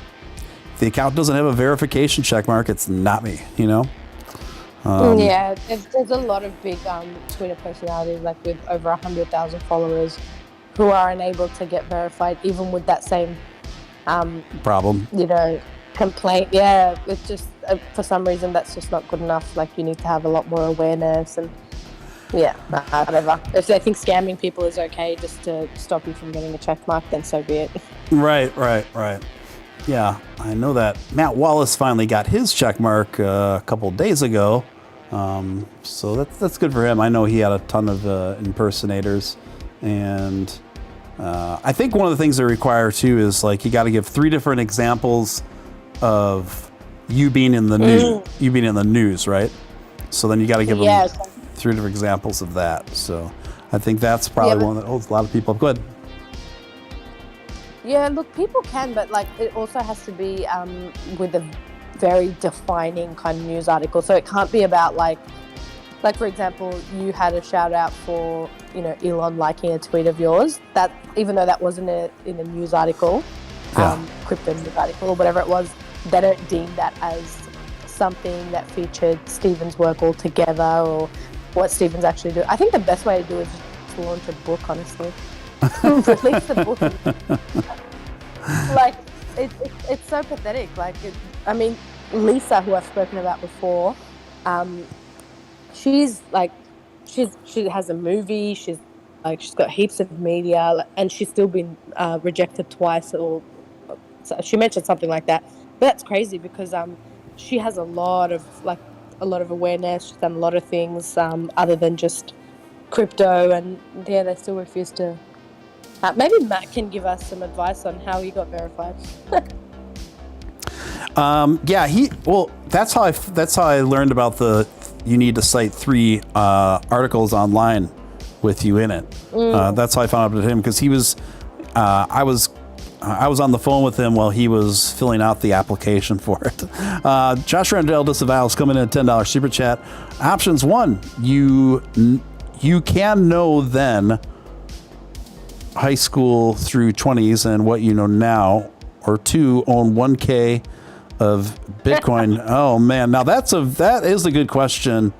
the account doesn't have a verification check mark, it's not me, there's a lot of big Twitter personalities, like with over 100,000 followers, who are unable to get verified, even with that same problem, complaint. Yeah, it's just for some reason that's just not good enough. Like, you need to have a lot more awareness, and whatever. If they think scamming people is okay just to stop you from getting a check mark, then so be it. Right. Yeah, I know that Matt Wallace finally got his check mark a couple days ago, so that's good for him. I know he had a ton of impersonators, and I think one of the things they require too is, like, you got to give 3 different examples of you being in the news, right? So then you got to give them 3 different examples of that. So I think that's probably one that holds a lot of people up. Go ahead. Yeah, look, people can, but like, it also has to be with a very defining kind of news article. So it can't be about like for example, you had a shout out for Elon liking a tweet of yours. That, even though that wasn't in a news article, crypto news article or whatever it was, they don't deem that as something that featured Stephen's work altogether, or what Stephen's actually doing. I think the best way to do it is just to launch a book, honestly. Release the book. Like, it's so pathetic. Like, Lisa, who I've spoken about before, she has a movie. She's got heaps of media, and she's still been rejected twice, or she mentioned something like that. But that's crazy, because she has a lot of awareness. She's done a lot of things other than just crypto, and they still refuse to. Maybe Matt can give us some advice on how he got verified. That's how I learned about you need to cite 3 articles online with you in it. That's how I found out about him, because he was, I was on the phone with him while he was filling out the application for it. Josh Randall Disavows coming in at $10 super chat. Options 1, you can know then high school through 20s and what you know now, or 2, own 1K of Bitcoin. Oh man, now that is a good question.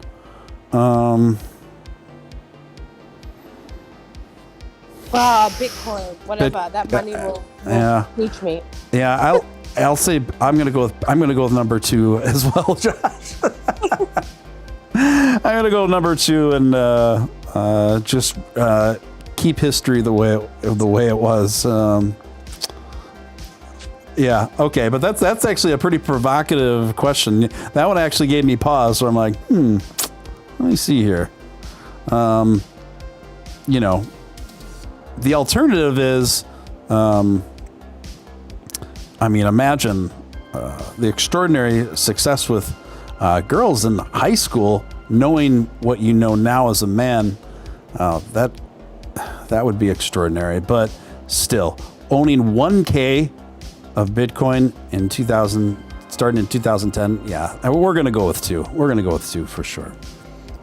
Bitcoin, whatever. That money will teach me. Yeah, I'll say I'm gonna go with number 2 as well, Josh. I'm gonna go with number 2 and just keep history the way it was. Okay, but that's actually a pretty provocative question. That one actually gave me pause, so I'm like, let me see here. The alternative is, imagine the extraordinary success with girls in high school, knowing what you know now as a man. That would be extraordinary, but still, owning 1K of Bitcoin starting in 2010, we're gonna go with 2. We're gonna go with 2 for sure.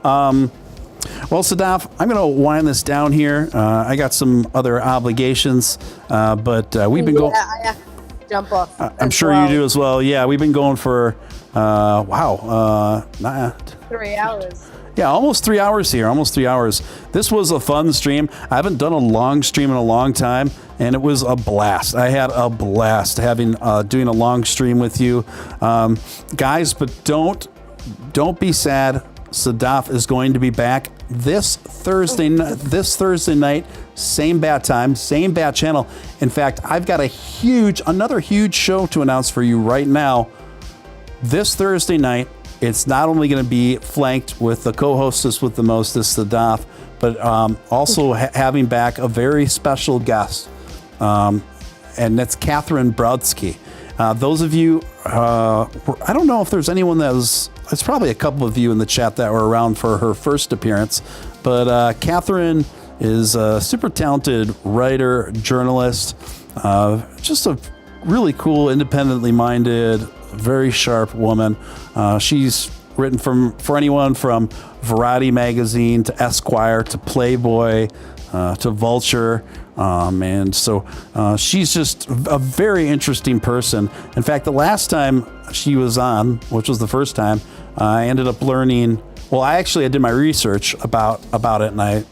Well, Sadaf, I'm going to wind this down here. I got some other obligations, but we've been going. I have to jump off. I'm sure you do as well. Yeah, we've been going for 3 hours. Yeah, almost 3 hours here. Almost 3 hours. This was a fun stream. I haven't done a long stream in a long time, and it was a blast. I had a blast doing a long stream with you, guys. But don't don't be sad. Sadaf is going to be back this Thursday night, same bat time, same bat channel. In fact, I've got another huge show to announce for you right now. This Thursday night, it's not only going to be flanked with the co-hostess with the mostest, Sadaf, but also having back a very special guest, and that's Catherine Brodsky. Those of you, I don't know if there's anyone it's probably a couple of you in the chat that were around for her first appearance, but Catherine is a super talented writer, journalist, just a really cool, independently minded, very sharp woman. She's written for anyone from Variety Magazine to Esquire to Playboy to Vulture. And so she's just a very interesting person. In fact, the last time she was on, which was the first time, I ended up learning. Well, I did my research about it, and I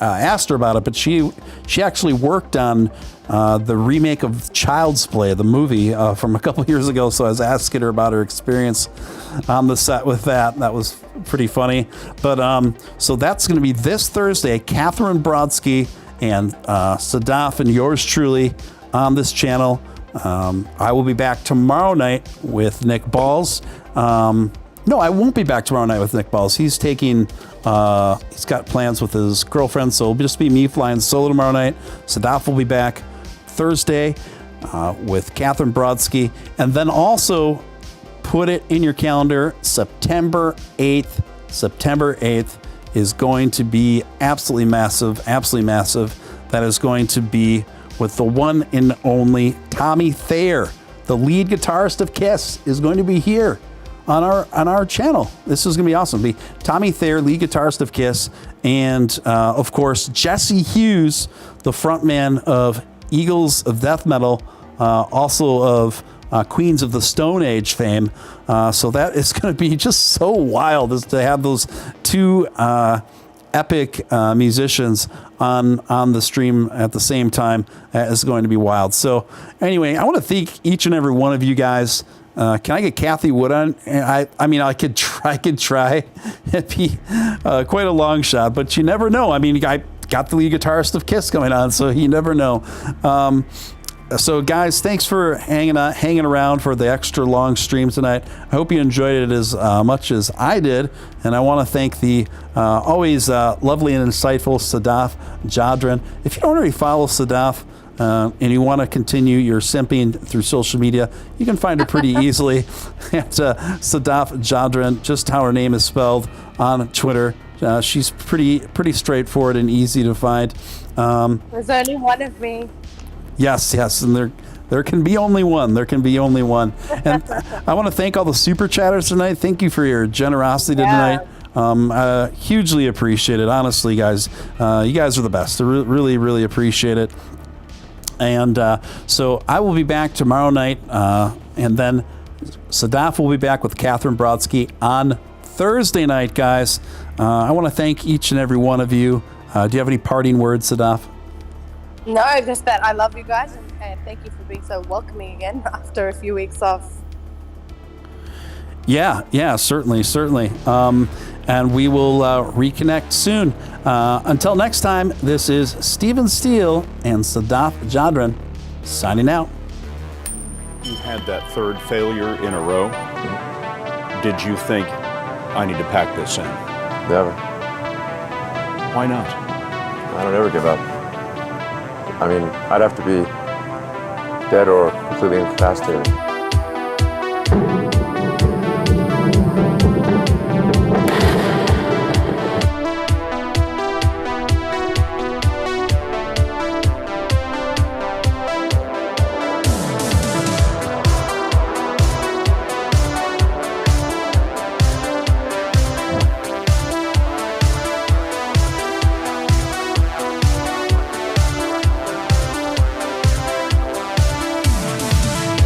asked her about it. But she actually worked on the remake of Child's Play, the movie from a couple years ago. So I was asking her about her experience on the set with that. That was pretty funny. But so that's going to be this Thursday. Catherine Brodsky and Sadaf and yours truly on this channel. I will be back tomorrow night with Nick Balls. No, I won't be back tomorrow night with Nick Balls. He's taking, he's got plans with his girlfriend, so it'll just be me flying solo tomorrow night. Sadaf will be back Thursday with Catherine Brodsky. And then also put it in your calendar, September 8th. September 8th is going to be absolutely massive, absolutely massive. That is going to be with the one and only Tommy Thayer, the lead guitarist of Kiss, is going to be here on our channel. This is going to be awesome. It'll be Tommy Thayer, lead guitarist of Kiss, and of course Jesse Hughes, the frontman of Eagles of Death Metal, also of Queens of the Stone Age fame. So that is going to be just so wild, is to have those two epic musicians on the stream at the same time. Is going to be wild. So anyway, I want to thank each and every one of you guys. Can I get Kathy Wood on? I mean, I could try. It'd be quite a long shot, but you never know. I mean, I got the lead guitarist of Kiss coming on, so you never know. So guys, thanks for hanging around for the extra long stream tonight. I hope you enjoyed it as much as I did. And I want to thank the always lovely and insightful Sadaf Jadran. If you don't already follow Sadaf, and you want to continue your simping through social media, you can find her pretty easily at Sadaf Jadran, just how her name is spelled on Twitter. She's pretty straightforward and easy to find. There's only one of me. Yes, and there can be only one. There can be only one. And I want to thank all the super chatters tonight. Thank you for your generosity tonight. Hugely appreciate it. Honestly, guys, you guys are the best. I really, really appreciate it. And so I will be back tomorrow night, and then Sadaf will be back with Catherine Brodsky on Thursday night, guys. I want to thank each and every one of you. Do you have any parting words, Sadaf? No, just that I love you guys, and thank you for being so welcoming again after a few weeks off. Yeah, certainly. And we will reconnect soon. Until next time, this is Stephen Steele and Sadaf Jadran signing out. You had that third failure in a row. Did you think, I need to pack this in? Never. Why not? I don't ever give up. I mean, I'd have to be dead or completely incapacitated.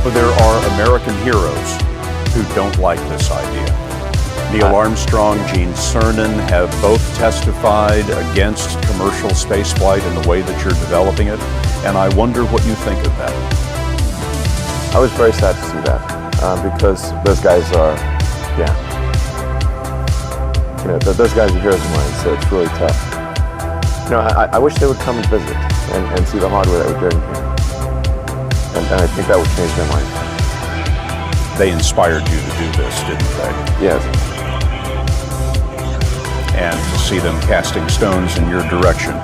There are American heroes who don't like this idea. Neil Armstrong, Gene Cernan have both testified against commercial spaceflight in the way that you're developing it, and I wonder what you think of that. I was very sad to see that because those guys are, those guys are heroes of mine, so it's really tough. I wish they would come and visit and see the hardware that we're doing here. And I think that would change their mind. They inspired you to do this, didn't they? Yes. And to see them casting stones in your direction.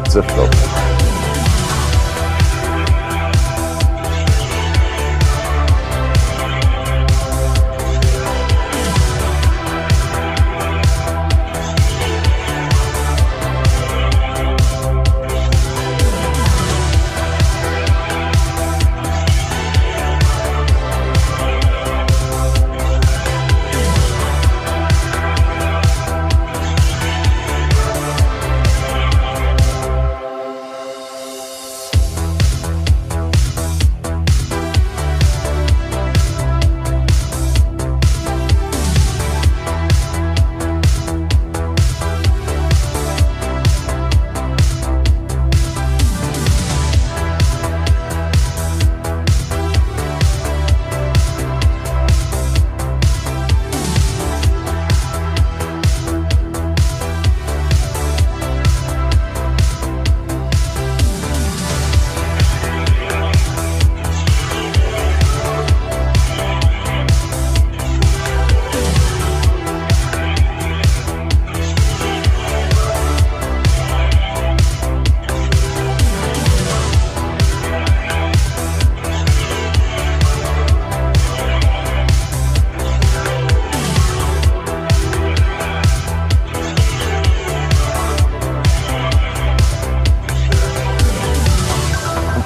It's difficult.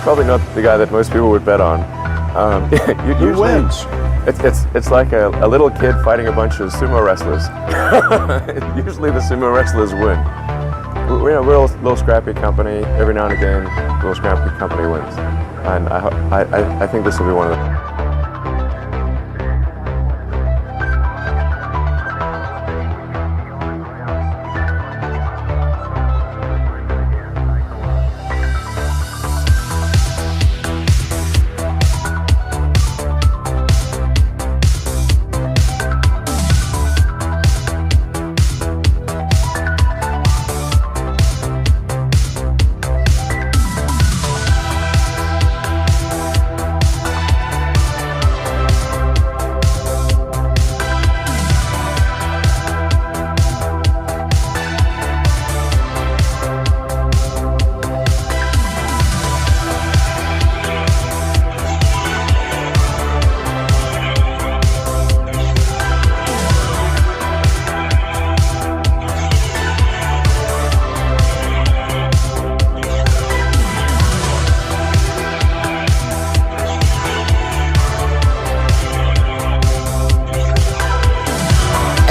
Probably not the guy that most people would bet on. Who wins? It's like a little kid fighting a bunch of sumo wrestlers. Usually the sumo wrestlers win. We're a little scrappy company. Every now and again, a little scrappy company wins. And I think this will be one of them.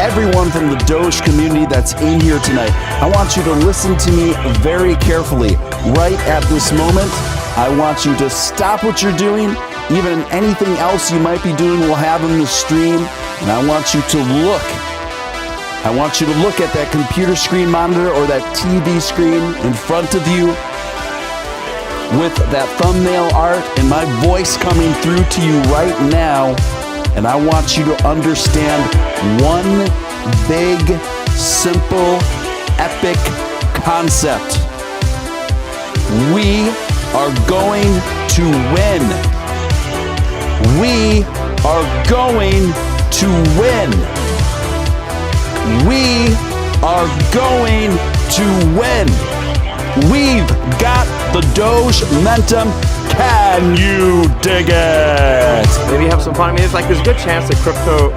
Everyone from the Doge community that's in here tonight, I want you to listen to me very carefully. Right at this moment, I want you to stop what you're doing. Even anything else you might be doing, we'll have in the stream. And I want you to look. I want you to look at that computer screen monitor or that TV screen in front of you with that thumbnail art and my voice coming through to you right now. And I want you to understand one big, simple, epic concept. We are going to win. We are going to win. We are going to win. We've got the Doge momentum. Can you dig it? Maybe have some fun. I mean, it's like there's a good chance that crypto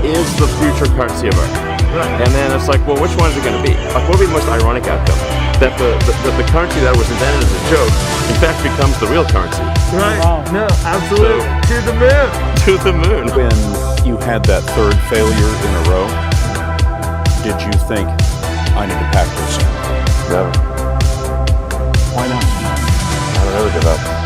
is the future currency of Earth. Right. And then it's like, well, which one is it going to be? Like, what would be the most ironic outcome? That the currency that was invented as a joke, in fact, becomes the real currency. Right. Wow. No, absolutely. So, to the moon. To the moon. When you had that third failure in a row, did you think, I need to pack this in? Never. Why not? I don't ever give up.